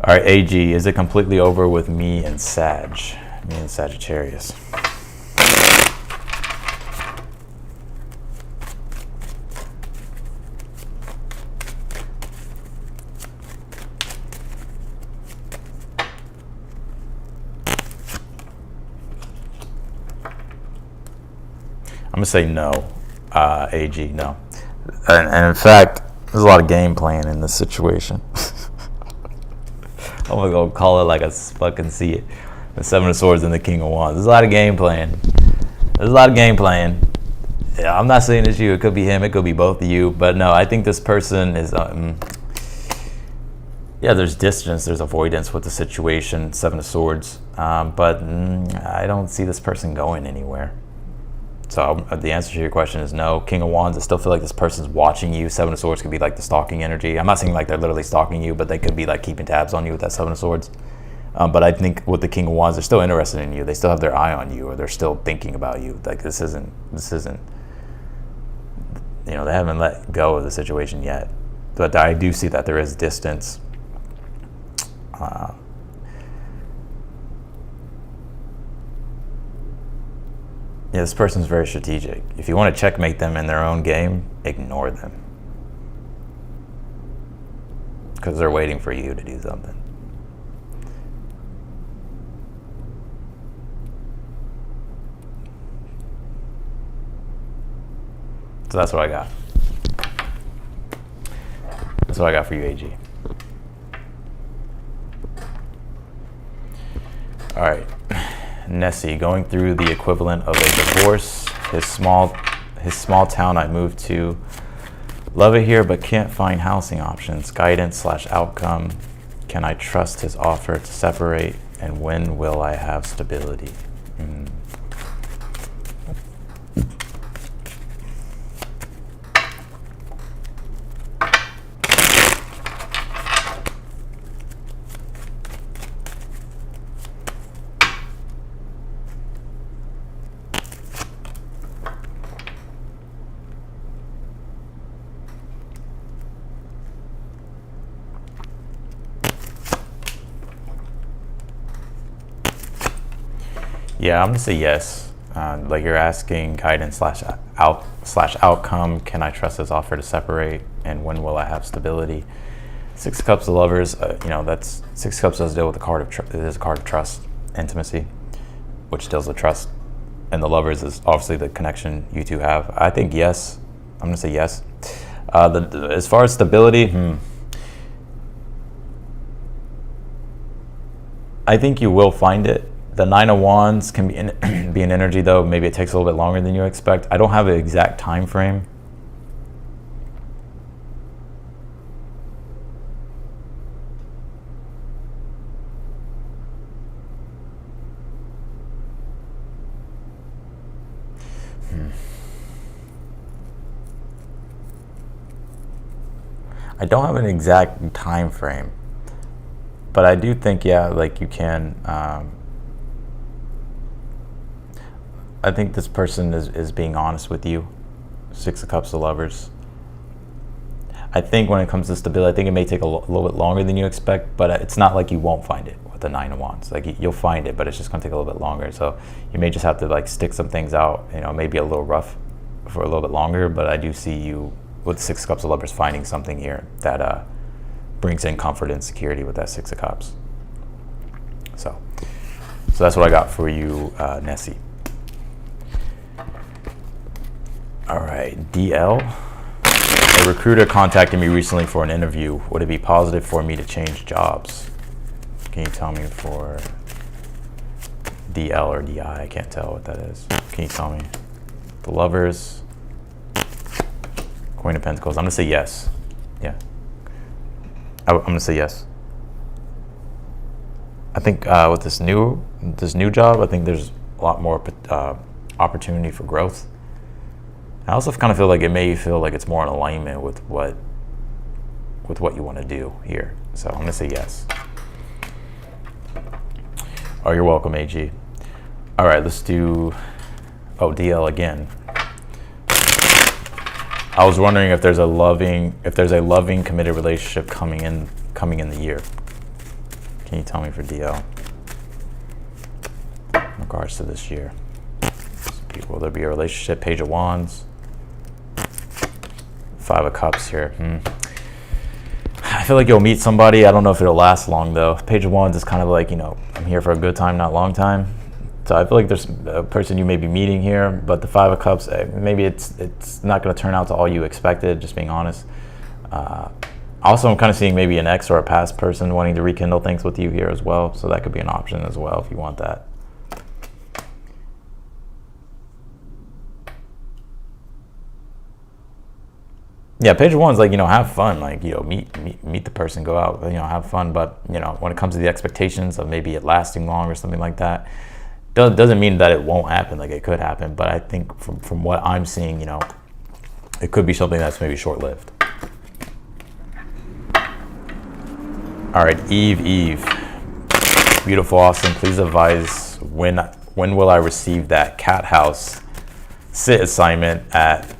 All right, AG, is it completely over with me and Sagittarius? I'm gonna say no, AG, no. And in fact, there's a lot of game playing in this situation. I'm gonna go call it like I fucking see it. The 7 of Swords and the King of Wands. There's a lot of game playing. Yeah, I'm not saying it's you. It could be him. It could be both of you. But no, I think this person is, yeah, there's distance. There's avoidance with the situation, 7 of Swords. But I don't see this person going anywhere. So the answer to your question is no. King of Wands, I still feel like this person's watching you. 7 of Swords could be like the stalking energy. I'm not saying like they're literally stalking you, but they could be like keeping tabs on you with that 7 of Swords. But I think with the King of Wands, they're still interested in you. They still have their eye on you, or they're still thinking about you. Like this isn't, you know, they haven't let go of the situation yet. But I do see that there is distance. Yeah, this person's very strategic. If you want to checkmate them in their own game, ignore them. Because they're waiting for you to do something. So that's what I got. That's what I got for you, AG. All right. Nessie, going through the equivalent of a divorce. His small town I moved to. Love it here, but can't find housing options. Guidance/outcome. Can I trust his offer to separate? And when will I have stability? Yeah, I'm gonna say yes. Like you're asking guidance/outcome. Can I trust his offer to separate? And when will I have stability? 6 of Cups of Lovers. You know, that's 6 of Cups does deal with the card of it is a card of trust, intimacy, which deals with trust. And the Lovers is obviously the connection you two have. I think yes. I'm gonna say yes. As far as stability, I think you will find it. The 9 of Wands can be an energy, though. Maybe it takes a little bit longer than you expect. I don't have an exact time frame I don't have an exact time frame, but I do think, yeah, like you can. I think this person is being honest with you. Six of Cups of Lovers. I think when it comes to stability, I think it may take a little bit longer than you expect, but it's not like you won't find it with the Nine of Wands. Like you'll find it, but it's just gonna take a little bit longer. So you may just have to like stick some things out, you know, maybe a little rough for a little bit longer, but I do see you with Six of Cups of Lovers finding something here that brings in comfort and security with that Six of Cups. So that's what I got for you, Nessie. All right, DL. A recruiter contacted me recently for an interview. Would it be positive for me to change jobs? Can you tell me for DL or DI? I can't tell what that is. Can you tell me? The Lovers, Queen of Pentacles. I'm gonna say yes. Yeah, I'm gonna say yes. I think with this new job, I think there's a lot more opportunity for growth. I also kind of feel like it may feel like it's more in alignment with what you want to do here. So I'm gonna say yes. Oh, you're welcome, AG. All right, let's do, DL again. I was wondering if there's a loving, committed relationship coming in the year. Can you tell me for DL in regards to this year? Will there be a relationship? Page of Wands. Five of Cups here. I feel like you'll meet somebody. I don't know if it'll last long though. Page of Wands is kind of like, you know, I'm here for a good time, not long time. So I feel like there's a person you may be meeting here, but the Five of Cups, maybe it's not going to turn out to all you expected, just being honest. Also, I'm kind of seeing maybe an ex or a past person wanting to rekindle things with you here as well. So that could be an option as well if you want that. Yeah, Page of Wands, like, you know, have fun, like, you know, meet the person, go out, you know, have fun. But, you know, when it comes to the expectations of maybe it lasting long or something like that, doesn't mean that it won't happen. Like, it could happen. But I think from what I'm seeing, you know, it could be something that's maybe short-lived. All right, Eve. Beautiful, awesome. Please advise when will I receive that cat house sit assignment at,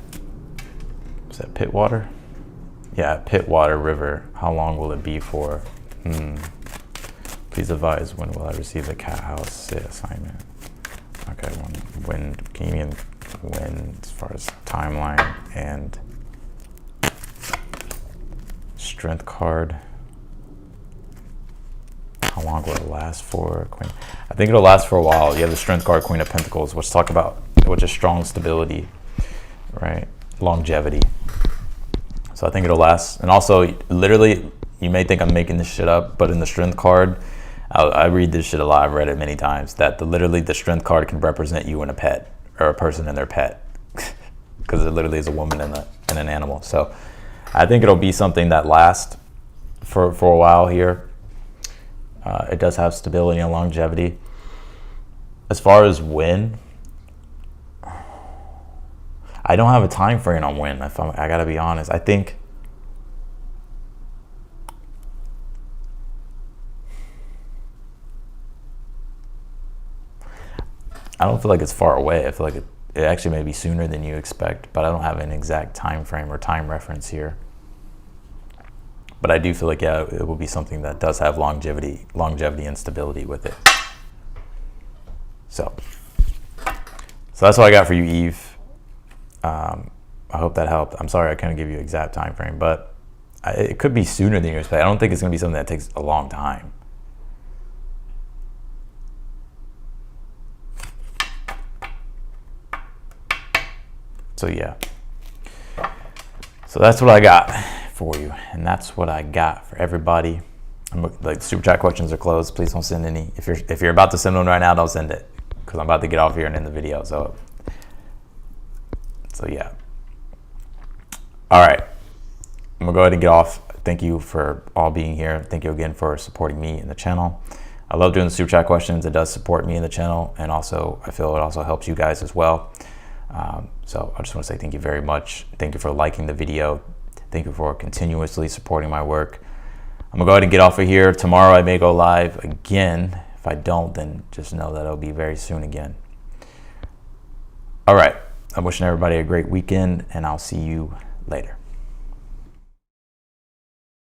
is that Pittwater? Yeah, Pittwater River. How long will it be for? Please advise when will I receive the cat house sit assignment? Okay, when can you mean when as far as timeline and strength card? How long will it last for? Queen? I think it'll last for a while. You have the strength card, Queen of Pentacles, which is strong stability, right? Longevity. So I think it'll last. And also, literally, you may think I'm making this shit up, but in the strength card, I read this shit a lot. I've read it many times, that literally the strength card can represent you and a pet, or a person and their pet, because it literally is a woman and an animal. So I think it'll be something that lasts for a while here. It does have stability and longevity. As far as when, I don't have a time frame on when. I gotta be honest. I think I don't feel like it's far away. I feel like it actually may be sooner than you expect, but I don't have an exact time frame or time reference here. But I do feel like, yeah, it will be something that does have longevity and stability with it. So that's what I got for you, Eve. I hope that helped. I'm sorry I couldn't give you an exact time frame, but it could be sooner than you expect. I don't think it's going to be something that takes a long time. So yeah. So that's what I got for you, and that's what I got for everybody. Like, super chat questions are closed. Please don't send any. If you're about to send one right now, don't send it, because I'm about to get off here and end the video. So yeah. All right, I'm gonna go ahead and get off. Thank you for all being here. Thank you again for supporting me in the channel. I love doing the super chat questions. It does support me in the channel, and also I feel it also helps you guys as well. So I just want to say thank you very much. Thank you for liking the video. Thank you for continuously supporting my work. I'm gonna go ahead and get off of here. Tomorrow I may go live again. If I don't, then just know that it'll be very soon again. All right, I'm wishing everybody a great weekend, and I'll see you later.